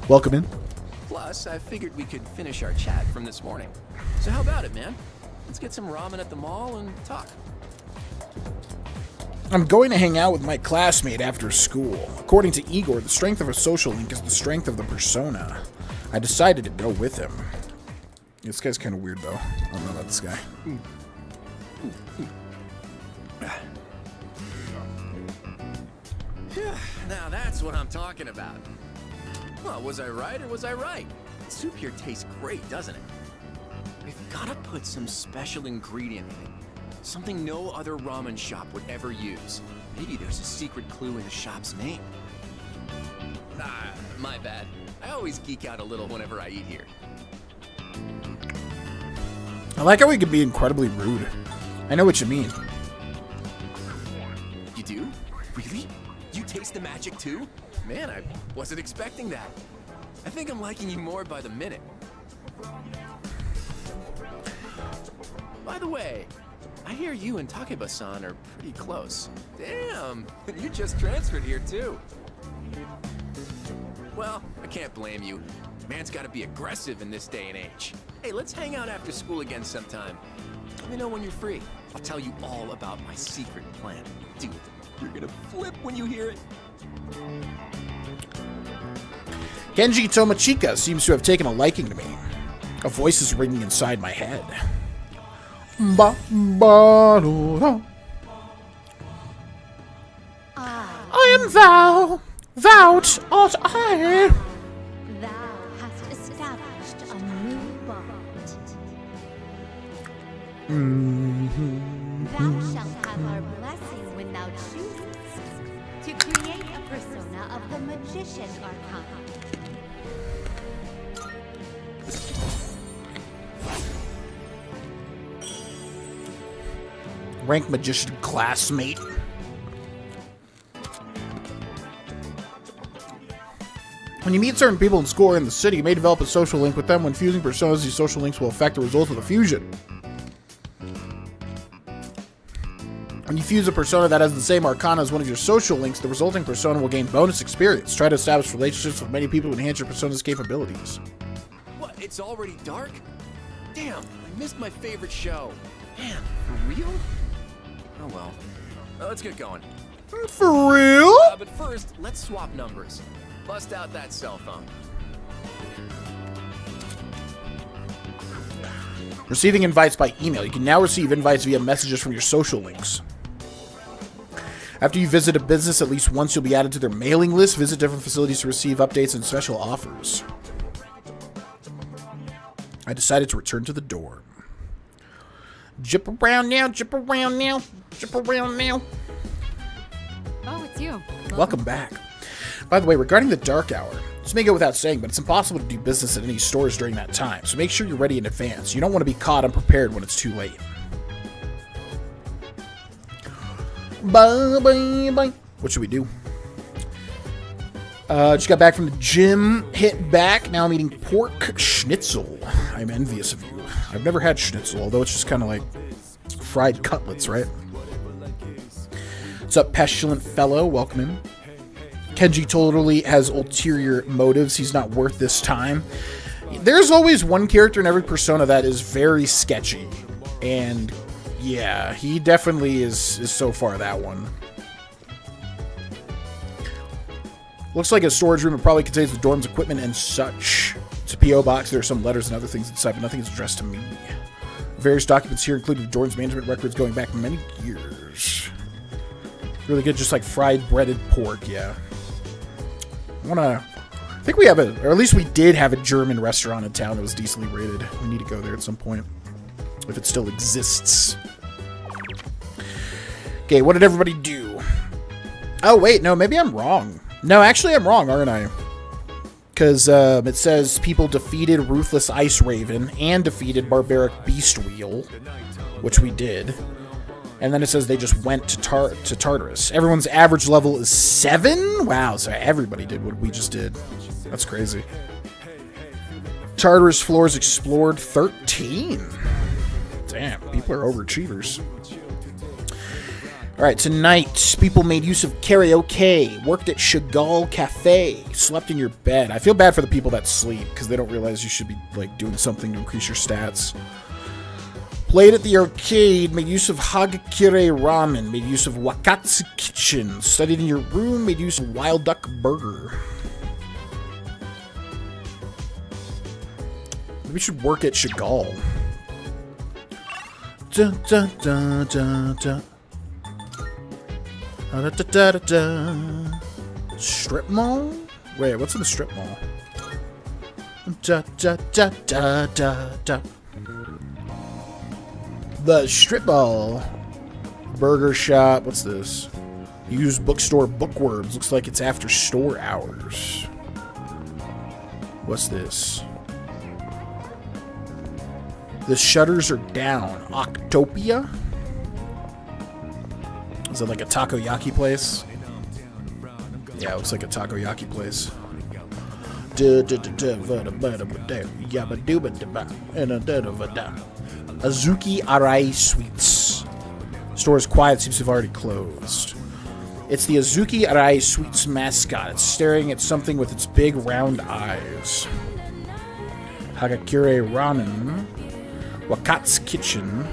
Welcome in. Plus, I figured we could finish our chat from this morning. So how about it, man? Let's get some ramen at the mall and talk. I'm going to hang out with my classmate after school. According to Igor, the strength of a social link is the strength of the persona. I decided to go with him. This guy's kind of weird, though. I don't know about this guy. Now that's what I'm talking about. Well, was I right or was I right? The soup here tastes great, doesn't it? We've gotta put some special ingredient in it. Something no other ramen shop would ever use. Maybe there's a secret clue in the shop's name. Ah, my bad. I always geek out a little whenever I eat here. I like how he can be incredibly rude. I know what you mean. Really? You taste the magic too? Man, I wasn't expecting that. I think I'm liking you more by the minute. By the way, I hear you and Takeba-san are pretty close. Damn, you just transferred here too. Well, I can't blame you. Man's gotta be aggressive in this day and age. Hey, let's hang out after school again sometime. Let me know when you're free. I'll tell you all about my secret plan. Dude, you're gonna flip when you hear it. Genji Tomochika seems to have taken a liking to me. A voice is ringing inside my head. Ba, ba, do, do. I am thou. Thou art I. Thou hast established a new bond. Thou shalt have our blessing when thou choosest to create a persona of the Magician Arcana. Rank magician classmate. When you meet certain people in school or in the city, you may develop a social link with them. When fusing personas, these social links will affect the result of the fusion. When you fuse a persona that has the same arcana as one of your social links, the resulting persona will gain bonus experience. Try to establish relationships with many people to enhance your persona's capabilities. What, it's already dark? Damn, I missed my favorite show. Man, for real? Oh well. Let's get going. For real? But first, let's swap numbers. Bust out that cell phone. Receiving invites by email. You can now receive invites via messages from your social links. After you visit a business at least once, you'll be added to their mailing list. Visit different facilities to receive updates and special offers. I decided to return to the dorm. Jip around now, jip around now, jip around now. Oh, it's you. Welcome back. By the way, regarding the dark hour, this may go without saying, but it's impossible to do business at any stores during that time, so make sure you're ready in advance. You don't want to be caught unprepared when it's too late. Bye, bye, bye. What should we do? Just got back from the gym, hit back. Now I'm eating pork schnitzel. I'm envious of you. I've never had schnitzel, although it's just kind of like fried cutlets, right? What's up, pestilent fellow? Welcome in. Kenji totally has ulterior motives. He's not worth this time. There's always one character in every persona that is very sketchy. And yeah, he definitely is so far that one. Looks like a storage room. It probably contains the dorm's equipment and such. It's a P.O. box. There are some letters and other things inside, but nothing is addressed to me. Various documents here, including the dorm's management records going back many years. Really good, just like fried breaded pork, yeah. I think we have or at least we did have a German restaurant in town that was decently rated. We need to go there at some point, if it still exists. Okay, what did everybody do? Oh, wait, no, maybe I'm wrong. No, actually, I'm wrong, aren't I? Because it says people defeated Ruthless Ice Raven and defeated Barbaric Beast Wheel, which we did. And then it says they just went to Tartarus. Everyone's average level is 7? Wow, so everybody did what we just did. That's crazy. Tartarus floors explored 13. Damn, people are overachievers. Alright, tonight, people made use of karaoke, worked at Chagall Cafe, slept in your bed. I feel bad for the people that sleep, because they don't realize you should be like doing something to increase your stats. Played at the arcade, made use of Hagakure Ramen, made use of Wakatsu Kitchen, studied in your room, made use of Wild Duck Burger. We should work at Chagall. Da, da, da, da, da. Da, da, da, da, da. Strip mall? Wait, what's in the strip mall? Da, da, da, da, da, da. The strip mall. Burger shop. What's this? Used bookstore bookworms. Looks like it's after store hours. What's this? The shutters are down. Octopia? Is it like a takoyaki place? Yeah, it looks like a takoyaki place. Azuki Arai Sweets. Store is quiet, seems to have already closed. It's the Azuki Arai Sweets mascot. It's staring at something with its big round eyes. Hagakure Ramen. Wakat's Kitchen.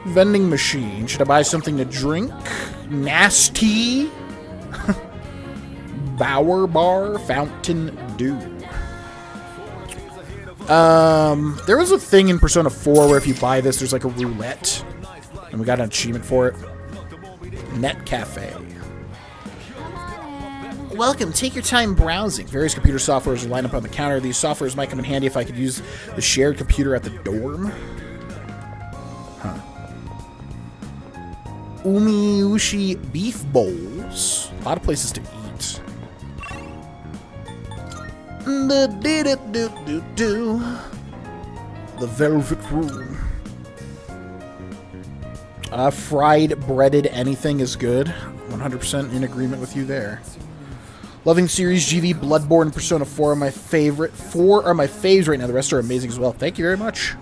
Vending machine. Should I buy something to drink? Nasty. Bower Bar Fountain Dew. There was a thing in Persona 4 where if you buy this, there's like a roulette. And we got an achievement for it. Net Cafe. Welcome, take your time browsing. Various computer softwares are lined up on the counter. These softwares might come in handy if I could use the shared computer at the dorm. Huh. Umiushi beef bowls. A lot of places to eat. The velvet room. Fried, breaded, anything is good. 100% in agreement with you there. Loving series GV, Bloodborne, Persona 4 are my favorite. 4 are my faves right now. The rest are amazing as well. Thank you very much.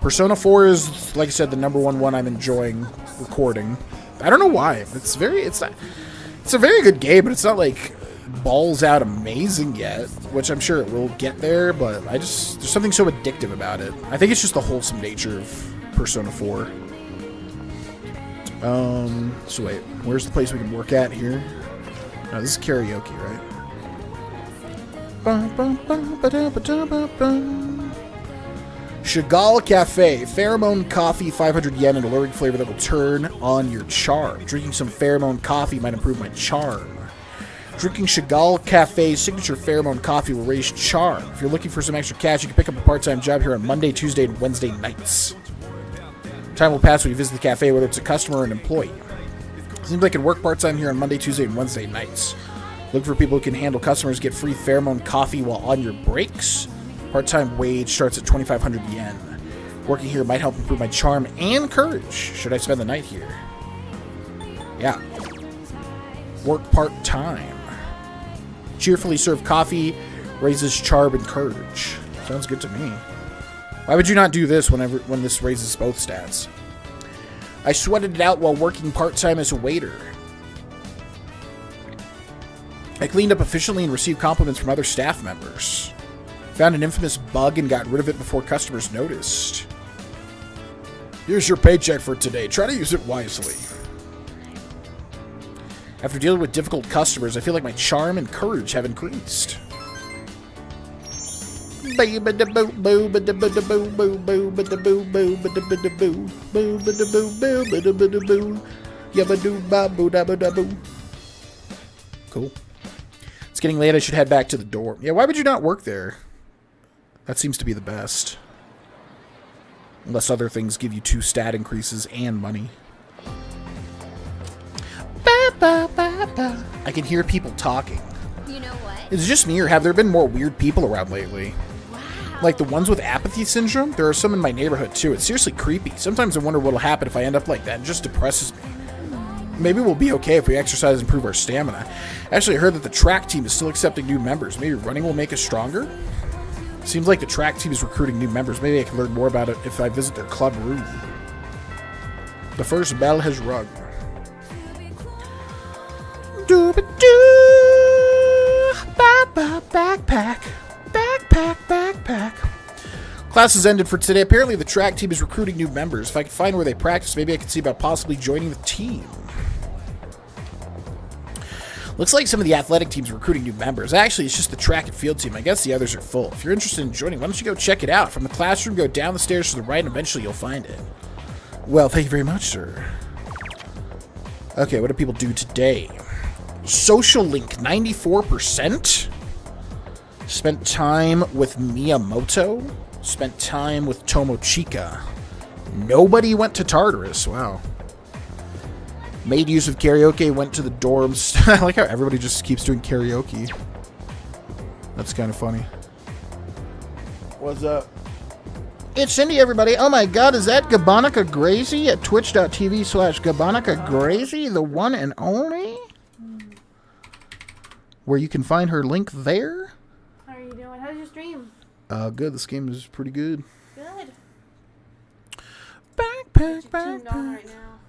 Persona 4 is, like I said, the #1 one I'm enjoying recording. I don't know why. It's a very good game, but it's not like balls out amazing yet, which I'm sure it will get there, but there's something so addictive about it. I think it's just the wholesome nature of Persona 4. So wait, where's the place we can work at here? No, this is karaoke, right? Chagall Cafe. Pheromone coffee, 500 yen, an alluring flavor that will turn on your charm. Drinking some pheromone coffee might improve my charm. Drinking Chagall Cafe's signature pheromone coffee will raise charm. If you're looking for some extra cash, you can pick up a part-time job here on Monday, Tuesday, and Wednesday nights. Time will pass when you visit the cafe, whether it's a customer or an employee. Seems like I can work part-time here on Monday, Tuesday, and Wednesday nights. Looking for people who can handle customers, get free pheromone coffee while on your breaks. Part-time wage starts at 2,500 yen. Working here might help improve my charm and courage. Should I spend the night here? Yeah. Work part-time. Cheerfully serve coffee, raises charm and courage. Sounds good to me. Why would you not do this when this raises both stats? I sweated it out while working part-time as a waiter. I cleaned up efficiently and received compliments from other staff members. Found an infamous bug and got rid of it before customers noticed. Here's your paycheck for today. Try to use it wisely. After dealing with difficult customers, I feel like my charm and courage have increased. Cool. It's getting late. I should head back to the dorm. Yeah, why would you not work there? That seems to be the best. Unless other things give you 2 stat increases and money. I can hear people talking. You know what? Is it just me, or have there been more weird people around lately? Wow. Like the ones with apathy syndrome? There are some in my neighborhood too. It's seriously creepy. Sometimes I wonder what'll happen if I end up like that. It just depresses me. Maybe we'll be okay if we exercise and improve our stamina. Actually, I heard that the track team is still accepting new members. Maybe running will make us stronger? Seems like the track team is recruiting new members. Maybe I can learn more about it if I visit their club room. The first bell has rung. Backpack. Class has ended for today. Apparently the track team is recruiting new members. If I can find where they practice, maybe I can see about possibly joining the team. Looks like some of the athletic teams are recruiting new members. Actually, it's just the track and field team. I guess the others are full. If you're interested in joining, why don't you go check it out? From the classroom, go down the stairs to the right, and eventually you'll find it. Well, thank you very much, sir. Okay, what do people do today? Social link, 94%. Spent time with Miyamoto. Spent time with Tomochika. Nobody went to Tartarus. Wow. Made use of karaoke, went to the dorms. I like how everybody just keeps doing karaoke. That's kind of funny. What's up? It's Cindy, everybody. Oh my god, is that Gabonica Gracie at twitch.tv/Gabonica Gracie, the one and only? Where you can find her link there. How are you doing? How's your stream? Good. This game is pretty good. Good. Backpack. Tuned on right now.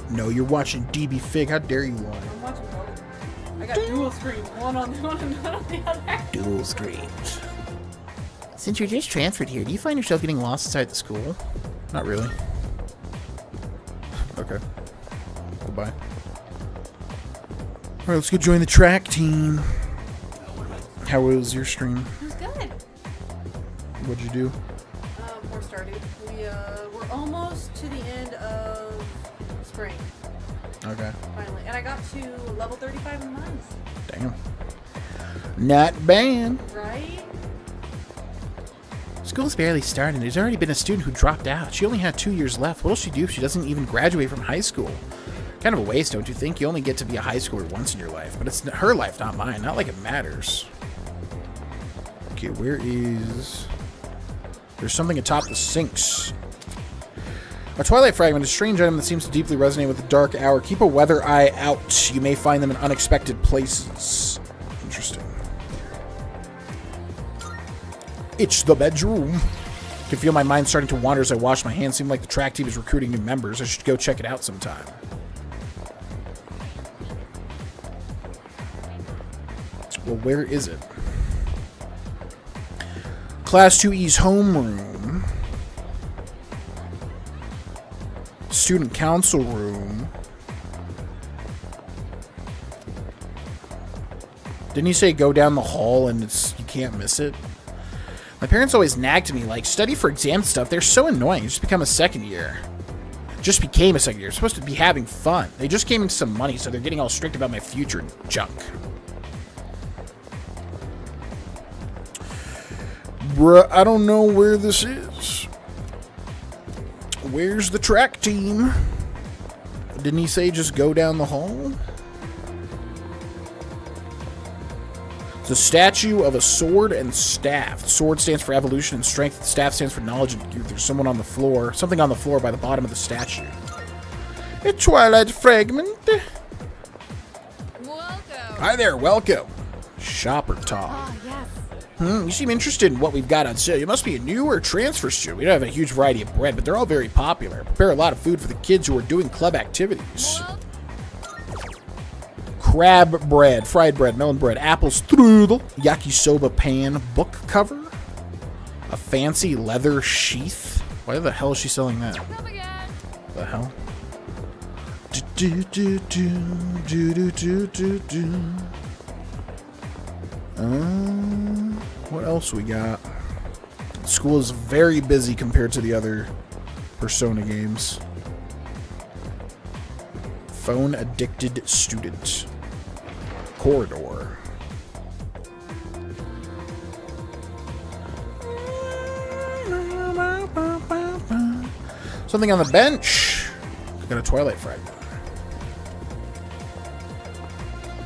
No, you're watching DB Fig. How dare you lie? I'm watching both. I got dual screens, one on one and one on the other. Dual screens. Since you're just transferred here, do you find yourself getting lost inside the school? Not really. Okay. Goodbye. Alright, let's go join the track team. How was your stream? It was good. What'd you do? We're started. We're almost to the end of spring. Okay. Finally. And I got to level 35 in mines. Damn. Not bad. Right? School's barely started. There's already been a student who dropped out. She only had 2 years left. What'll she do if she doesn't even graduate from high school? Kind of a waste, don't you think? You only get to be a high schooler once in your life. But it's her life, not mine. Not like it matters. Okay, where is... There's something atop the sinks. A twilight fragment, a strange item that seems to deeply resonate with the dark hour. Keep a weather eye out. You may find them in unexpected places. Interesting. It's the bedroom. I can feel my mind starting to wander as I wash my hands. Seems like the track team is recruiting new members. I should go check it out sometime. Well, where is it? Class 2E's homeroom. Student council room. Didn't you say go down the hall and you can't miss it? My parents always nagged to me, like, study for exam stuff. They're so annoying. You just become a second year. Just became a second year. Supposed to be having fun. They just gave me some money, so they're getting all strict about my future and junk. Bruh, I don't know where this is. Where's the track team? Didn't he say just go down the hall? It's a statue of a sword and staff. The sword stands for evolution and strength. The staff stands for knowledge and youth. There's someone on the floor. Something on the floor by the bottom of the statue. A twilight fragment. Welcome. Hi there, welcome. Shopper talk. Ah, yes. You seem interested in what we've got on sale. You must be a new or transfer student. We don't have a huge variety of bread, but they're all very popular. Prepare a lot of food for the kids who are doing club activities. Crab bread, fried bread, melon bread, apple strudel, yakisoba pan, book cover, a fancy leather sheath. Why the hell is she selling that? The hell? What else we got? School is very busy compared to the other Persona games. Phone addicted student. Corridor. Something on the bench. Got a twilight fragment.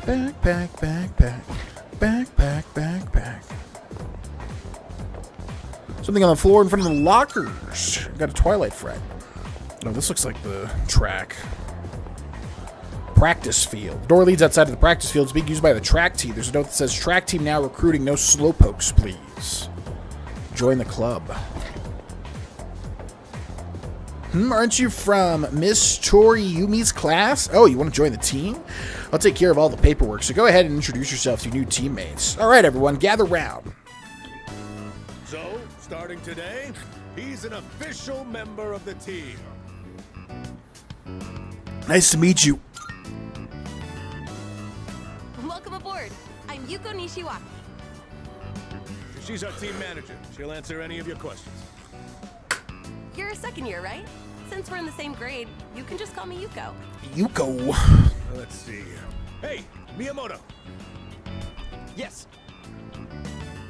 Backpack, backpack. Backpack, backpack. Something on the floor in front of the lockers. Got a twilight fragment. No, this looks like the track. Practice field. The door leads outside of the practice field. It's being used by the track team. There's a note that says, track team now recruiting. No slowpokes, please. Join the club. Aren't you from Miss Tori Yumi's class? Oh, you want to join the team? I'll take care of all the paperwork, so go ahead and introduce yourself to your new teammates. All right, everyone, gather round. So, starting today, he's an official member of the team. Nice to meet you. Welcome aboard. I'm Yuko Nishiwaki. She's our team manager. She'll answer any of your questions. You're a second year, right? Since we're in the same grade, you can just call me Yuko. Yuko. Let's see. Hey, Miyamoto. Yes.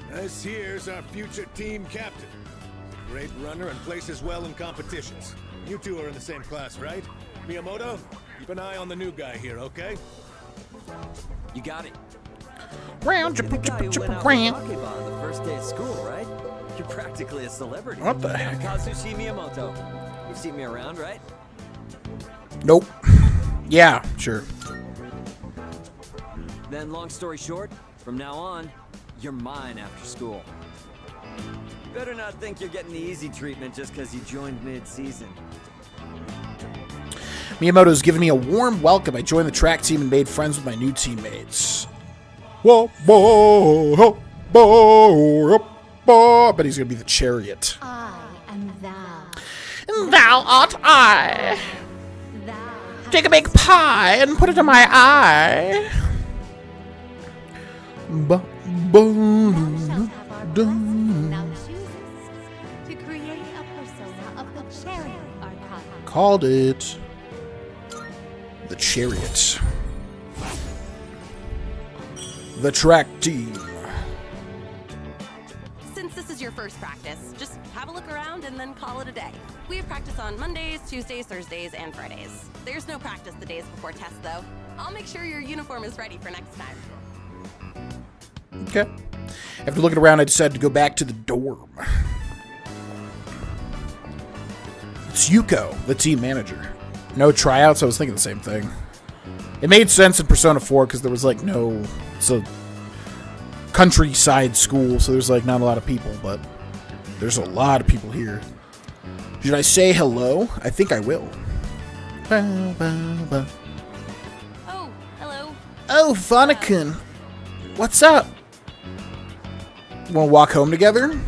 This here's our future team captain. Great runner and places well in competitions. You two are in the same class, right? Miyamoto, keep an eye on the new guy here, okay? You got it. Round, The guy who went out with Akeba on the first day of school, right? You're practically a celebrity. What the heck? Kazushi Miyamoto. You've seen me around, right? Nope. Yeah, sure. Then, long story short, from now on, you're mine after school. Better not think you're getting the easy treatment just because you joined mid-season. Miyamoto's given me a warm welcome. I joined the track team and made friends with my new teammates. Whoa, whoa, whoa, whoa, whoa. I bet he's going to be the chariot. I am thou. And thou art I. Thou Take a big pie and put it in my eye. thou shalt have our blessing thou choosest to create a persona of the chariot arcana. Called it. The chariot. The track team. Since this is your first practice, just have a look around and then call it a day. We have practice on Mondays, Tuesdays, Thursdays, and Fridays. There's no practice the days before tests, though. I'll make sure your uniform is ready for next time. Okay. After looking around, I decided to go back to the dorm. It's Yuko, the team manager. No tryouts, I was thinking the same thing. It made sense in Persona 4 because there was like no... It's a countryside school, so there's like not a lot of people, but there's a lot of people here. Should I say hello? I think I will. Oh, hello. Oh, Vana-kun. What's up? Want to walk home together?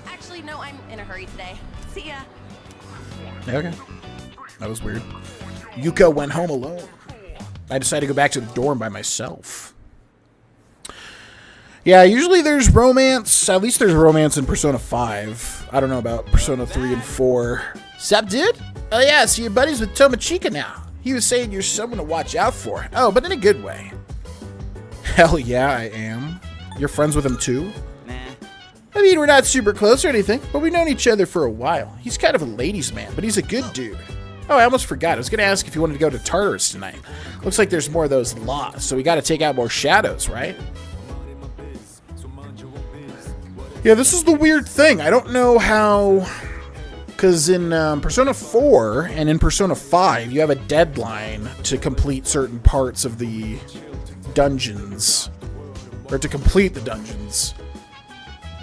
Actually, no, I'm in a hurry today. See ya. Okay. That was weird. Yuko went home alone. I decided to go back to the dorm by myself. Yeah, usually there's romance. At least there's romance in Persona 5. I don't know about Persona 3 and 4. Sup, dude? Oh yeah, so you're buddies with Tomochika now. He was saying you're someone to watch out for. Oh, but in a good way. Hell yeah, I am. You're friends with him too? Nah. I mean, we're not super close or anything, but we've known each other for a while. He's kind of a ladies' man, but he's a good dude. Oh, I almost forgot. I was going to ask if you wanted to go to Tartarus tonight. Looks like there's more of those lost, so we got to take out more shadows, right? Yeah, this is the weird thing. I don't know how... Because in Persona 4 and in Persona 5, you have a deadline to complete certain parts of the dungeons. Or to complete the dungeons.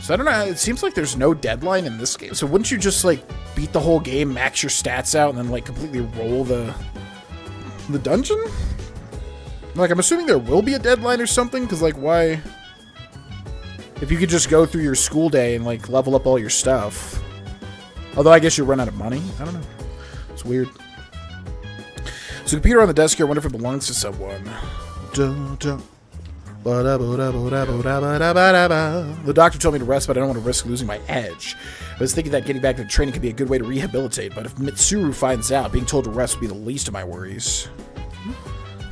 So I don't know. It seems like there's no deadline in this game. So wouldn't you just, like, beat the whole game, max your stats out, and then, like, completely roll the dungeon? Like, I'm assuming there will be a deadline or something, because, like, why... If you could just go through your school day and, like, level up all your stuff. Although I guess you'll run out of money. I don't know. It's weird. So the computer on the desk here, I wonder if it belongs to someone. The doctor told me to rest, but I don't want to risk losing my edge. I was thinking that getting back to the training could be a good way to rehabilitate, but if Mitsuru finds out, being told to rest would be the least of my worries.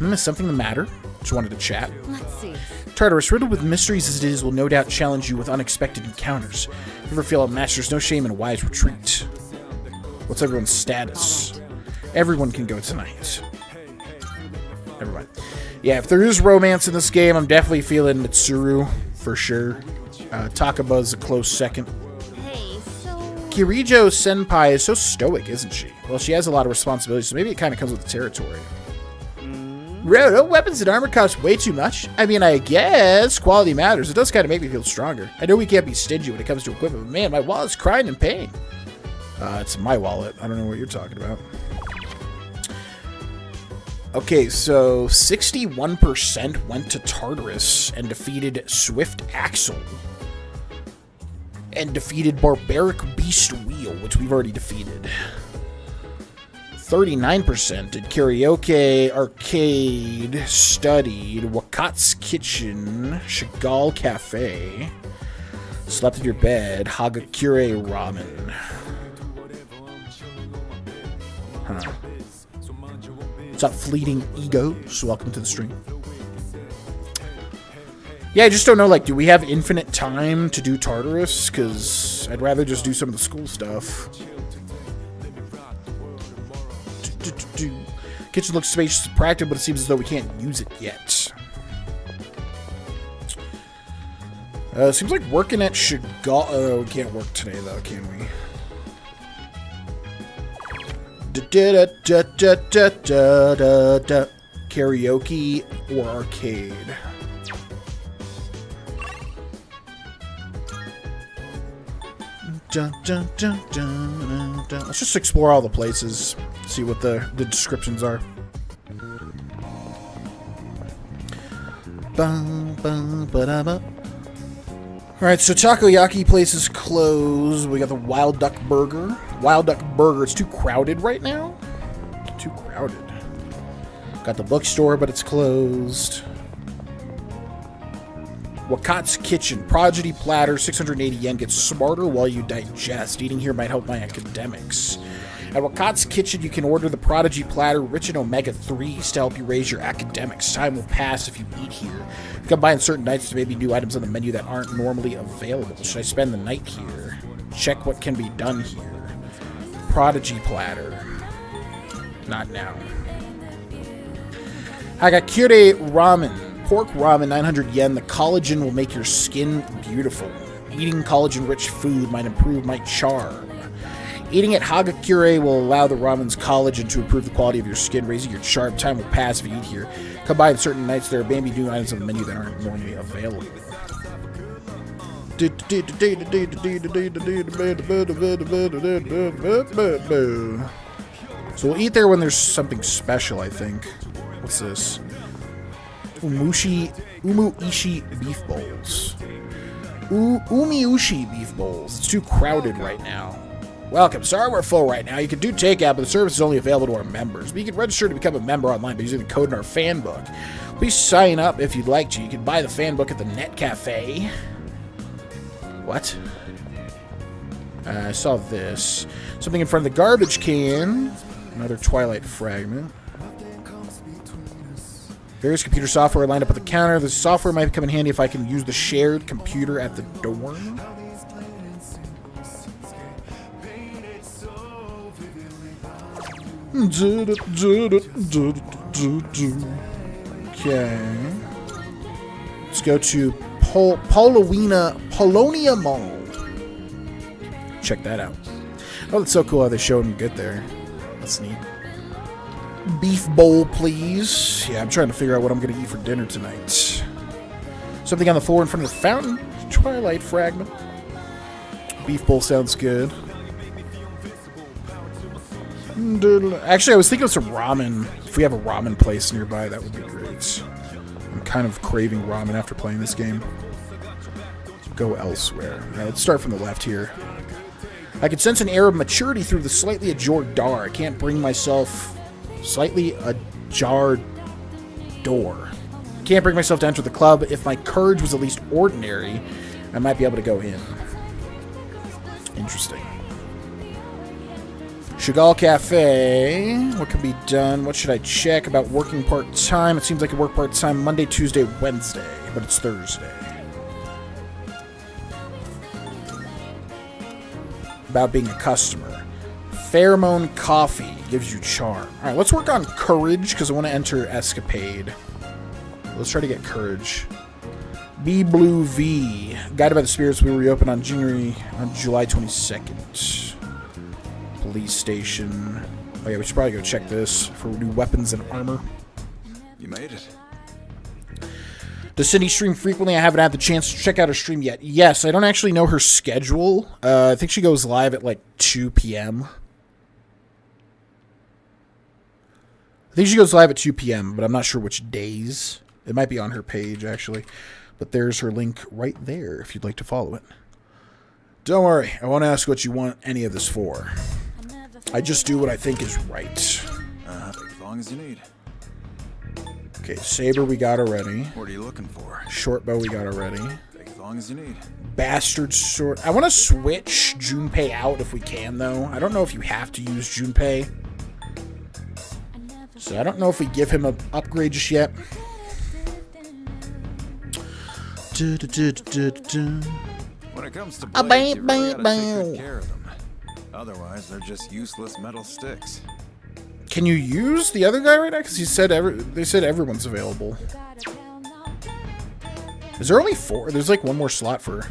Is something the matter? Just wanted to chat. Let's see. Tartarus, riddled with mysteries as it is, will no doubt challenge you with unexpected encounters. If you ever feel outmatched, there's no shame in a wise retreat. What's everyone's status? Everyone can go tonight. Never mind. Yeah, if there is romance in this game, I'm definitely feeling Mitsuru, for sure. Takaba's a close second. Hey, so... Kirijo Senpai is so stoic, isn't she? Well, she has a lot of responsibilities, so maybe it kind of comes with the territory. Roto, weapons and armor cost way too much. I mean, I guess quality matters. It does kind of make me feel stronger. I know we can't be stingy when it comes to equipment, but man, my wallet's crying in pain. It's my wallet. I don't know what you're talking about. Okay, so 61% went to Tartarus and defeated Swift Axel. And defeated Barbaric Beast Wheel, which we've already defeated. 39% did Karaoke Arcade, studied, Wakat's Kitchen, Chagall Cafe, slept in your bed, Hagakure Ramen. Huh. What's up, Fleeting Egos? Welcome to the stream. Yeah, I just don't know, like, do we have infinite time to do Tartarus? Because I'd rather just do some of the school stuff. Kitchen looks spacious and practical, but it seems as though we can't use it yet. Seems like working at Chagall. Oh, we can't work today, though, can we? Karaoke or arcade? Let's just explore all the places, see what the descriptions are. Alright, so takoyaki place is closed. We got the Wild Duck Burger. Wild Duck Burger, it's too crowded right now. Too crowded. Got the bookstore, but it's closed. Wakat's Kitchen. Prodigy platter, 680 yen. Get smarter while you digest. Eating here might help my academics. At Wakat's Kitchen, you can order the Prodigy platter, rich in omega-3s to help you raise your academics. Time will pass if you eat here. You come by on certain nights to maybe new items on the menu that aren't normally available. Should I spend the night here? Check what can be done here. Prodigy platter. Not now. Hagakure ramen. Pork ramen, 900 yen. The collagen will make your skin beautiful. Eating collagen-rich food might improve my charm. Eating at Hagakure will allow the ramen's collagen to improve the quality of your skin, raising your charm. Time will pass if you eat here. Come by on certain nights. There are maybe new items on the menu that aren't normally available. So we'll eat there when there's something special, I think. What's this? Umuishi beef bowls. Umiushi beef bowls. It's too crowded right now. Welcome. Sorry we're full right now. You can do takeout, but the service is only available to our members. But you can register to become a member online by using the code in our fan book. Please sign up if you'd like to. You can buy the fan book at the Net Cafe. What? I saw this. Something in front of the garbage can. Another Twilight fragment. Various computer software lined up at the counter. The software might come in handy if I can use the shared computer at the dorm. Okay. Let's go to Polonia Mall. Check that out. Oh, that's so cool how they showed him get there. That's neat. Beef bowl, please. Yeah, I'm trying to figure out what I'm going to eat for dinner tonight. Something on the floor in front of the fountain. Twilight fragment. Beef bowl sounds good. Actually, I was thinking of some ramen. If we have a ramen place nearby, that would be great. I'm kind of craving ramen after playing this game. Go elsewhere. All right, let's start from the left here. I can sense an air of maturity through the slightly ajar door. I can't bring myself... Slightly ajar door. Can't bring myself to enter the club. If my courage was at least ordinary, I might be able to go in. Interesting. Chagall Cafe. What can be done? What should I check about working part-time? It seems like I work part-time Monday, Tuesday, Wednesday, but it's Thursday. About being a customer. Pheromone coffee gives you charm. All right, let's work on courage because I want to enter escapade. Let's try to get courage. B Blue V. Guided by the Spirits will reopen on July 22nd. Police station. Oh yeah, we should probably go check this for new weapons and armor. You made it. Does Cindy stream frequently? I haven't had the chance to check out her stream yet. Yes, I don't actually know her schedule. I think she goes live at like 2 p.m. I think she goes live at 2 p.m., but I'm not sure which days. It might be on her page, actually. But there's her link right there if you'd like to follow it. Don't worry. I won't ask what you want any of this for. I just do what I think is right. As long as you need. Okay, saber we got already. What are you looking for? Short bow we got already. Take as long as you need. Bastard sword. I want to switch Junpei out if we can, though. I don't know if you have to use Junpei. So I don't know if we give him an upgrade just yet. When it comes to blades, you really gotta take good care of them. Otherwise, they're just useless metal sticks. Can you use the other guy right now? Because he said they said everyone's available. Is there only 4? There's like one more slot for...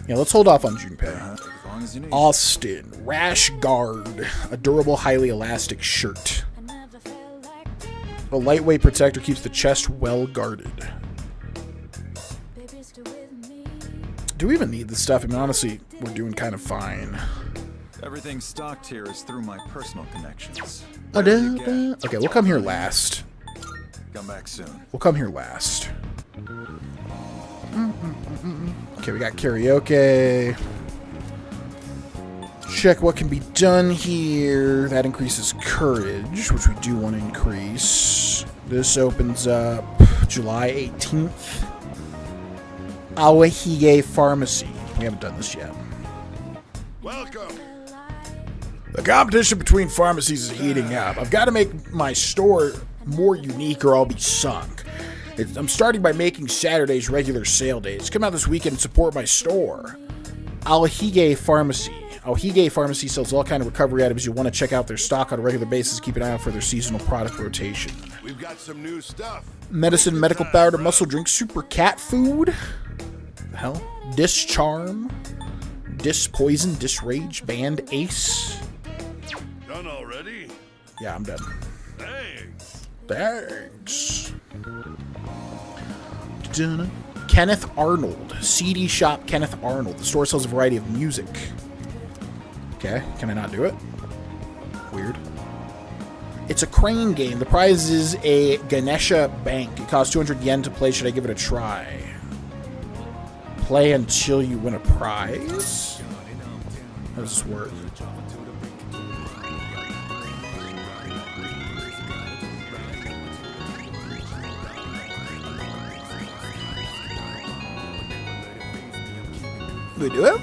Yeah, let's hold off on Junpei. As long as you need. Austin, Rash Guard, a durable, highly elastic shirt. A lightweight protector keeps the chest well guarded. Do we even need this stuff? I mean, honestly, we're doing kind of fine. Everything stocked here is through my personal connections. Okay, we'll come here last. Come back soon. We'll come here last. Okay, we got karaoke. Check what can be done here. That increases courage, which we do want to increase. This opens up July 18th. Awahige Pharmacy. We haven't done this yet. Welcome. The competition between pharmacies is heating up. I've got to make my store more unique or I'll be sunk. I'm starting by making Saturdays regular sale days. Come out this weekend and support my store. Awahige Pharmacy. Awahige Pharmacy sells all kind of recovery items. You'll want to check out their stock on a regular basis. Keep an eye out for their seasonal product rotation. We've got some new stuff. Medicine, medical powder, muscle drink, super cat food. The hell? Dis Charm. Dis Poison, Dis Rage, Band Ace. Done already? Yeah, I'm done. Thanks. Thanks. Kenneth Arnold. CD Shop Kenneth Arnold. The store sells a variety of music. Okay, can I not do it? Weird. It's a crane game. The prize is a Ganesha Bank. It costs 200 yen to play. Should I give it a try? Play until you win a prize? How does this work? We do it?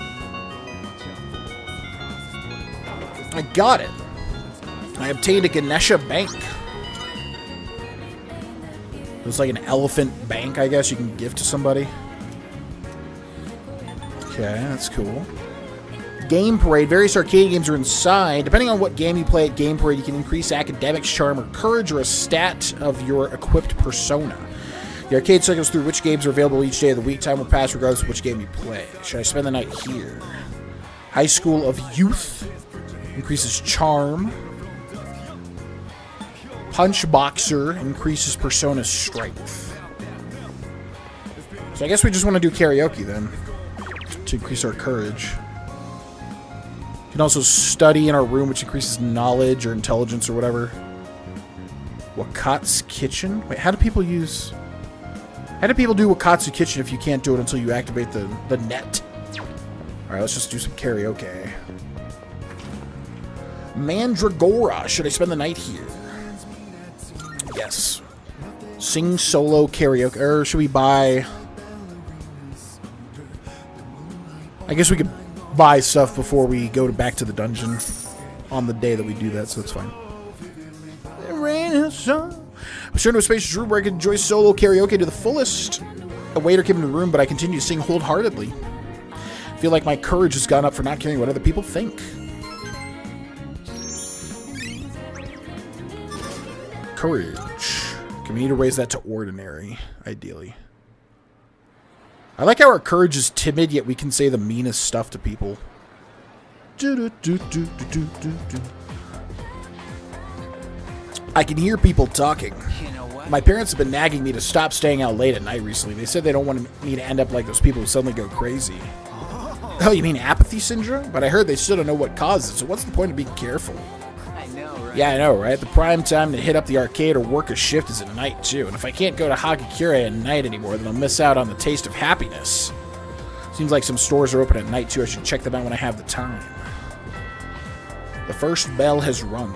I got it. I obtained a Ganesha Bank. It's like an elephant bank, I guess, you can give to somebody. Okay, that's cool. Game Parade. Various arcade games are inside. Depending on what game you play at Game Parade, you can increase academics, charm, or courage, or a stat of your equipped persona. The arcade cycles through which games are available each day of the week. Time will pass regardless of which game you play. Should I spend the night here? High School of Youth. Increases charm. Punch Boxer increases persona strength. So I guess we just want to do karaoke then. To increase our courage. You can also study in our room, which increases knowledge or intelligence or whatever. Wakat's Kitchen? Wait, how do people use... How do people do Wakatsu Kitchen if you can't do it until you activate the net? Alright, let's just do some karaoke. Mandragora. Should I spend the night here? Yes. Sing solo karaoke. Or should we buy... I guess we could buy stuff before we go back to the dungeon on the day that we do that, so it's fine. I'm sure to a spacious room where I can enjoy solo karaoke to the fullest. A waiter came into the room, but I continue to sing wholeheartedly. I feel like my courage has gone up for not caring what other people think. Courage. Okay, we need to raise that to ordinary, ideally. I like how our courage is timid, yet we can say the meanest stuff to people. I can hear people talking. My parents have been nagging me to stop staying out late at night recently. They said they don't want me to end up like those people who suddenly go crazy. Oh, you mean apathy syndrome? But I heard they still don't know what causes it, so what's the point of being careful? I know, right? Yeah, I know, right? The prime time to hit up the arcade or work a shift is at night, too. And if I can't go to Hagakure at night anymore, then I'll miss out on the taste of happiness. Seems like some stores are open at night, too. I should check them out when I have the time. The first bell has rung.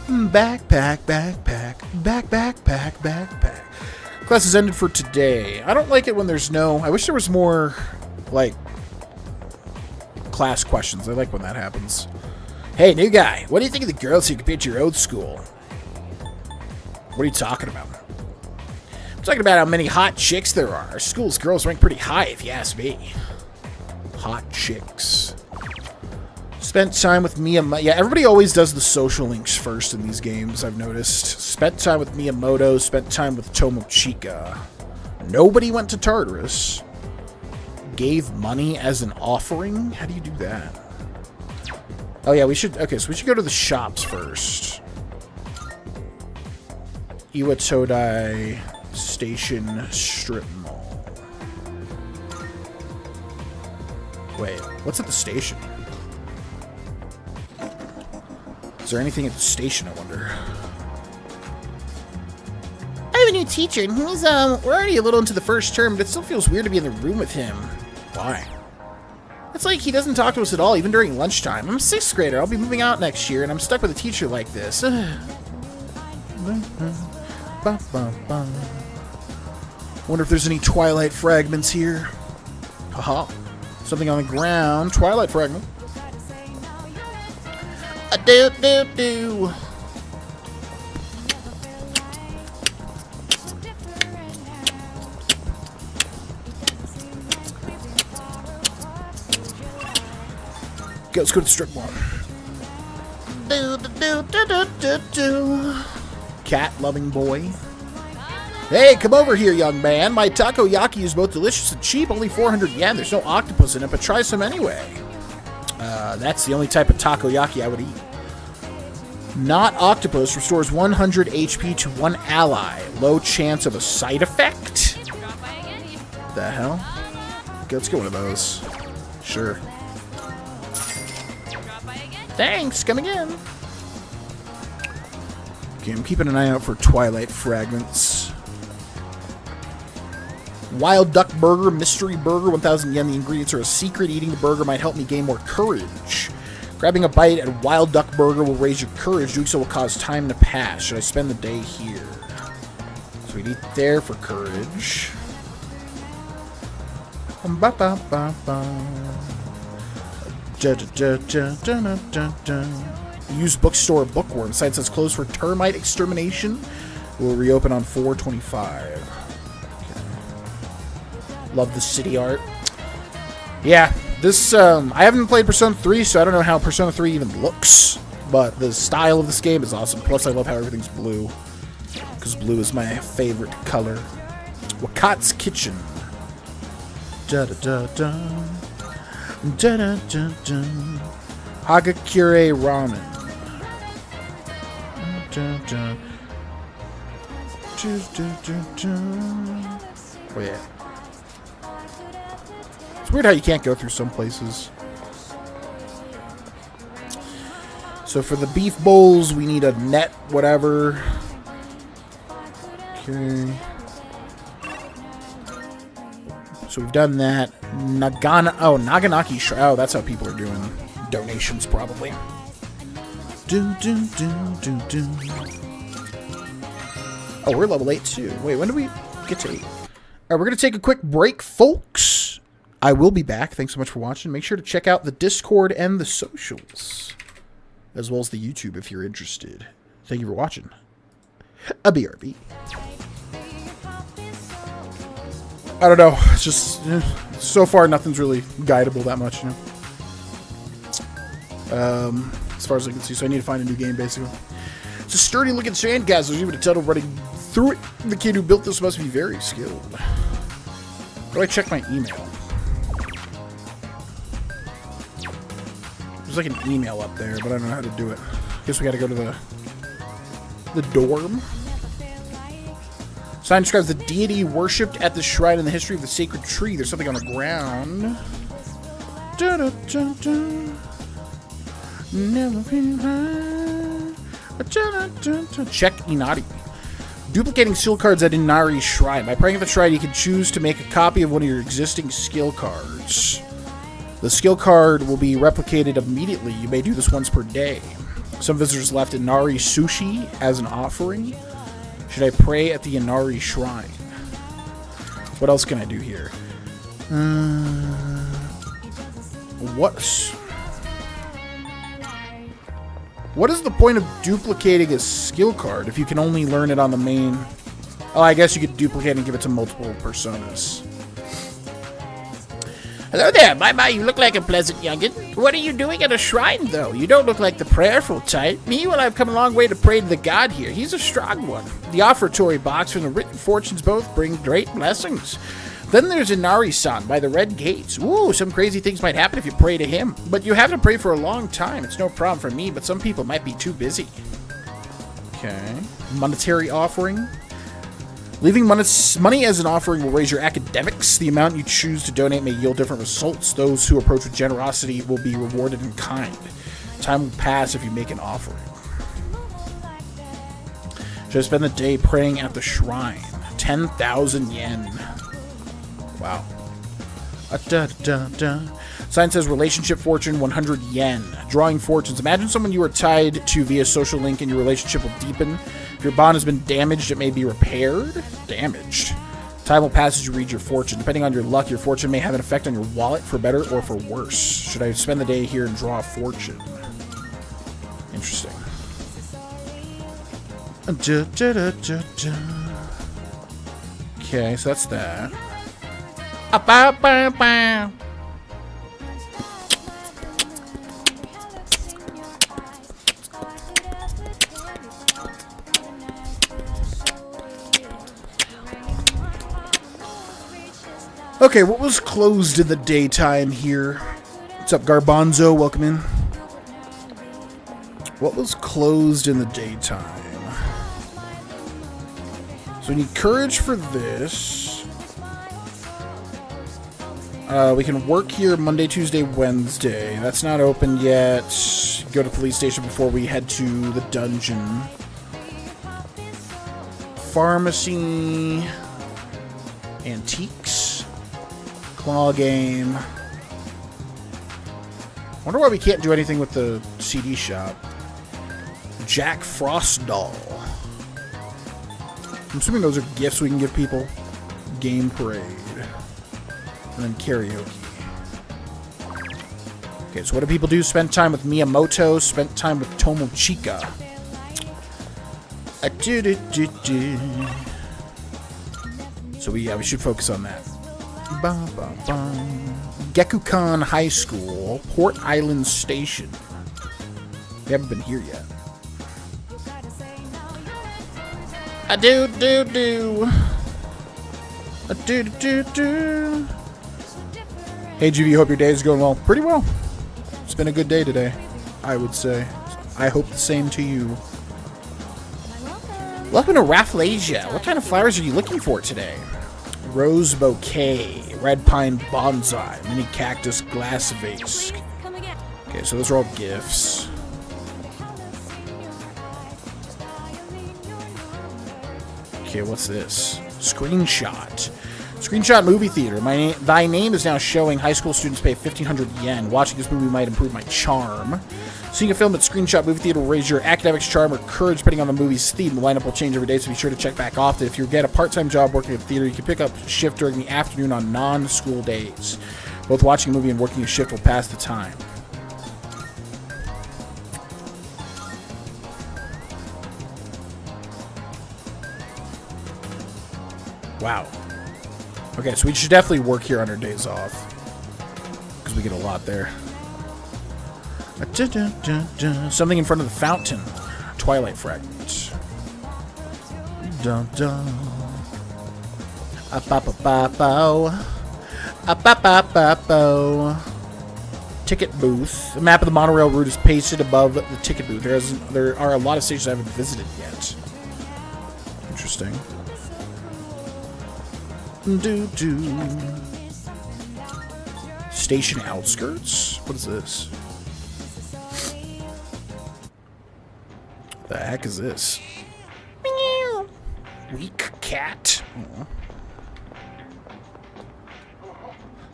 Backpack, backpack, backpack, backpack. Class has ended for today. I don't like it when there's no... I wish there was more, like, class questions. I like when that happens. Hey, new guy. What do you think of the girls here compared to your old school? What are you talking about? I'm talking about how many hot chicks there are. Our school's girls rank pretty high, if you ask me. Hot chicks. Spent time with Miyamoto. Yeah, everybody always does the social links first in these games, I've noticed. Spent time with Miyamoto, spent time with Tomochika. Nobody went to Tartarus. Gave money as an offering? How do you do that? Oh yeah, we should... Okay, so we should go to the shops first. Iwatodai Station Strip Mall. Wait, what's at the station? Is there anything at the station, I wonder? I have a new teacher, and he's, we're already a little into the first term, but it still feels weird to be in the room with him. Why? It's like he doesn't talk to us at all, even during lunchtime. I'm a 6th grader. I'll be moving out next year, and I'm stuck with a teacher like this. Wonder if there's any Twilight fragments here. Haha. Something on the ground. Twilight fragment. A do. Okay, let's go to the strip mall. Cat-loving boy. Hey, come over here, young man. My takoyaki is both delicious and cheap, only 400 yen. There's no octopus in it, but try some anyway. That's the only type of takoyaki I would eat. Not octopus restores 100 HP to one ally. Low chance of a side effect? The hell? Okay, let's get one of those. Sure. Thanks, come again. Okay, I'm keeping an eye out for Twilight fragments. Wild Duck Burger, Mystery Burger, 1,000 yen. The ingredients are a secret. Eating the burger might help me gain more courage. Grabbing a bite at Wild Duck Burger will raise your courage. Doing so will cause time to pass. Should I spend the day here? So we'd eat there for courage. Use bookstore bookworm. Site says closed for termite extermination. Will reopen on 4/25. Love the city art. Yeah, this, I haven't played Persona 3, so I don't know how Persona 3 even looks. But the style of this game is awesome. Plus, I love how everything's blue. Because blue is my favorite color. Wakat's Kitchen. Da-da-da-da. Da-da-da-da. Hagakure Ramen. Da-da. Oh, yeah. It's weird how you can't go through some places. So for the beef bowls, we need a net, whatever. Okay. So we've done that. Naganaki Shrine. Oh, that's how people are doing donations, probably. Oh, we're level 8 too. Wait, when do we get to 8? Alright, we're going to take a quick break, folks. I will be back. Thanks so much for watching. Make sure to check out the Discord and the socials, as well as the YouTube if you're interested. Thank you for watching. A BRB. I don't know. It's just, so far, nothing's really guidable that much, you know? As far as I can see. So I need to find a new game, basically. It's a sturdy-looking sandcastle. There's even a tunnel running through it. The kid who built this must be very skilled. How do I check my email? There's like an email up there, but I don't know how to do it. Guess we gotta go to the dorm. Sign describes the deity worshipped at the shrine in the history of the sacred tree. There's something on the ground. Check Inari. Duplicating skill cards at Inari Shrine. By praying at the shrine, you can choose to make a copy of one of your existing skill cards. The skill card will be replicated immediately. You may do this once per day. Some visitors left Inari sushi as an offering. Should I pray at the Inari Shrine? What else can I do here? What is the point of duplicating a skill card if you can only learn it on the main... Oh, I guess you could duplicate and give it to multiple personas. Hello there, my, you look like a pleasant youngin'. What are you doing at a shrine, though? You don't look like the prayerful type. Me, well, I've come a long way to pray to the god here. He's a strong one. The offertory box from the written fortunes both bring great blessings. Then there's Inari-san by the red gates. Ooh, some crazy things might happen if you pray to him. But you have to pray for a long time. It's no problem for me, but some people might be too busy. Okay. Monetary offering. Leaving money as an offering will raise your academics. The amount you choose to donate may yield different results. Those who approach with generosity will be rewarded in kind. Time will pass if you make an offering. Should I spend the day praying at the shrine? 10,000 yen. Wow. Sign says relationship fortune 100 yen. Drawing fortunes. Imagine someone you are tied to via social link and your relationship will deepen. If your bond has been damaged, it may be repaired. Damaged. Time will pass as you read your fortune. Depending on your luck, your fortune may have an effect on your wallet for better or for worse. Should I spend the day here and draw a fortune? Interesting. Okay, so that's that. Okay, what was closed in the daytime here? What's up, Garbanzo? Welcome in. What was closed in the daytime? So we need courage for this. We can work here Monday, Tuesday, Wednesday. That's not open yet. Go to the police station before we head to the dungeon. Pharmacy. Antiques. Claw game. Wonder why we can't do anything with the CD shop. Jack Frost doll. I'm assuming those are gifts we can give people. Game parade. And then karaoke. Okay, so what do people do? Spend time with Miyamoto. Spent time with Tomochika. So we should focus on that. Gekukan High School, Port Island Station. We haven't been here yet. A do. Hey GV, hope your day is going well. Pretty well. It's been a good day today, I would say. I hope the same to you. Welcome to Rafflesia. What kind of flowers are you looking for today? Rose bouquet, red pine bonsai, mini cactus glass vase. Okay, so those are all gifts. Okay, what's this? Screenshot. Screenshot movie theater. Thy name is now showing. High school students pay 1,500 yen. Watching this movie might improve my charm. Seeing a film at Screenshot movie theater will raise your academics, charm, or courage depending on the movie's theme. The lineup will change every day, so be sure to check back often. If you get a part-time job working at the theater, you can pick up a shift during the afternoon on non-school days. Both watching a movie and working a shift will pass the time. Wow. Okay, so we should definitely work here on our days off. Because we get a lot there. Something in front of the fountain. Twilight fragment. Ticket booth. The map of the monorail route is pasted above the ticket booth. There are a lot of stations I haven't visited yet. Interesting. Station outskirts? What is this? The heck is this? Weak cat. Aww.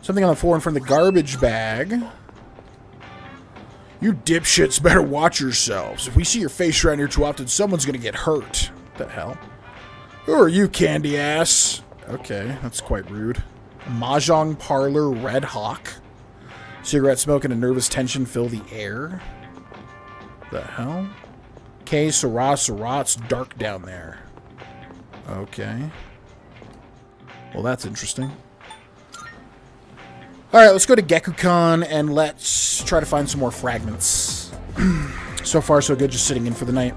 Something on the floor in front of the garbage bag. You dipshits better watch yourselves. If we see your face around here too often, someone's gonna get hurt. What the hell? Who are you, candy ass? Okay, that's quite rude. Mahjong parlor, Red Hawk. Cigarette smoke and a nervous tension fill the air. The hell? Okay, it's dark down there. Okay. Well, that's interesting. Alright, let's go to Gekukan and let's try to find some more fragments. So far, so good, just sitting in for the night.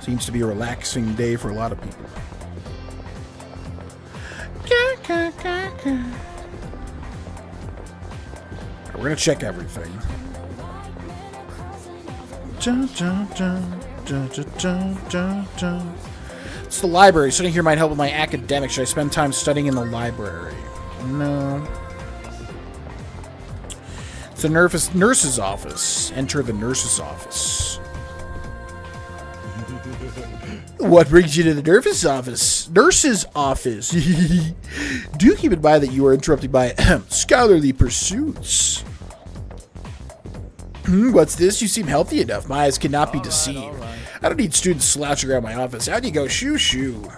Seems to be a relaxing day for a lot of people. We're gonna check everything. It's the library. Sitting here might help with my academics. Should I spend time studying in the library? No. It's the nurse's office. Enter the nurse's office. What brings you to the nurse's office? Nurse's office. Do keep in mind that you are interrupted by scholarly pursuits. What's this? You seem healthy enough. My eyes cannot be deceived. I don't need students slouching around my office. Out you go, shoo shoo.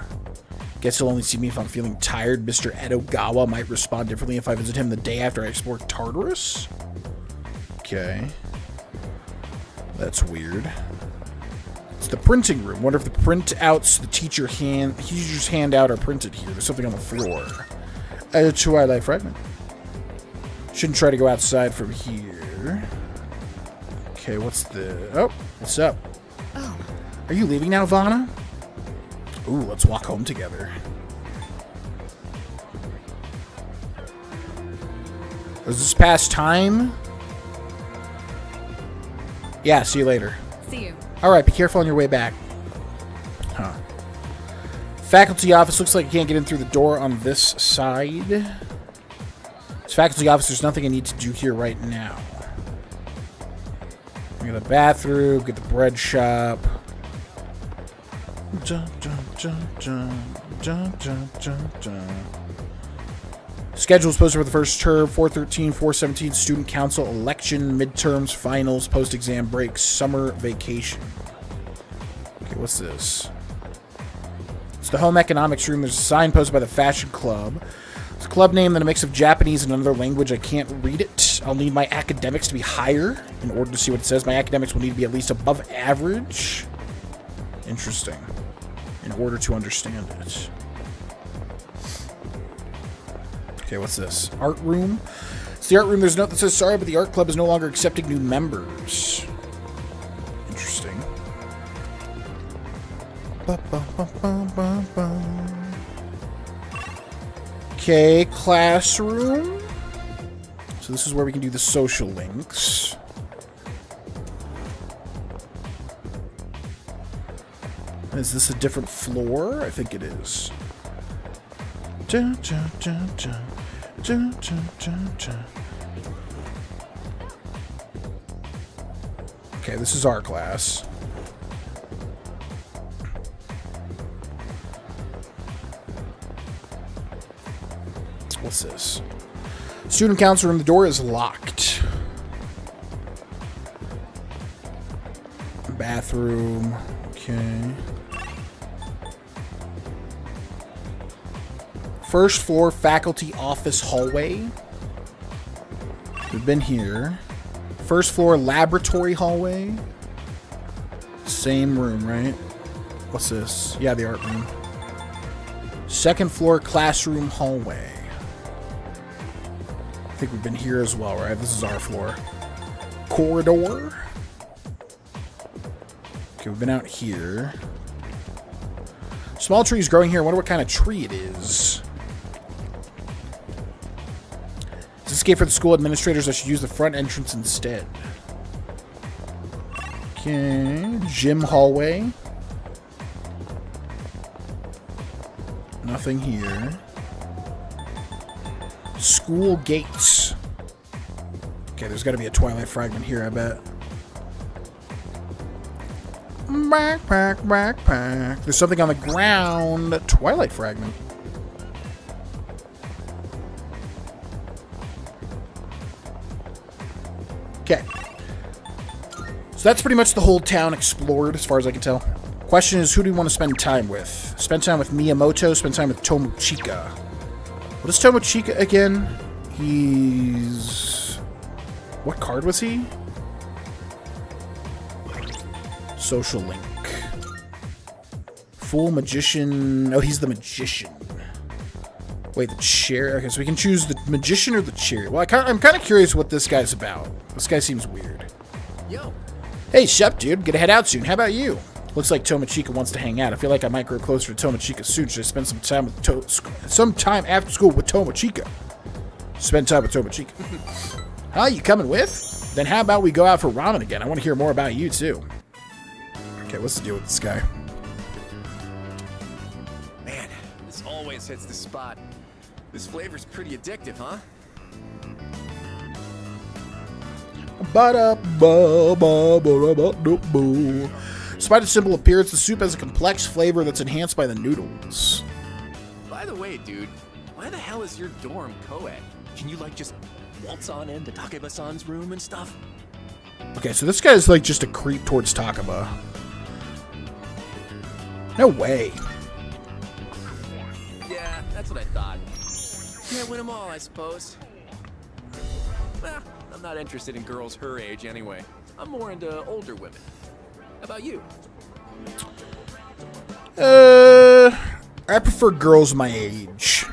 Guess he'll only see me if I'm feeling tired. Mr. Edogawa might respond differently if I visit him the day after I explore Tartarus. Okay. That's weird. It's the printing room. Wonder if the printouts the teachers hand out are printed here. There's something on the floor. A twilight fragment. Shouldn't try to go outside from here. Okay, what's the... Oh, what's up? Oh. Are you leaving now, Vana? Ooh, let's walk home together. Is this past time? Yeah, see you later. See you. Alright, be careful on your way back. Huh. Faculty office. Looks like I can't get in through the door on this side. It's faculty office. There's nothing I need to do here right now. Get the bathroom, get the bread shop. Schedule is posted for the first term, 413, 417, student council, election, midterms, finals, post-exam break, summer vacation. Okay, what's this? It's the home economics room. There's a sign posted by the fashion club. It's a club name, then a mix of Japanese and another language. I can't read it. I'll need my academics to be higher in order to see what it says. My academics will need to be at least above average. Interesting. In order to understand it. Okay, what's this? Art room. It's the art room. There's a note that says, sorry, but the art club is no longer accepting new members. Interesting. Okay, classroom. So this is where we can do the social links. Is this a different floor? I think it is. Okay, this is our class. What's this? Student council room. The door is locked. Bathroom. Okay. First floor faculty office hallway. We've been here. First floor laboratory hallway. Same room, right? What's this? Yeah, the art room. Second floor classroom hallway. I think we've been here as well, right? This is our floor. Corridor. Okay, we've been out here. Small trees growing here. I wonder what kind of tree it is. Is this gate for the school administrators? I should use the front entrance instead. Okay. Gym hallway. Nothing here. School gates. Okay, there's got to be a twilight fragment here, I bet. Backpack, backpack. There's something on the ground. Twilight fragment. Okay. So that's pretty much the whole town explored, as far as I can tell. Question is, who do you want to spend time with? Spend time with Miyamoto, spend time with Tomochika. What is Tomochika again? He's... What card was he? Social link. Fool, magician... Oh, he's the magician. Wait, the chair. Okay, so we can choose the magician or the chariot. Well, I'm kind of curious what this guy's about. This guy seems weird. Yo. Hey, sup, dude. Gonna head out soon. How about you? Looks like Tomochica wants to hang out. I feel like I might grow closer to Tomochica soon. Should I spend some time after school with Tomochica? Spend time with Tomochica. Huh? You coming with? Then how about we go out for ramen again? I want to hear more about you too. Okay, what's the deal with this guy? Man, this always hits the spot. This flavor's pretty addictive, huh? Despite its simple appearance, the soup has a complex flavor that's enhanced by the noodles. By the way, dude, why the hell is your dorm co-ed? Can you, like, just waltz on into Takeba-san's room and stuff? Okay, so this guy's, like, just a creep towards Takeba. No way. Yeah, that's what I thought. Can't win them all, I suppose. Well, I'm not interested in girls her age anyway. I'm more into older women. How about you? I prefer girls my age.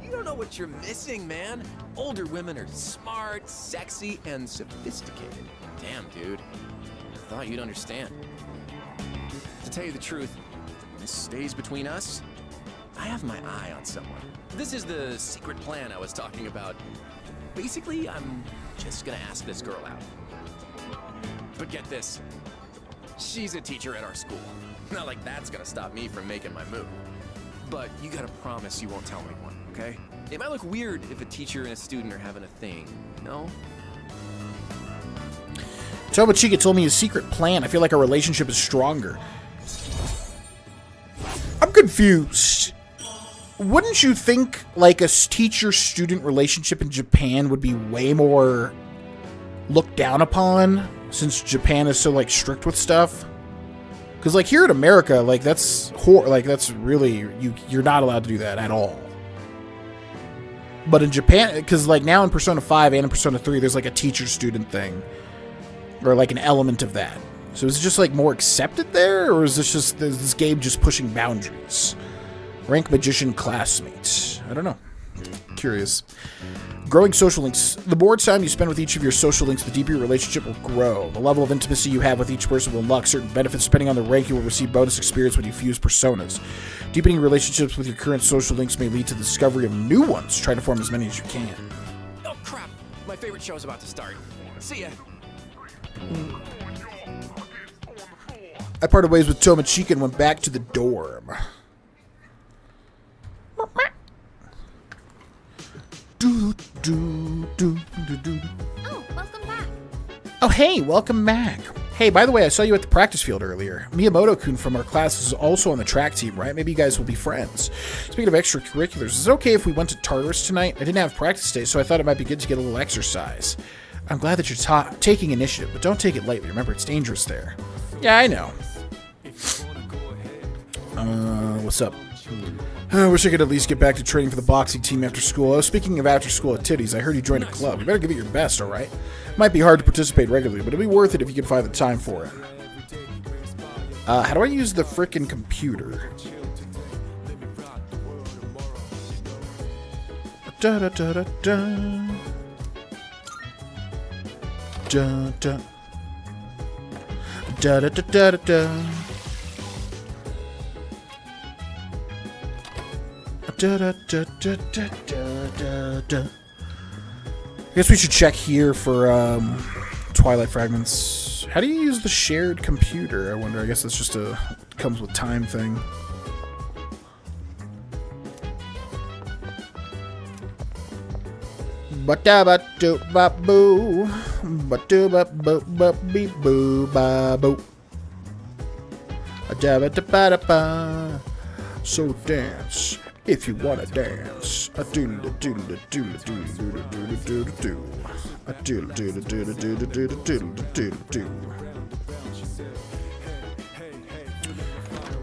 You don't know what you're missing, man. Older women are smart, sexy, and sophisticated. Damn, dude. I thought you'd understand. To tell you the truth, this stays between us. I have my eye on someone. This is the secret plan I was talking about. Basically, I'm just gonna ask this girl out. But get this, she's a teacher at our school. Not like that's gonna stop me from making my move. But you gotta promise you won't tell anyone, okay? It might look weird if a teacher and a student are having a thing, no? Tomochica told me his secret plan. I feel like our relationship is stronger. I'm confused. Wouldn't you think, like, a teacher-student relationship in Japan would be way more looked down upon, since Japan is so, like, strict with stuff? Because, like, here in America, like, that's really, you're not allowed to do that at all. But in Japan, because, like, now in Persona 5 and in Persona 3, there's, like, a teacher-student thing. Or, like, an element of that. So is it just, like, more accepted there? Or is this game just pushing boundaries? Rank magician classmates. I don't know. Curious. Growing social links. The more time you spend with each of your social links, the deeper your relationship will grow. The level of intimacy you have with each person will unlock certain benefits. Depending on the rank, you will receive bonus experience when you fuse personas. Deepening relationships with your current social links may lead to the discovery of new ones. Try to form as many as you can. Oh crap! My favorite show's about to start. See ya. I parted ways with Tomochica and went back to the dorm. Oh, welcome back. Oh, hey, welcome back. Hey, by the way, I saw you at the practice field earlier. Miyamoto-kun from our class is also on the track team, right? Maybe you guys will be friends. Speaking of extracurriculars, is it okay if we went to Tartarus tonight? I didn't have practice day, so I thought it might be good to get a little exercise. I'm glad that you're taking initiative, but don't take it lightly. Remember, it's dangerous there. Yeah, I know. What's up? I wish I could at least get back to training for the boxing team after school. Oh, speaking of after school activities, I heard you joined a club. You better give it your best, alright? Might be hard to participate regularly, but it'll be worth it if you can find the time for it. How do I use the frickin' computer? Da da da da da. Da da. Da da da da da da. Da, da, da, da, da, da, da. I guess we should check here for Twilight Fragments. How do you use the shared computer? I wonder. I guess that's just a comes with time thing. Ba-da-ba-doo ba-boo. Ba-doo ba-boo ba-bee-boo ba-boo. A-da-ba-da-ba-da-ba. So dance. If you wanna dance, a doodle doodle doodle doodle doodle doodle doodle, a doodle doodle doodle doodle doodle doodle doodle doodle.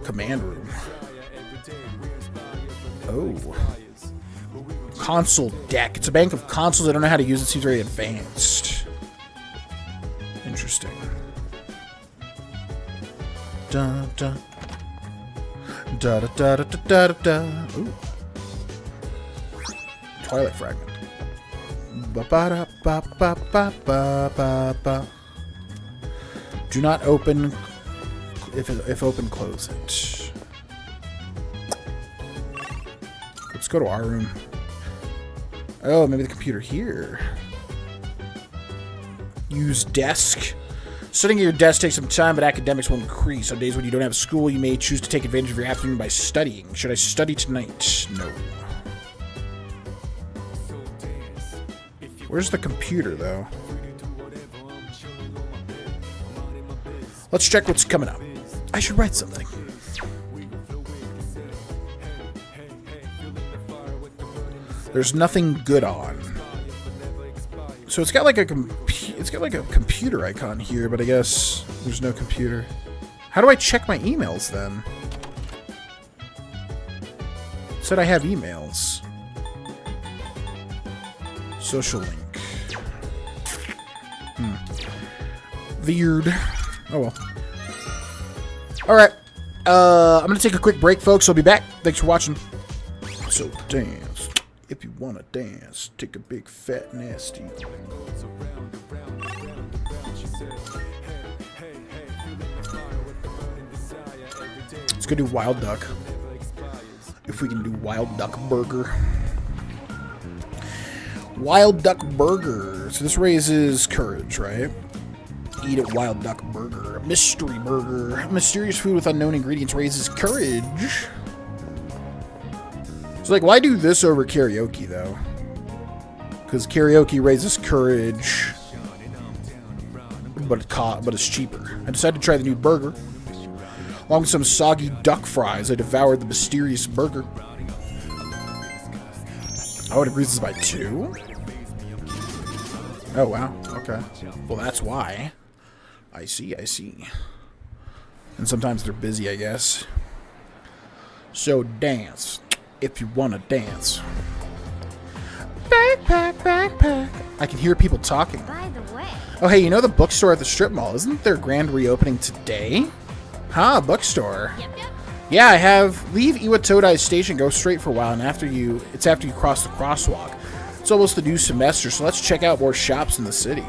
Command room. Oh. Console deck. It's a bank of consoles. I don't know how to use it. It seems very advanced. Interesting. Dun dun. Da da da da da da da. Ooh. Twilight fragment. Ba ba da ba ba ba ba ba ba. Do not open. If open, close it. Let's go to our room. Oh, maybe the computer here. Use desk. Sitting at your desk takes some time, but academics will increase. On days when you don't have school, you may choose to take advantage of your afternoon by studying. Should I study tonight? No. Where's the computer, though? Let's check what's coming up. I should write something. There's nothing good on. So it's got like a computer icon here, but I guess there's no computer. How do I check my emails then? It said I have emails. Social link. Weird. Oh well. Alright. I'm gonna take a quick break, folks. I'll be back. Thanks for watching. So dance. If you wanna dance, take a big fat nasty. Let's go do Wild Duck. If we can do Wild Duck Burger. Wild Duck Burger. So this raises courage, right? Eat at Wild Duck Burger. Mystery Burger. Mysterious food with unknown ingredients raises courage. So, like, why do this over karaoke, though? Because karaoke raises courage, but it's cheaper. I decided to try the new burger. Along with some soggy duck fries, I devoured the mysterious burger. Oh, it increases by 2? Oh, wow. Okay. Well, that's why. I see, I see. And sometimes they're busy, I guess. So, dance. If you want to dance. Backpack, backpack. I can hear people talking. By the way. Oh, hey, you know the bookstore at the strip mall? Isn't their grand reopening today? Huh, bookstore. Yep, yep. Yeah, I have. Leave Iwatodai Station, go straight for a while, and after you cross the crosswalk. It's almost the new semester, so let's check out more shops in the city.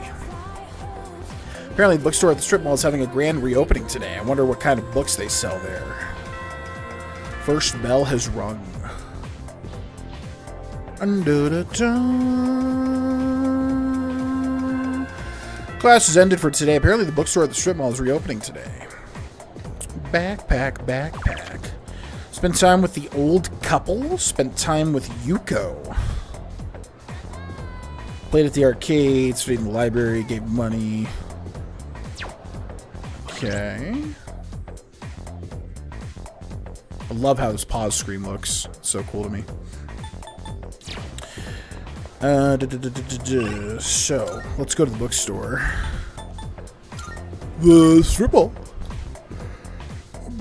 Apparently, the bookstore at the strip mall is having a grand reopening today. I wonder what kind of books they sell there. First bell has rung. Class is ended for today. Apparently, the bookstore at the strip mall is reopening today. Backpack, backpack. Spent time with the old couple. Spent time with Yuko. Played at the arcade. Stayed in the library. Gave money. Okay. I love how this pause screen looks. It's so cool to me. So, let's go to the bookstore. The strip mall.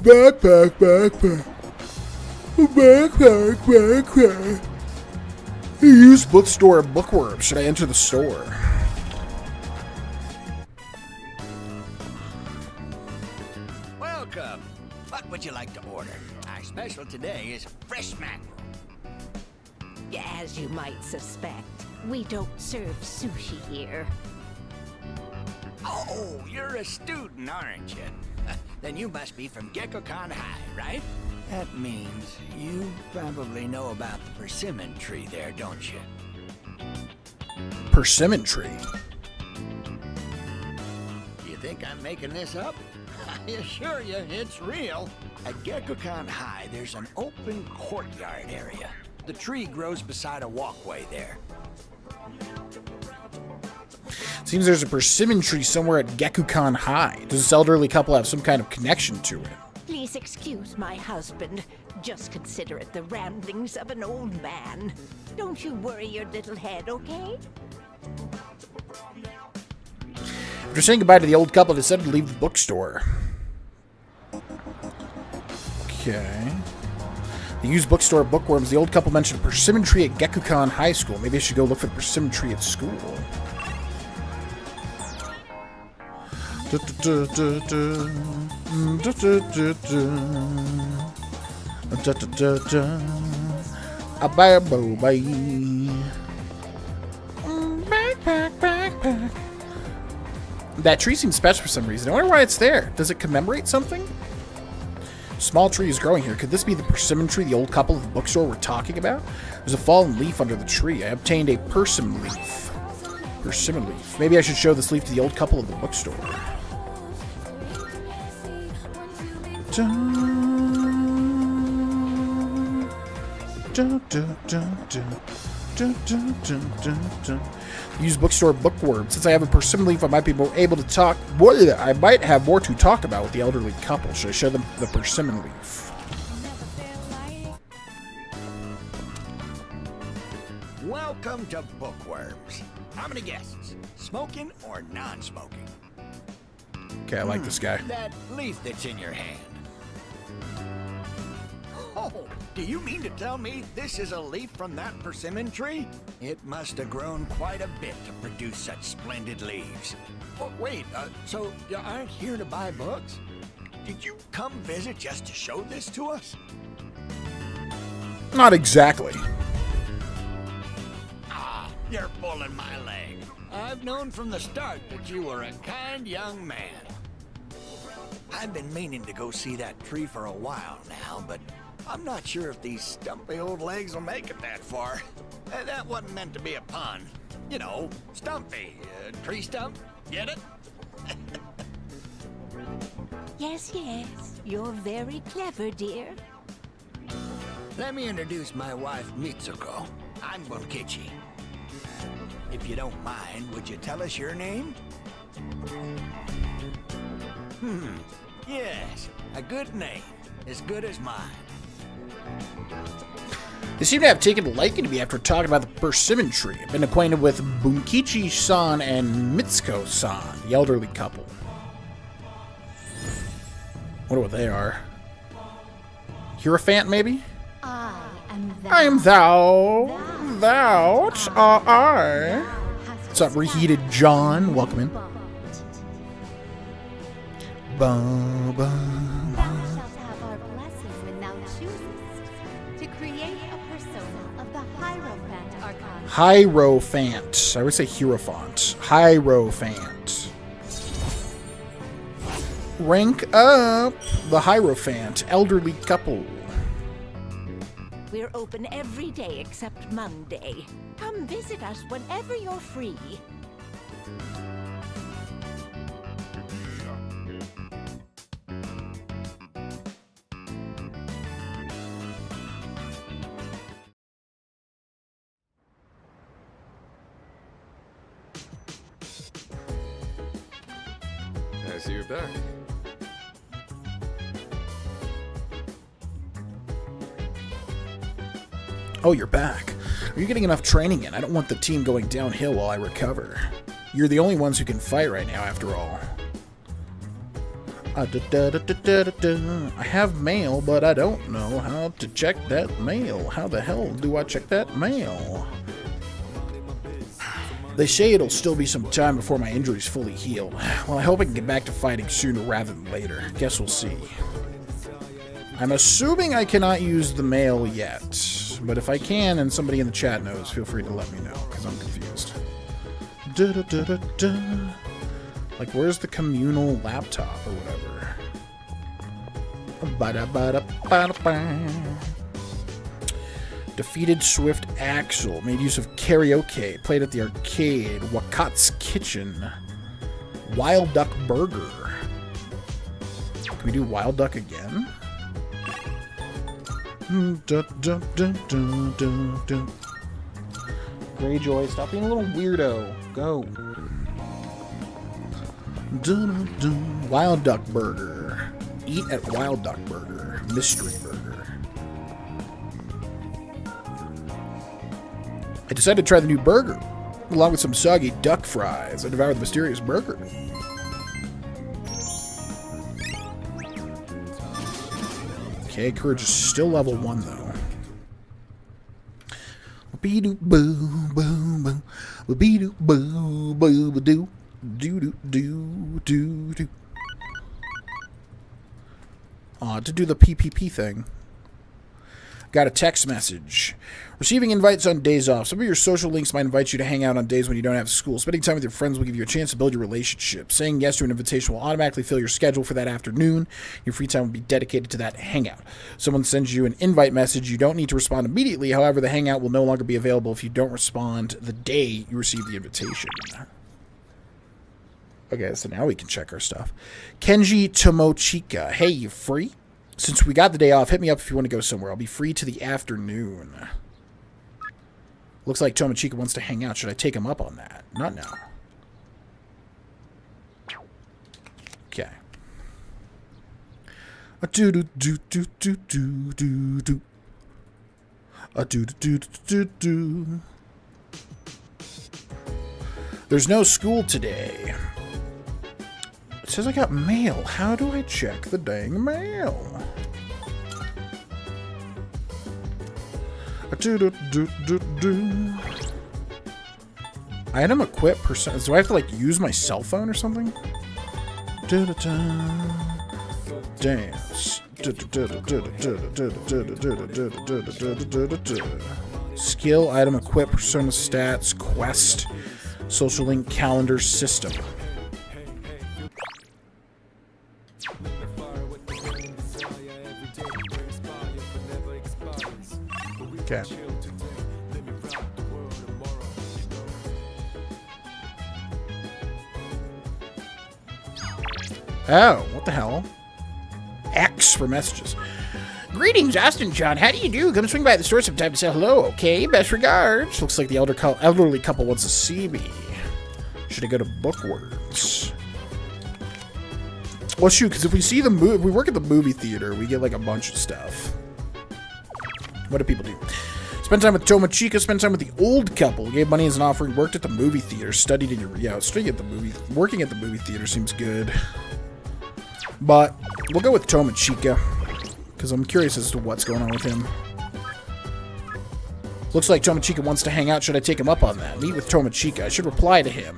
Backpack, backpack. Backpack, backpack. Use bookstore bookworm. Should I enter the store? Welcome. What would you like to order? Our special today is fresh mackerel. As you might suspect, we don't serve sushi here. Oh, you're a student, aren't you? Then you must be from Gekkoukan High, right? That means you probably know about the persimmon tree there, don't you? Persimmon tree? You think I'm making this up? I assure you, it's real. At Gekkoukan High, there's an open courtyard area. The tree grows beside a walkway there. Seems there's a persimmon tree somewhere at Gekkoukan High. Does this elderly couple have some kind of connection to it? Please excuse my husband. Just consider it the ramblings of an old man. Don't you worry your little head, okay? After saying goodbye to the old couple, they decided to leave the bookstore. Okay. They used bookstore bookworms. The old couple mentioned a persimmon tree at Gekkoukan High School. Maybe I should go look for the persimmon tree at school. Da, da, da, da. A bye, bye. Backpack. That tree seems special for some reason. I wonder why it's there. Does it commemorate something? Small tree is growing here. Could this be the persimmon tree the old couple at the bookstore were talking about? There's a fallen leaf under the tree. I obtained a persimmon leaf. Persimmon leaf. Maybe I should show this leaf to the old couple at the bookstore. Use bookstore bookworm. Since I have a persimmon leaf, I might be able to talk. I might have more to talk about with the elderly couple. Should I show them the persimmon leaf? Welcome to Bookworms. How many guests? Smoking or non-smoking? Okay, I like this guy. That leaf that's in your hand. Oh, do you mean to tell me this is a leaf from that persimmon tree? It must have grown quite a bit to produce such splendid leaves. Oh, wait, so you aren't here to buy books? Did you come visit just to show this to us? Not exactly. Ah, you're pulling my leg. I've known from the start that you were a kind young man. I've been meaning to go see that tree for a while now, but I'm not sure if these stumpy old legs will make it that far. That wasn't meant to be a pun. You know, stumpy. Tree stump? Get it? Yes, yes. You're very clever, dear. Let me introduce my wife, Mitsuko. I'm Bunkichi. If you don't mind, would you tell us your name? Yes, a good name. As good as mine. They seem to have taken a liking to me after talking about the persimmon tree. I've been acquainted with Bunkichi-san and Mitsuko-san, the elderly couple. Wonder what they are. Hierophant, maybe? I am thou. I am thou. Thou art I. What's up, Reheated John? Welcome in. Ba, ba. Thou shalt have our blessing when thou choosest to create a persona of the Hierophant Archon. Hierophant. I would say Hierophant. Hierophant. Rank up the Hierophant. Elderly couple. We're open every day except Monday. Come visit us whenever you're free. I see you're back. Oh, you're back. Are you getting enough training in? I don't want the team going downhill while I recover. You're the only ones who can fight right now, after all. I have mail, but I don't know how to check that mail. How the hell do I check that mail? They say it'll still be some time before my injuries fully heal. Well, I hope I can get back to fighting sooner rather than later. Guess we'll see. I'm assuming I cannot use the mail yet. But if I can, and somebody in the chat knows, feel free to let me know, because I'm confused. Like, where's the communal laptop or whatever? Defeated Swift Axel. Made use of karaoke. Played at the arcade. Wakat's Kitchen. Wild Duck Burger. Can we do Wild Duck again? Greyjoy, stop being a little weirdo. Go. Wild Duck Burger. Eat at Wild Duck Burger. Mystery Burger. I decided to try the new burger, along with some soggy duck fries. I devoured the mysterious burger. Okay, courage is still level 1 though. Be-doo boo boo boo. Be-doo boo boo doo. Do do do do do. To do the PPP thing. Got a text message. Receiving invites on days off. Some of your social links might invite you to hang out on days when you don't have school. Spending time with your friends will give you a chance to build your relationship. Saying yes to an invitation will automatically fill your schedule for that afternoon. Your free time will be dedicated to that hangout. Someone sends you an invite message. You don't need to respond immediately. However, the hangout will no longer be available if you don't respond the day you receive the invitation. Okay, so now we can check our stuff. Kenji Tomochika. Hey, you free? Since we got the day off, hit me up if you want to go somewhere. I'll be free to the afternoon. Looks like Tomochika wants to hang out. Should I take him up on that? Not now. Okay. A do do do do do do do do. A do do do do do. There's no school today. It says I got mail. How do I check the dang mail? Item equip percent. Do I have to like use my cell phone or something? Dance. Skill, item equip, persona stats, quest, social link, calendar, system. Okay. Oh, what the hell? X for messages. Greetings, Austin John. How do you do? Come swing by the store sometime to say hello, okay? Best regards. Looks like the elderly couple wants to see me. Should I go to Bookworms? Well, shoot, because if we see the movie, if we work at the movie theater, we get like a bunch of stuff. What do people do? Spend time with Tomochika, spend time with the old couple. Gave money as an offering, worked at the movie theater, studied in your... Yeah, working at the movie theater seems good. But we'll go with Tomochika, because I'm curious as to what's going on with him. Looks like Tomochika wants to hang out. Should I take him up on that? Meet with Tomochika. I should reply to him.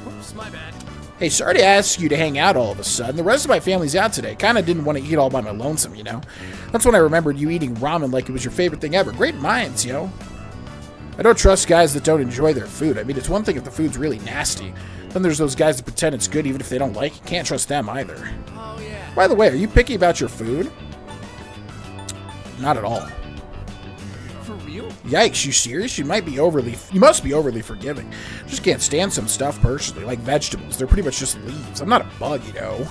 Oops, my bad. Hey, sorry to ask you to hang out all of a sudden. The rest of my family's out today. Kinda didn't want to eat all by my lonesome, you know? That's when I remembered you eating ramen like it was your favorite thing ever. Great minds, yo. I don't trust guys that don't enjoy their food. I mean, it's one thing if the food's really nasty. Then there's those guys that pretend it's good even if they don't like it. Can't trust them either. Oh, yeah. By the way, are you picky about your food? Not at all. For real? Yikes, you serious? You must be overly forgiving. Just can't stand some stuff personally, like vegetables. They're pretty much just leaves. I'm not a bug, you know.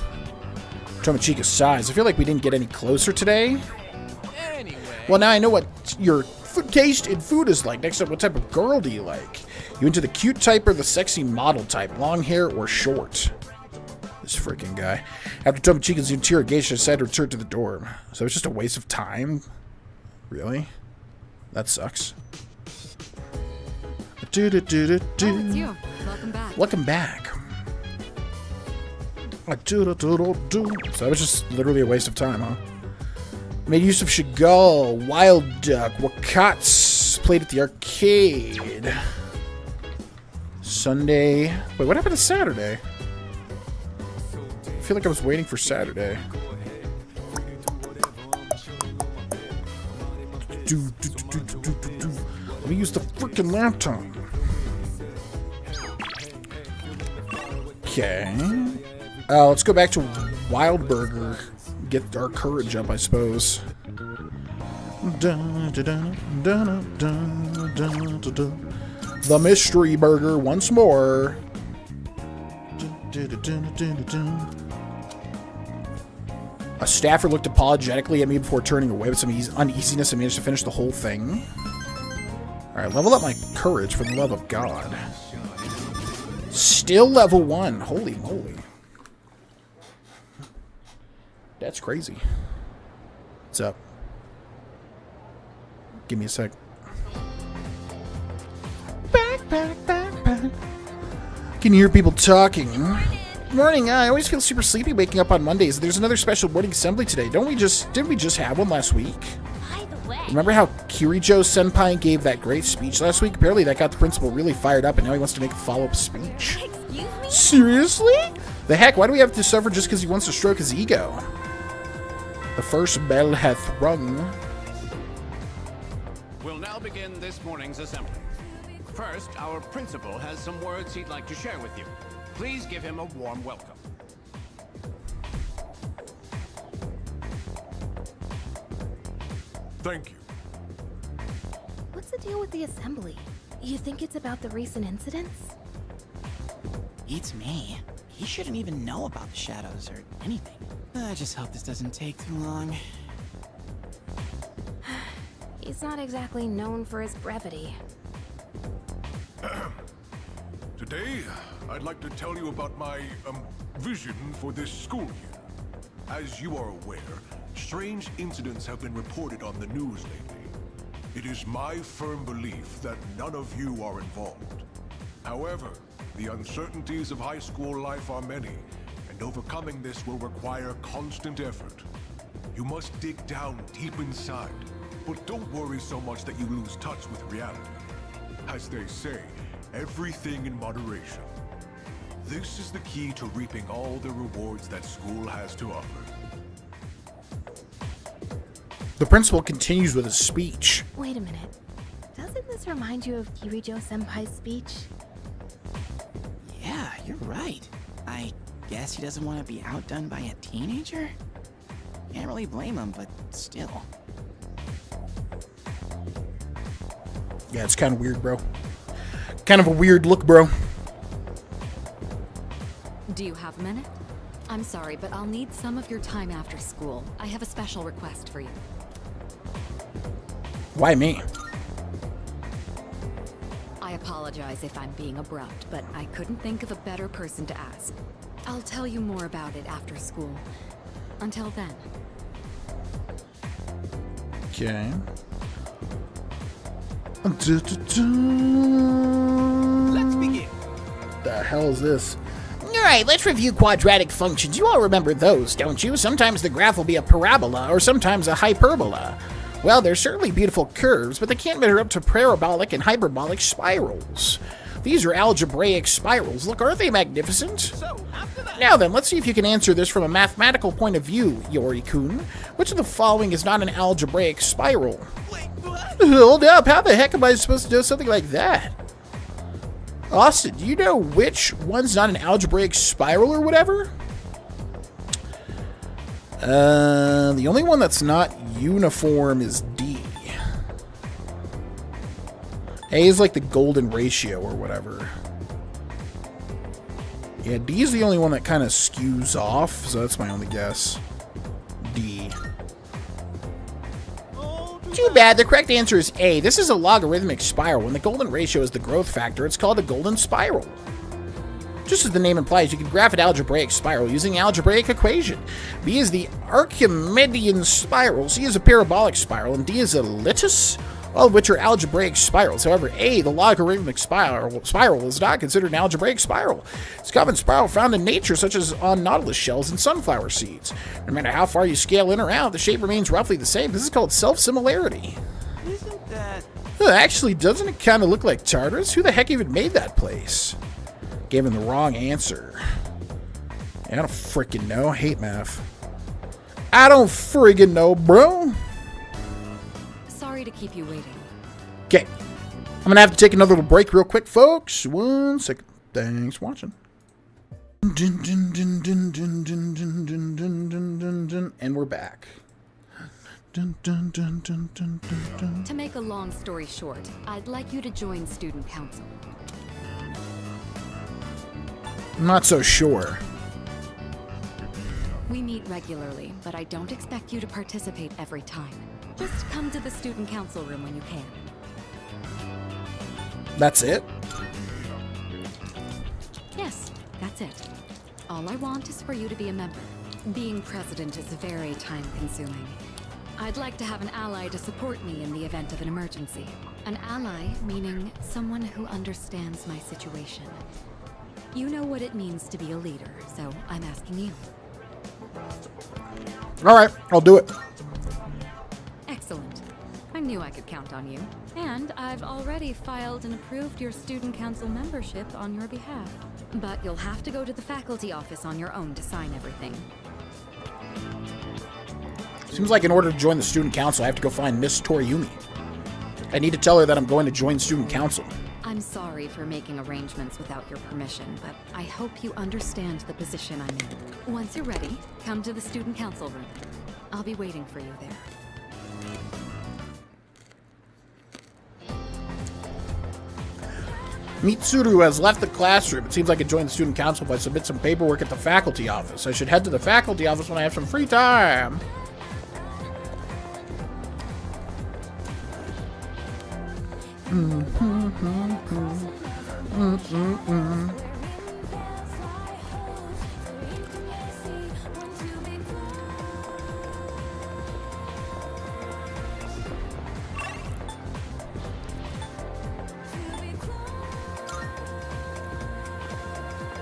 Tomochika sighs. I feel like we didn't get any closer today. Anyway. Well, now I know what your taste in food is like. Next up, what type of girl do you like? You into the cute type or the sexy model type? Long hair or short? This freaking guy. After Tomochika's interrogation, I decided to return to the dorm. So it's just a waste of time? Really? That sucks. Oh, it's you. Welcome back. Welcome back. So that was just literally a waste of time, huh? Made use of Chagall, Wild Duck, Wakats, played at the arcade. Sunday. Wait, what happened to Saturday? I feel like I was waiting for Saturday. Let me use the freaking laptop. Okay. Let's go back to Wild Burger. Get our courage up, I suppose. The mystery burger once more. A staffer looked apologetically at me before turning away with some uneasiness and managed to finish the whole thing. Alright, level up my courage for the love of God. Still level 1. Holy moly. That's crazy. What's up? Give me a sec. Back. Can you hear people talking? Morning. I always feel super sleepy waking up on Mondays. There's another special morning assembly today. Didn't we just have one last week? By the way, Remember how Kirijo Senpai gave that great speech last week? Apparently that got the principal really fired up and now he wants to make a follow-up speech. excuse me? Seriously? The heck, why do we have to suffer just because he wants to stroke his ego? The first bell hath rung. now begin this morning's assembly. First, our principal has some words he'd like to share with you. Please give him a warm welcome. Thank you. What's the deal with the assembly? You think it's about the recent incidents? It's me. He shouldn't even know about the shadows or anything. I just hope this doesn't take too long. He's not exactly known for his brevity. Today, I'd like to tell you about my, vision for this school year. As you are aware, strange incidents have been reported on the news lately. It is my firm belief that none of you are involved. However, the uncertainties of high school life are many, and overcoming this will require constant effort. You must dig down deep inside, but don't worry so much that you lose touch with reality. As they say, everything in moderation. This is the key to reaping all the rewards that school has to offer. The principal continues with his speech. Wait a minute. Doesn't this remind you of Kirijo-senpai's speech? Yeah, you're right. I guess he doesn't want to be outdone by a teenager? Can't really blame him, but still. Yeah, it's kind of weird, bro. Kind of a weird look, bro. Do you have a minute? I'm sorry, but I'll need some of your time after school. I have a special request for you. Why me? I apologize if I'm being abrupt, but I couldn't think of a better person to ask. I'll tell you more about it after school. Until then. Okay. Let's begin. The hell is this? Alright, let's review quadratic functions. You all remember those, don't you? Sometimes the graph will be a parabola, or sometimes a hyperbola. Well, they're certainly beautiful curves, but they can't measure up to parabolic and hyperbolic spirals. These are algebraic spirals. Look, aren't they magnificent? Now then, let's see if you can answer this from a mathematical point of view, Yori-kun. Which of the following is not an algebraic spiral? Wait, what? Hold up, how the heck am I supposed to do something like that? Austin, do you know which one's not an algebraic spiral or whatever? The only one that's not uniform is D. A is like the golden ratio or whatever. Yeah, D is the only one that kind of skews off, so that's my only guess. D. Too bad, the correct answer is A. This is a logarithmic spiral. When the golden ratio is the growth factor, it's called a golden spiral. Just as the name implies, you can graph an algebraic spiral using an algebraic equation. B is the Archimedean spiral, C is a parabolic spiral, and D is a littus, all of which are algebraic spirals. However, A, the logarithmic spiral, is not considered an algebraic spiral. It's a common spiral found in nature, such as on nautilus shells and sunflower seeds. No matter how far you scale in or out, the shape remains roughly the same. This is called self-similarity. Isn't that... Actually, doesn't it kind of look like Tartarus? Who the heck even made that place? Gave him the wrong answer. Yeah, I don't freaking know. I hate math. I don't friggin' know, bro. Sorry to keep you waiting. Okay. I'm going to have to take another little break real quick, folks. 1 second. Thanks for watching. And we're back. To make a long story short, I'd like you to join student council. I'm not so sure. We meet regularly, but I don't expect you to participate every time. Just come to the student council room when you can. That's it? Yes, that's it. All I want is for you to be a member. Being president is very time-consuming. I'd like to have an ally to support me in the event of an emergency. An ally meaning someone who understands my situation. You know what it means to be a leader, so I'm asking you. Alright, I'll do it. Excellent. I knew I could count on you. And I've already filed and approved your student council membership on your behalf. But you'll have to go to the faculty office on your own to sign everything. Seems like in order to join the student council, I have to go find Miss Toriumi. I need to tell her that I'm going to join student council. I'm sorry for making arrangements without your permission, but I hope you understand the position I'm in. Once you're ready, come to the student council room. I'll be waiting for you there. Mitsuru has left the classroom. It seems like I could join the student council if I submit some paperwork at the faculty office. I should head to the faculty office when I have some free time.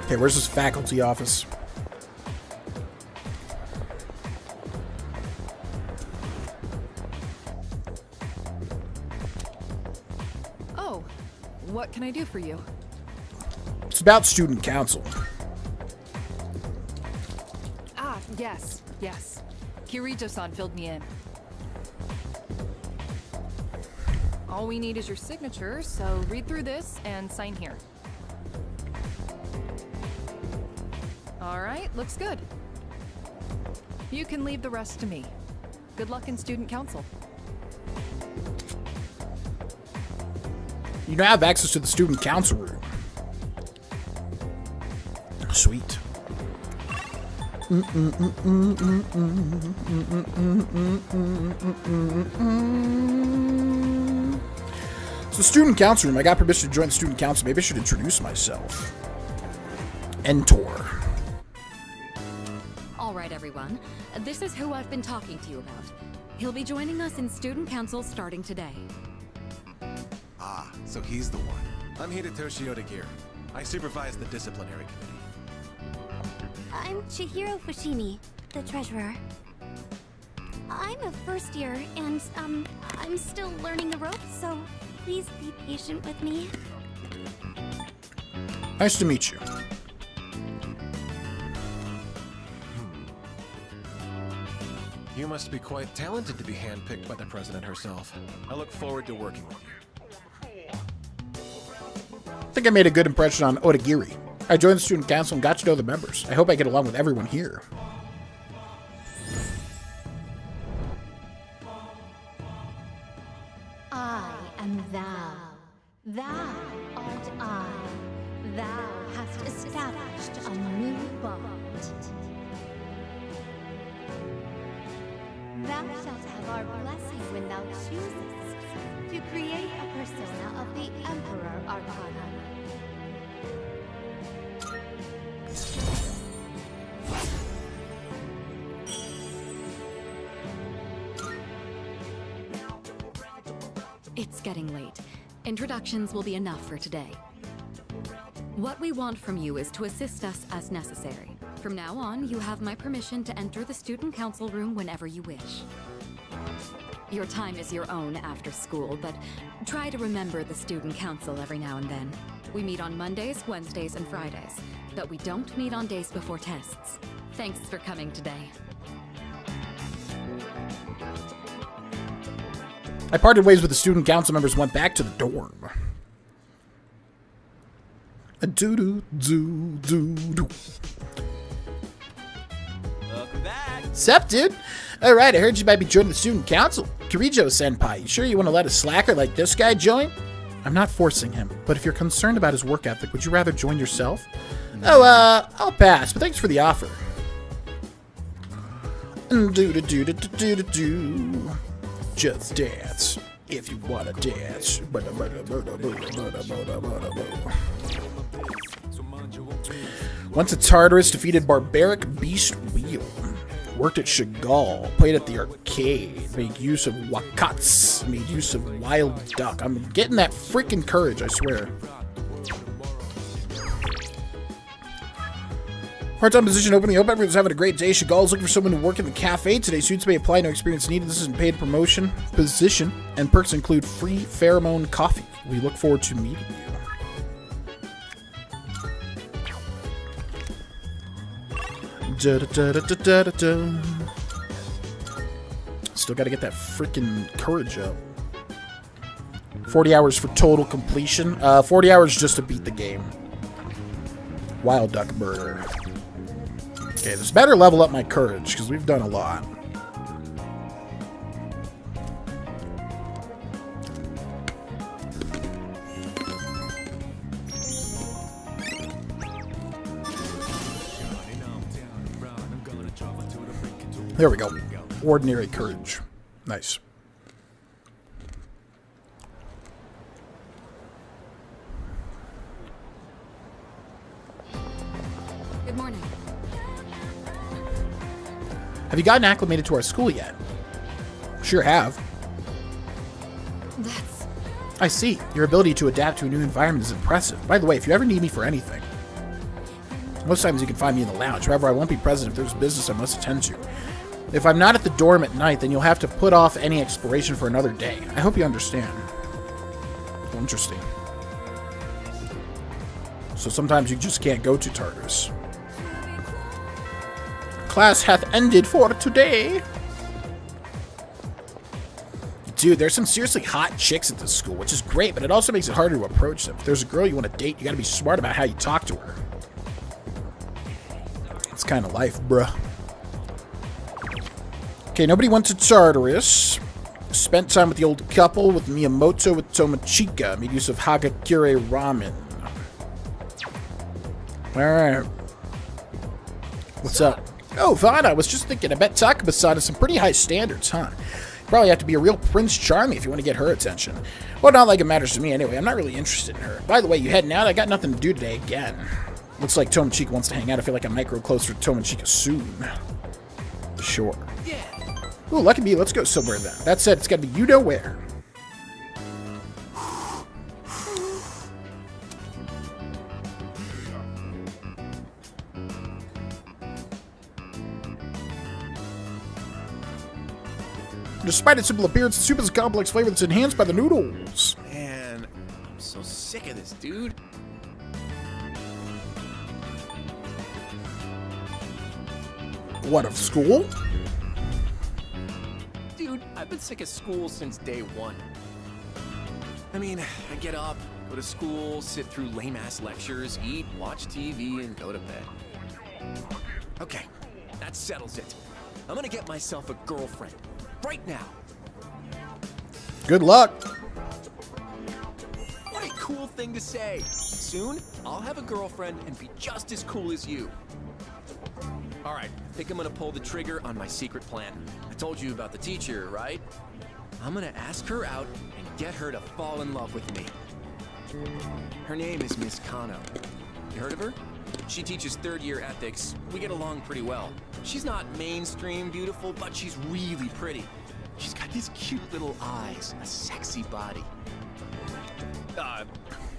Okay, where's this faculty office? Oh, what can I do for you? It's about student council. Ah, yes. Kirito-san filled me in. All we need is your signature, so read through this and sign here. All right, looks good. You can leave the rest to me. Good luck in student council. You now have access to the student council room. Sweet. So student council room. I got permission to join the student council. Maybe I should introduce myself. Entor. All right, everyone. This is who I've been talking to you about. He'll be joining us in student council starting today. Ah, so he's the one. I'm Hidetoshi Odagiri. I supervise the disciplinary committee. I'm Chihiro Fushimi, the treasurer. I'm a first year, and, I'm still learning the ropes, so please be patient with me. Nice to meet you. You must be quite talented to be handpicked by the president herself. I look forward to working with you. I think I made a good impression on Odagiri. I joined the student council and got to know the members. I hope I get along with everyone here. I am thou. Thou art I. Thou hast established a new bond. Thou shalt have our blessing when thou choosest to create a persona of the Emperor Arcana. It's getting late. Introductions will be enough for today. What we want from you is to assist us as necessary. From now on, you have my permission to enter the student council room whenever you wish. Your time is your own after school, but try to remember the student council every now and then. We meet on Mondays, Wednesdays, and Fridays, but we don't meet on days before tests. Thanks for coming today. I parted ways with the student council members and went back to the dorm. Welcome back. Sup, dude? Alright, I heard you might be joining the student council. Kirijo-senpai, you sure you want to let a slacker like this guy join? I'm not forcing him, but if you're concerned about his work ethic, would you rather join yourself? Oh, I'll pass, but thanks for the offer. Just dance, if you wanna dance. Once a Tartarus defeated barbaric Beast Wheel. Worked at Chagall, played at the arcade, made use of Wakats, made use of Wild Duck. I'm getting that freaking courage, I swear. Part-time position opening. Hope everyone's having a great day. Chagall's looking for someone to work in the cafe today. Suits may apply, no experience needed. This isn't paid promotion position, and perks include free pheromone coffee. We look forward to meeting you. Still got to get that freaking courage up. 40 hours for total completion. 40 hours just to beat the game. Wild Duck Burger. Okay, this better level up my courage, because we've done a lot. There we go. Ordinary courage. Nice. Good morning. Have you gotten acclimated to our school yet? Sure have. That's... I see. Your ability to adapt to a new environment is impressive. By the way, if you ever need me for anything, most times you can find me in the lounge. However, I won't be present if there's business I must attend to. If I'm not at the dorm at night, then you'll have to put off any exploration for another day. I hope you understand. Well, interesting. So sometimes you just can't go to Tartarus. Class hath ended for today. Dude, there's some seriously hot chicks at this school, which is great, but it also makes it harder to approach them. If there's a girl you want to date, you gotta be smart about how you talk to her. It's kind of life, bruh. Okay, nobody went to Tartarus. Spent time with the old couple, with Miyamoto, with Tomochika. Made use of Hagakure Ramen. Alright. What's up? Oh, Vana, I was just thinking, I bet Takaba-san has some pretty high standards, huh? You probably have to be a real Prince Charming if you want to get her attention. Well, not like it matters to me anyway. I'm not really interested in her. By the way, you heading out? I got nothing to do today again. Looks like Tomochika wants to hang out. I feel like I might grow closer to Tomochika soon. Sure. Yeah. Ooh, lucky me. Let's go somewhere then. That said, it's got to be you know where. Despite its simple appearance, the soup is a complex flavor that's enhanced by the noodles. Man, I'm so sick of this, dude. What, of school? Dude, I've been sick of school since day one. I mean, I get up, go to school, sit through lame-ass lectures, eat, watch TV, and go to bed. Okay, that settles it. I'm gonna get myself a girlfriend. Right now. Good luck. What a cool thing to say. Soon, I'll have a girlfriend and be just as cool as you. All right, I think I'm gonna pull the trigger on my secret plan. I told you about the teacher, right? I'm gonna ask her out and get her to fall in love with me. Her name is Miss Kano. You heard of her? She teaches third-year ethics. We get along pretty well. She's not mainstream beautiful, but she's really pretty. She's got these cute little eyes, a sexy body.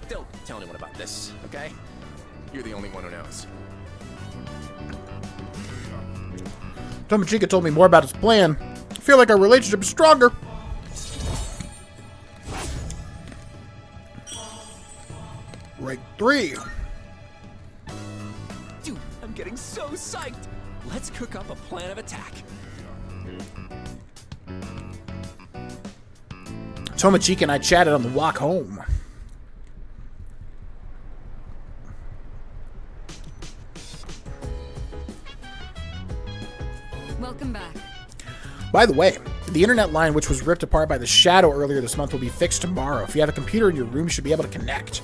Don't tell anyone about this, okay? You're the only one who knows. Tomochika told me more about his plan. I feel like our relationship is stronger. Right 3. Dude, I'm getting so psyched. Let's cook up a plan of attack. Tomochika and I chatted on the walk home. Welcome back. By the way, the internet line which was ripped apart by the shadow earlier this month will be fixed tomorrow. If you have a computer in your room, you should be able to connect.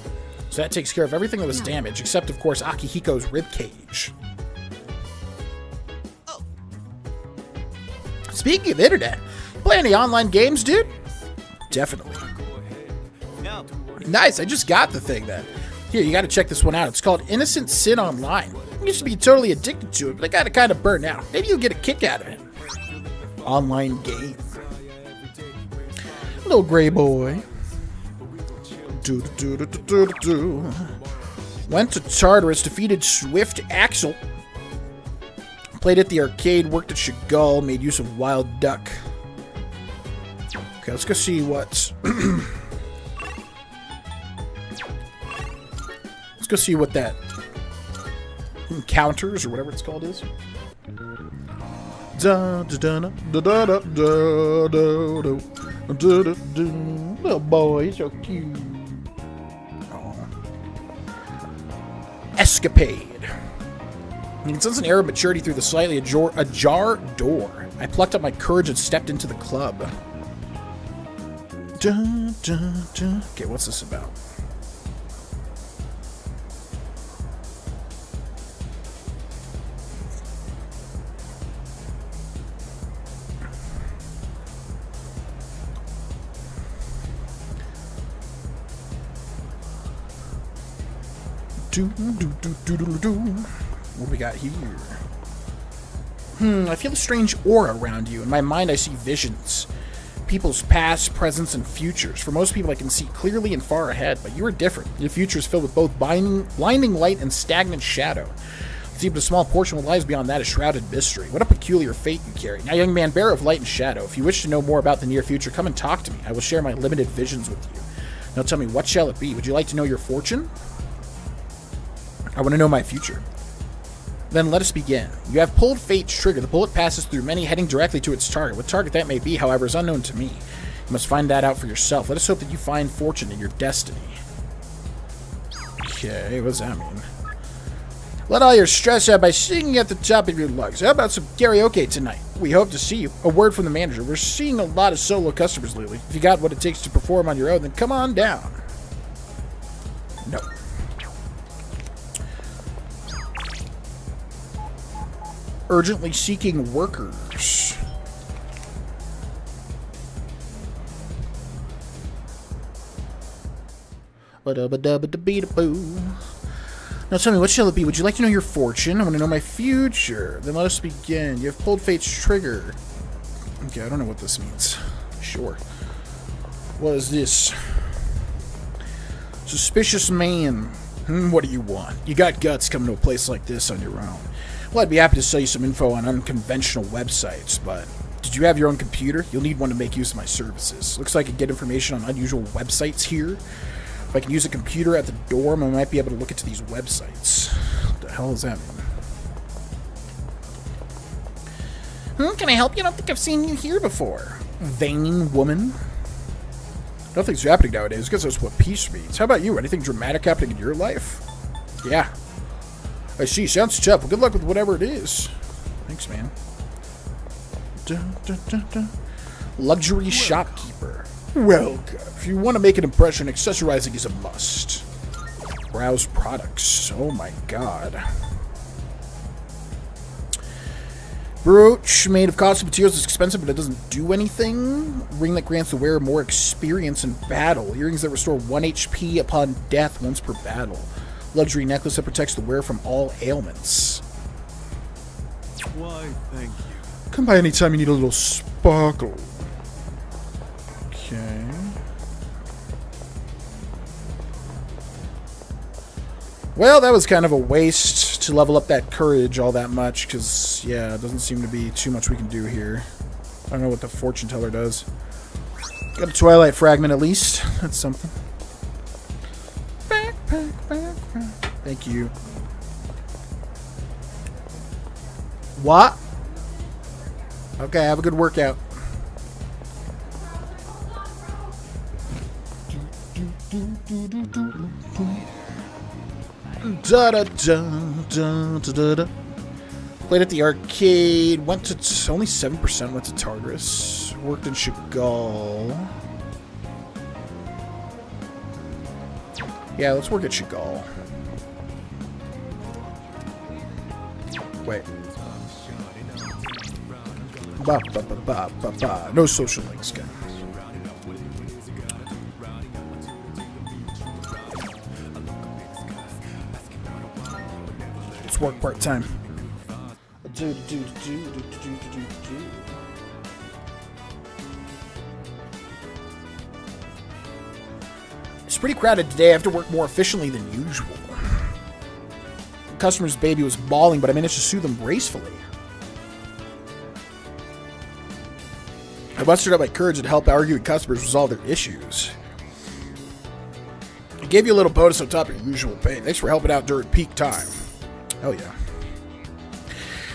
So that takes care of everything that was damaged, except, of course, Akihiko's ribcage. Oh. Speaking of internet, play any online games, dude? Definitely. No. Nice, I just got the thing then. Here, you gotta check this one out. It's called Innocent Sin Online. I used to be totally addicted to it, but I got it kind of burnt out. Maybe you'll get a kick out of it. Online game. Little gray boy. Went to Tartarus, defeated Swift Axel. Played at the arcade, worked at Chagall, made use of Wild Duck. Okay, let's go see what... let's go see what that encounters or whatever it's called is. Da da da da da da da da da Little boy, so cute. Aw. Escapade. You can sense an air of maturity through the slightly ajar door. I plucked up my courage and stepped into the club. Dun, dun, dun. Okay, what's this about? What do we got here? I feel a strange aura around you. In my mind, I see visions. People's past, presents, and futures. For most people, I can see clearly and far ahead, but you are different. Your future is filled with both blinding light and stagnant shadow. It's even a small portion of what lies beyond that is shrouded mystery. What a peculiar fate you carry. Now, young man, bearer of light and shadow, if you wish to know more about the near future, come and talk to me. I will share my limited visions with you. Now tell me, what shall it be? Would you like to know your fortune? I want to know my future. Then let us begin. You have pulled fate's trigger. The bullet passes through many, heading directly to its target. What target that may be, however, is unknown to me. You must find that out for yourself. Let us hope that you find fortune in your destiny. Okay, what does that mean? Let all your stress out by singing at the top of your lungs. How about some karaoke tonight? We hope to see you. A word from the manager. We're seeing a lot of solo customers lately. If you got what it takes to perform on your own, then come on down. No. Urgently seeking workers. Ba-da-ba-da-ba-da-bee-da-boo. Now tell me, what shall it be? Would you like to know your fortune? I want to know my future. Then let us begin. You have pulled fate's trigger. Okay, I don't know what this means. Sure. What is this? Suspicious man. What do you want? You got guts coming to a place like this on your own. Well, I'd be happy to sell you some info on unconventional websites, but did you have your own computer? You'll need one to make use of my services. Looks like I can get information on unusual websites here. If I can use a computer at the dorm, I might be able to look into these websites. What the hell does that mean? Can I help you? I don't think I've seen you here before. Vain woman. Nothing's happening nowadays. I guess that's what peace means. How about you? Anything dramatic happening in your life? Yeah. I see. Sounds tough. Well, good luck with whatever it is. Thanks, man. Dun, dun, dun, dun. Luxury shopkeeper. Welcome. If you want to make an impression, accessorizing is a must. Browse products. Oh my god. Brooch made of costly materials is expensive, but it doesn't do anything. Ring that grants the wearer more experience in battle. Earrings that restore 1 HP upon death once per battle. Luxury necklace that protects the wearer from all ailments. Why, thank you. Come by anytime you need a little sparkle. Okay. Well, that was kind of a waste to level up that courage all that much, because, yeah, it doesn't seem to be too much we can do here. I don't know what the fortune teller does. Got a Twilight fragment, at least. That's something. Thank you. What? Okay, have a good workout. Da da da da da da. Played at the arcade. Went to only 7%. Went to Tartarus. Worked in Chagall. Yeah, let's work at Chagall. Wait. Ba ba ba ba ba ba. No social links, guys. Let's work part time. It's pretty crowded today. I have to work more efficiently than usual. The customer's baby was bawling, but I managed to soothe them gracefully. I mustered up my courage and helped arguing customers resolve their issues. I gave you a little bonus on top of your usual pay. Thanks for helping out during peak time. Hell yeah.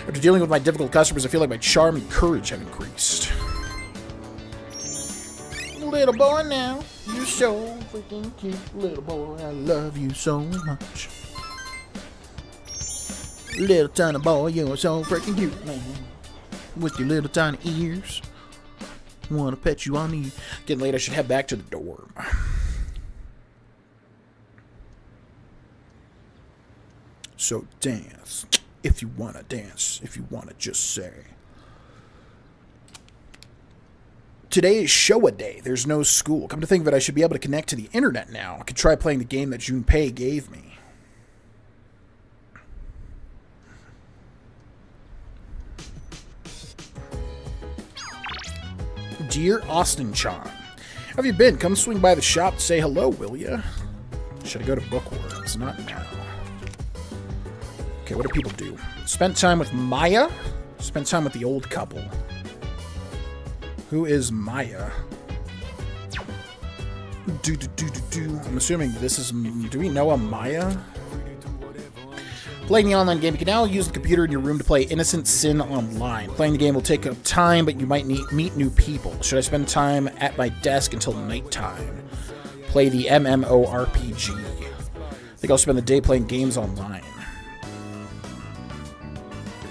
After dealing with my difficult customers, I feel like my charm and courage have increased. little boy now. You're so freaking cute, little boy. I love you so much. Little tiny boy, you're so freaking cute, man. With your little tiny ears. Wanna pet you on the ear. Getting late, I should head back to the dorm. So dance. If you wanna dance. If you wanna just say. Today is Showa Day. There's no school. Come to think of it, I should be able to connect to the internet now. I could try playing the game that Junpei gave me. Dear Austin-chan, how have you been? Come swing by the shop to say hello, will ya? Should I go to Bookworms? Not now. Okay, what do people do? Spent time with Maya? Spent time with the old couple. Who is Maya? I'm assuming this is... Do we know a Maya? Playing the online game, you can now use the computer in your room to play Innocent Sin Online. Playing the game will take up time, but you might meet new people. Should I spend time at my desk until nighttime? Play the MMORPG. I think I'll spend the day playing games online.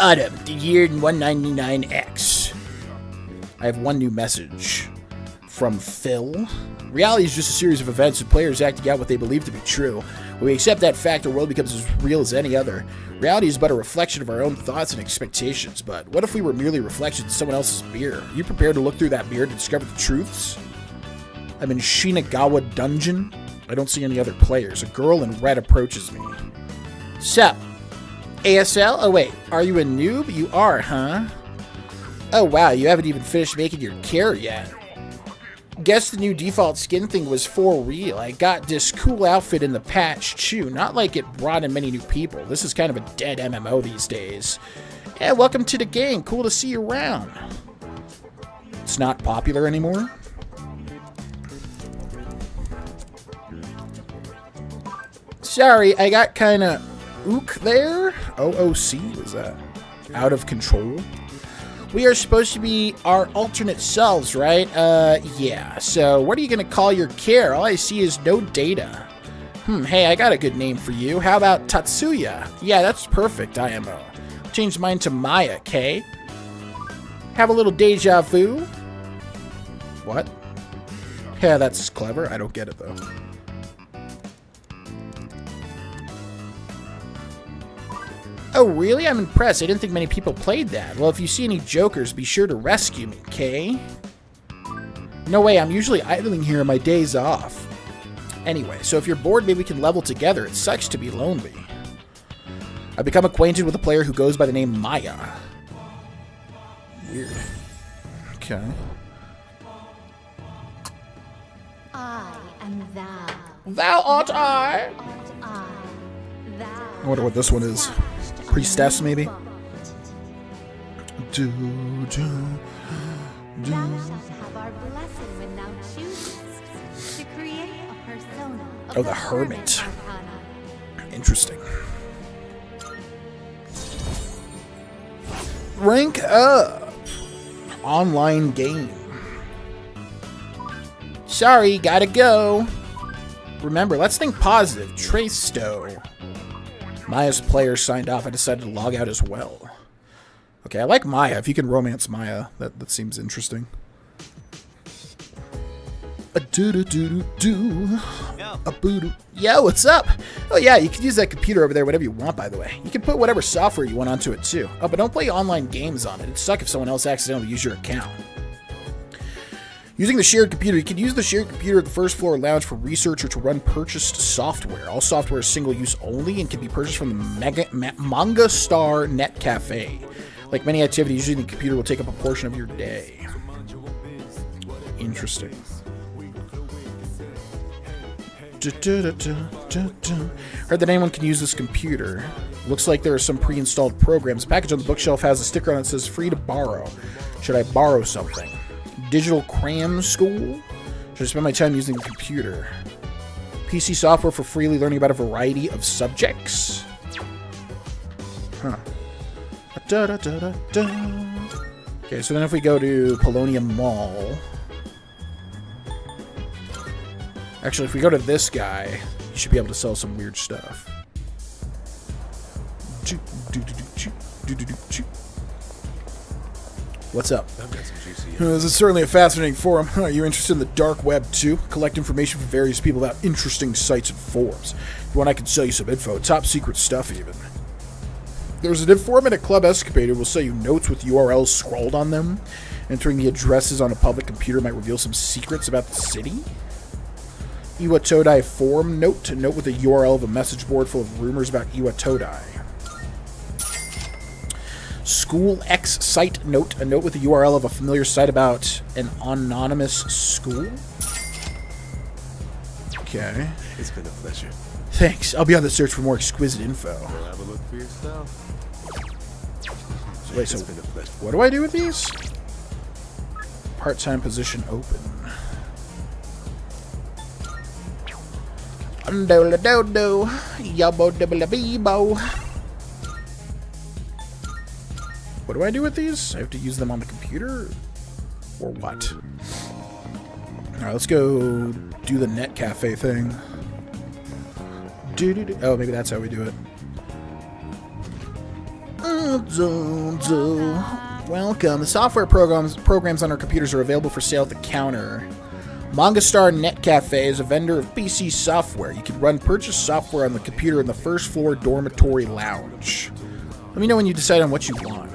Autumn, the year 199X. I have one new message. From Phil. Reality is just a series of events with players acting out what they believe to be true. When we accept that fact, the world becomes as real as any other. Reality is but a reflection of our own thoughts and expectations, but what if we were merely reflections of someone else's mirror? Are you prepared to look through that mirror to discover the truths? I'm in Shinagawa Dungeon. I don't see any other players. A girl in red approaches me. Sup? ASL? Oh wait, are you a noob? You are, huh? Oh wow, you haven't even finished making your care yet. Guess the new default skin thing was for real. I got this cool outfit in the patch too. Not like it brought in many new people. This is kind of a dead MMO these days. Yeah, welcome to the game. Cool to see you around. It's not popular anymore? Sorry, I got kind of ook there. OOC was that? Out of control? We are supposed to be our alternate selves, right? Yeah. So what are you going to call your care? All I see is no data. Hey, I got a good name for you. How about Tatsuya? Yeah, that's perfect, IMO. Change mine to Maya, K. Have a little deja vu? What? Yeah, that's clever. I don't get it, though. Oh, really? I'm impressed. I didn't think many people played that. Well, if you see any jokers, be sure to rescue me, okay? No way, I'm usually idling here on my days off. Anyway, so if you're bored, maybe we can level together. It sucks to be lonely. I've become acquainted with a player who goes by the name Maya. Weird. Okay. I am thou. Thou art I. I wonder what this one is. Priestess, maybe? Thou shalt have our blessing when thou choosest to create a persona of Oh, the Hermit. Arcana. Interesting. Rank up. Online game. Sorry, gotta go. Remember, let's think positive. Trace Stowe. Maya's player signed off. I decided to log out as well. Okay, I like Maya. If you can romance Maya, that seems interesting. A doo-doo-doo-doo-doo. A boo-doo. Yo, what's up? Oh yeah, you can use that computer over there whatever you want, by the way. You can put whatever software you want onto it, too. Oh, but don't play online games on it. It'd suck if someone else accidentally used your account. Using the shared computer, you can use the shared computer at the first floor lounge for research or to run purchased software. All software is single use only and can be purchased from the Manga Star Net Cafe. Like many activities, using the computer will take up a portion of your day. Interesting. Heard that anyone can use this computer. Looks like there are some pre-installed programs. The package on the bookshelf has a sticker on it that says free to borrow. Should I borrow something? Digital cram school? Should I spend my time using the computer? PC software for freely learning about a variety of subjects? Huh. Okay, so then if we go to Polonium Mall... Actually, if we go to this guy, you should be able to sell some weird stuff. What's up? I've got some juicy. This is certainly a fascinating forum. Are you interested in the dark web too? Collect information from various people about interesting sites and forums. If you want, I can sell you some info. Top secret stuff, even. There's an informant at Club Escapade who will sell you notes with URLs scrawled on them. Entering the addresses on a public computer might reveal some secrets about the city. Iwatodai forum note. A note with a URL of a message board full of rumors about Iwatodai. School X site note. A note with a URL of a familiar site about an anonymous school. Okay. It's been a pleasure. Thanks. I'll be on the search for more exquisite info. Go have a look for yourself. Wait, so what do I do with these? Part-time position open. Do-do-do-do. Yabbo-dibble-a-bee-bo. What do I do with these? I have to use them on the computer? Or what? Alright, let's go do the net cafe thing. Oh, maybe that's how we do it. Welcome. The software programs on our computers are available for sale at the counter. Mangastar Net Cafe is a vendor of PC software. You can run purchase software on the computer in the first floor dormitory lounge. Let me know when you decide on what you want.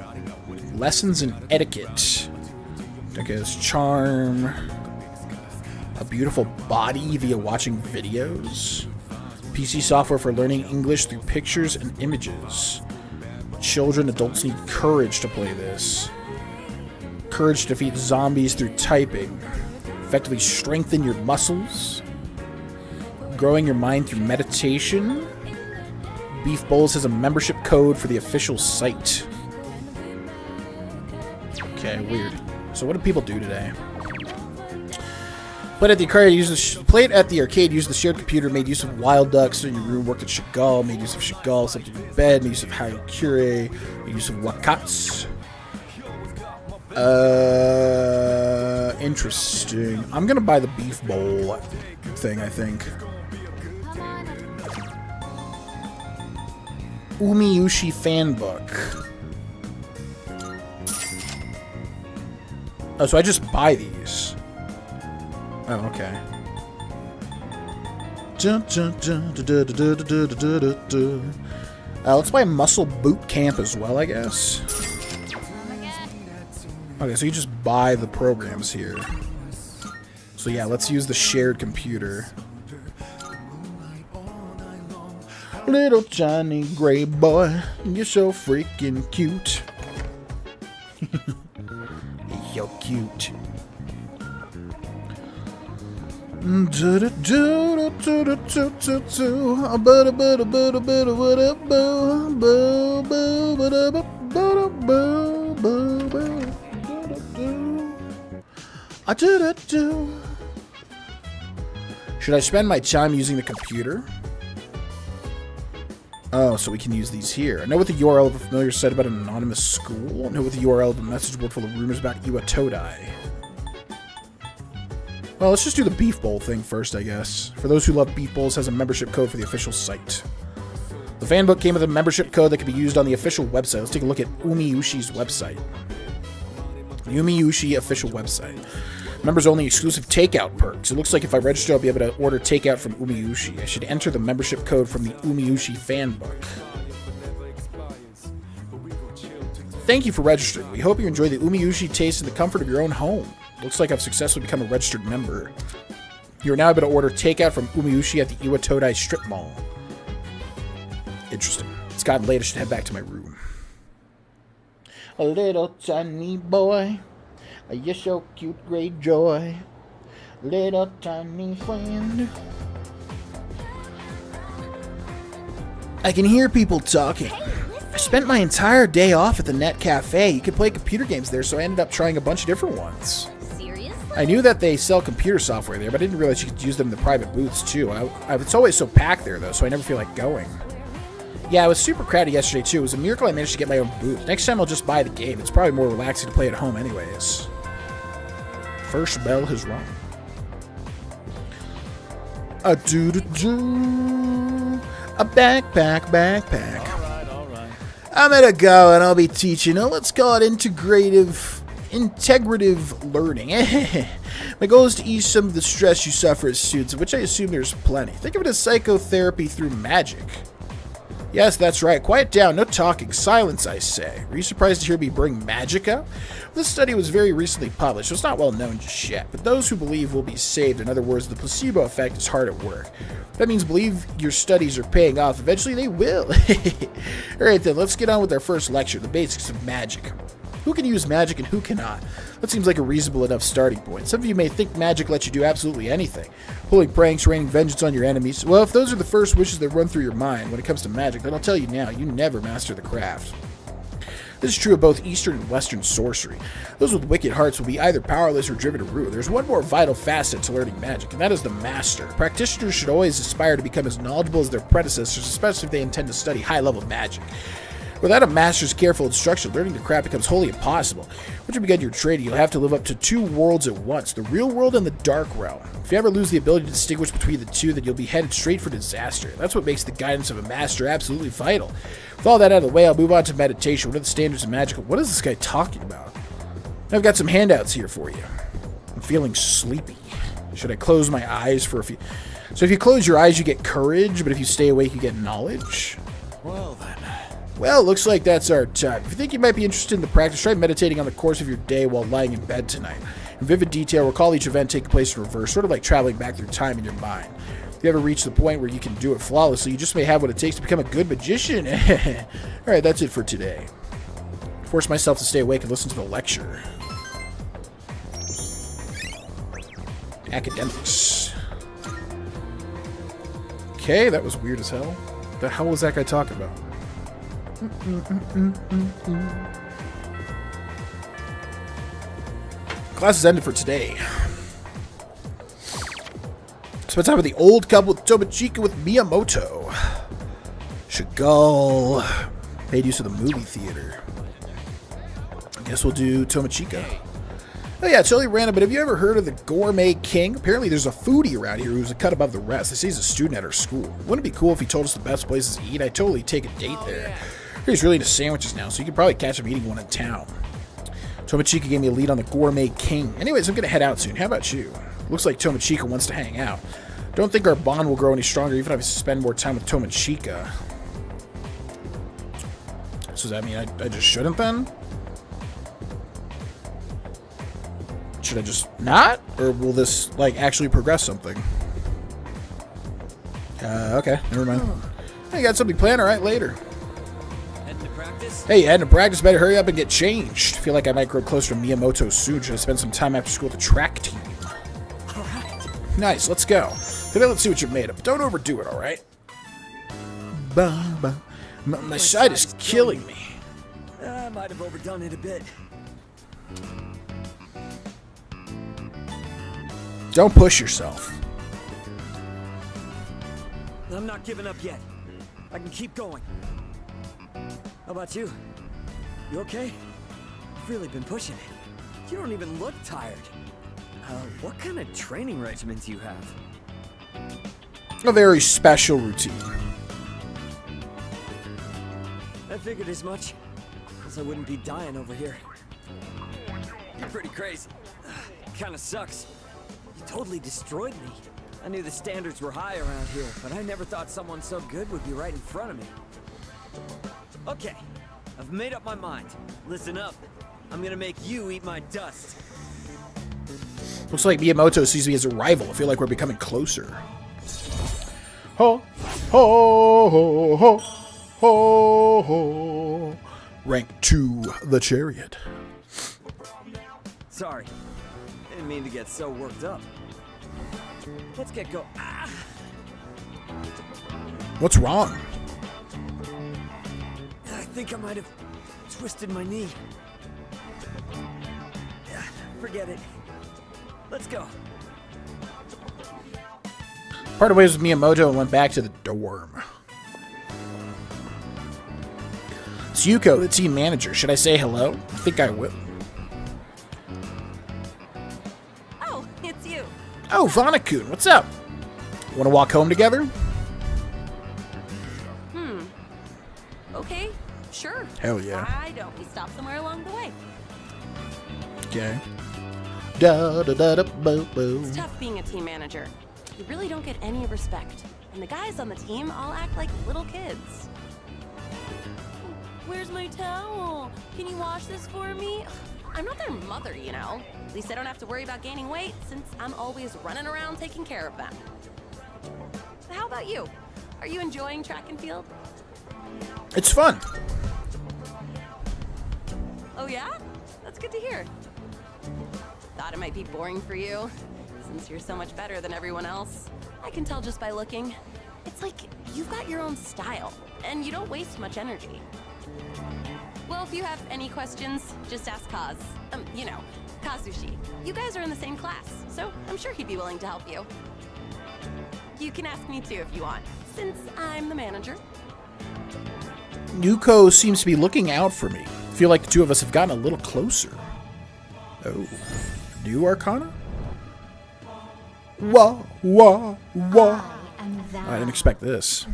Lessons in etiquette. Okay, there's charm. A beautiful body via watching videos. PC software for learning English through pictures and images. Children, adults need courage to play this. Courage to defeat zombies through typing. Effectively strengthen your muscles. Growing your mind through meditation. Beef Bowls has a membership code for the official site. Okay, weird. So what do people do today? Played at the arcade, used the shared computer, made use of Wild Ducks in your room, worked at Chagall, made use of Chagall, slept in your bed, made use of Hayakure, made use of Wakats. Interesting. I'm gonna buy the beef bowl thing, I think. Umiyushi fan book. Oh, so I just buy these. Oh, okay. Let's buy Muscle Boot Camp as well, I guess. Okay, so you just buy the programs here. So yeah, let's use the shared computer. Little Johnny Gray boy, you're so freaking cute. You're cute. Should I spend my time using the computer? Oh, so we can use these here. I know with the URL of a familiar site about an anonymous school. I know with the URL of a message board full of rumors about Iwatodai. Well, let's just do the Beef Bowl thing first, I guess. For those who love Beef Bowls, has a membership code for the official site. The fan book came with a membership code that can be used on the official website. Let's take a look at Umiyushi's website. The Umiyushi official website. Members only exclusive takeout perks. It looks like if I register, I'll be able to order takeout from Umiyushi. I should enter the membership code from the Umiyushi fan book. Thank you for registering. We hope you enjoy the Umiyushi taste in the comfort of your own home. Looks like I've successfully become a registered member. You are now able to order takeout from Umiyushi at the Iwatodai Strip Mall. Interesting. It's gotten late. I should head back to my room. A little tiny boy. You're so cute, great joy. Little tiny friend. I can hear people talking. I spent my entire day off at the Net Cafe. You could play computer games there, so I ended up trying a bunch of different ones. Seriously? I knew that they sell computer software there, but I didn't realize you could use them in the private booths, too. It's always so packed there, though, so I never feel like going. Yeah, it was super crowded yesterday, too. It was a miracle I managed to get my own booth. Next time I'll just buy the game. It's probably more relaxing to play at home anyways. First bell has rung. A doo-doo-doo. A backpack. All right. I'm gonna go and I'll be teaching. Let's call it integrative learning. My goal is to ease some of the stress you suffer as students, of which I assume there's plenty. Think of it as psychotherapy through magic. Yes, that's right. Quiet down. No talking. Silence, I say. Were you surprised to hear me bring magic up? This study was very recently published, so it's not well known just yet, but those who believe will be saved. In other words, the placebo effect is hard at work. That means believe your studies are paying off. Eventually they will. Alright then, let's get on with our first lecture, the basics of magic. Who can use magic and who cannot? That seems like a reasonable enough starting point. Some of you may think magic lets you do absolutely anything. Pulling pranks, raining vengeance on your enemies. Well, if those are the first wishes that run through your mind when it comes to magic, then I'll tell you now, you never master the craft. This is true of both Eastern and Western sorcery. Those with wicked hearts will be either powerless or driven to ruin. There's one more vital facet to learning magic, and that is the master. Practitioners should always aspire to become as knowledgeable as their predecessors, especially if they intend to study high-level magic. Without a master's careful instruction, learning the craft becomes wholly impossible. Once you begin your training, you'll have to live up to two worlds at once, the real world and the dark realm. If you ever lose the ability to distinguish between the two, then you'll be headed straight for disaster. That's what makes the guidance of a master absolutely vital. With all that out of the way, I'll move on to meditation. What are the standards of magical? What is this guy talking about? I've got some handouts here for you. I'm feeling sleepy. Should I close my eyes for a few... So if you close your eyes, you get courage, but if you stay awake, you get knowledge? Well then. Well, looks like that's our time. If you think you might be interested in the practice, try meditating on the course of your day while lying in bed tonight. In vivid detail, recall each event taking place in reverse, sort of like traveling back through time in your mind. If you ever reach the point where you can do it flawlessly, you just may have what it takes to become a good magician. Alright, that's it for today. Force myself to stay awake and listen to the lecture. Academics. Okay, that was weird as hell. The hell was that guy talking about? Class is ended for today. Spent time with the old couple Tomochika with Miyamoto. Chagall. Made use of the movie theater. I guess we'll do Tomochika. Oh yeah, totally random, but have you ever heard of the Gourmet King? Apparently there's a foodie around here who's a cut above the rest. They say he's a student at our school. Wouldn't it be cool if he told us the best places to eat? I'd totally take a date there. He's really into sandwiches now, so you could probably catch him eating one in town. Tomochika gave me a lead on the Gourmet King. Anyways, I'm going to head out soon. How about you? Looks like Tomochika wants to hang out. Don't think our bond will grow any stronger even if I spend more time with Tomochika. So does that mean I just shouldn't then? Should I just not? Or will this, like, actually progress something? Okay. Never mind. I got something planned. Alright, later. Hey, heading to practice. Better hurry up and get changed. Feel like I might grow closer to Miyamoto soon. Should I spend some time after school with the track team? Alright. Nice, let's go. Then let's see what you're made of. Don't overdo it, alright? My side is killing me. I might have overdone it a bit. Don't push yourself. I'm not giving up yet. I can keep going. How about you? You okay? You've really been pushing it. You don't even look tired. What kind of training regimen do you have? A very special routine. I figured as much. Else I wouldn't be dying over here. You're pretty crazy. Kinda sucks. You totally destroyed me. I knew the standards were high around here, but I never thought someone so good would be right in front of me. Okay, I've made up my mind. Listen up. I'm gonna make you eat my dust. Looks like Miyamoto sees me as a rival. I feel like we're becoming closer. Ho, ho, ho, ho, ho, ho. Rank 2, the chariot. Sorry, didn't mean to get so worked up. Let's get going. Ah! What's wrong? I think I might have twisted my knee. Forget it. Let's go. Parted ways with Miyamoto and went back to the dorm. It's Yuko, the team manager. Should I say hello? I think I will. Oh, it's you. Oh, Vana-kun, what's up? Want to walk home together? Okay, sure. Hell yeah. Why don't we stop somewhere along the way? Okay. Da da da da boo boo. It's tough being a team manager. You really don't get any respect. And the guys on the team all act like little kids. Where's my towel? Can you wash this for me? I'm not their mother, you know. At least I don't have to worry about gaining weight since I'm always running around taking care of them. How about you? Are you enjoying track and field? It's fun. Oh yeah? That's good to hear. Thought it might be boring for you, since you're so much better than everyone else. I can tell just by looking. It's like you've got your own style, and you don't waste much energy. Well, if you have any questions, just ask Kaz. You know, Kazushi. You guys are in the same class, so I'm sure he'd be willing to help you. You can ask me too if you want, since I'm the manager. Yuko seems to be looking out for me. I feel like the two of us have gotten a little closer. Oh. New Arcana? Wah, wah, wah. I didn't expect this.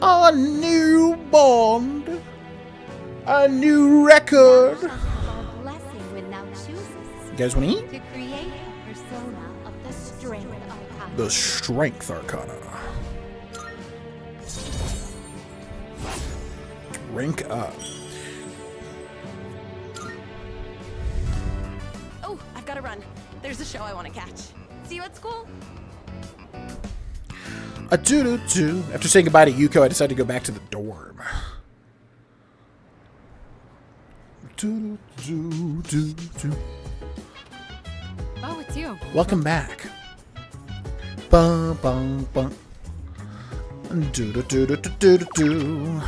A new bond. A new record. You guys want to eat? To create a persona of the strength arcana. The Strength Arcana. Rank up. Oh, I've got to run. There's a show I want to catch. See you at school? A doo-doo-doo. After saying goodbye to Yuko, I decided to go back to the dorm. Doo-doo-doo-doo-doo. Oh, it's you. Welcome back. Bum, bum, bum. Doo-doo-doo-doo-doo-doo.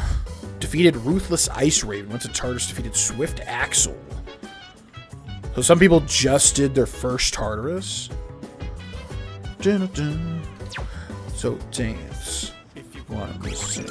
Defeated Ruthless Ice Raven. Went to Tartarus. Defeated Swift Axel. So some people just did their first Tartarus. Dun-dun-dun. So dance. One listen.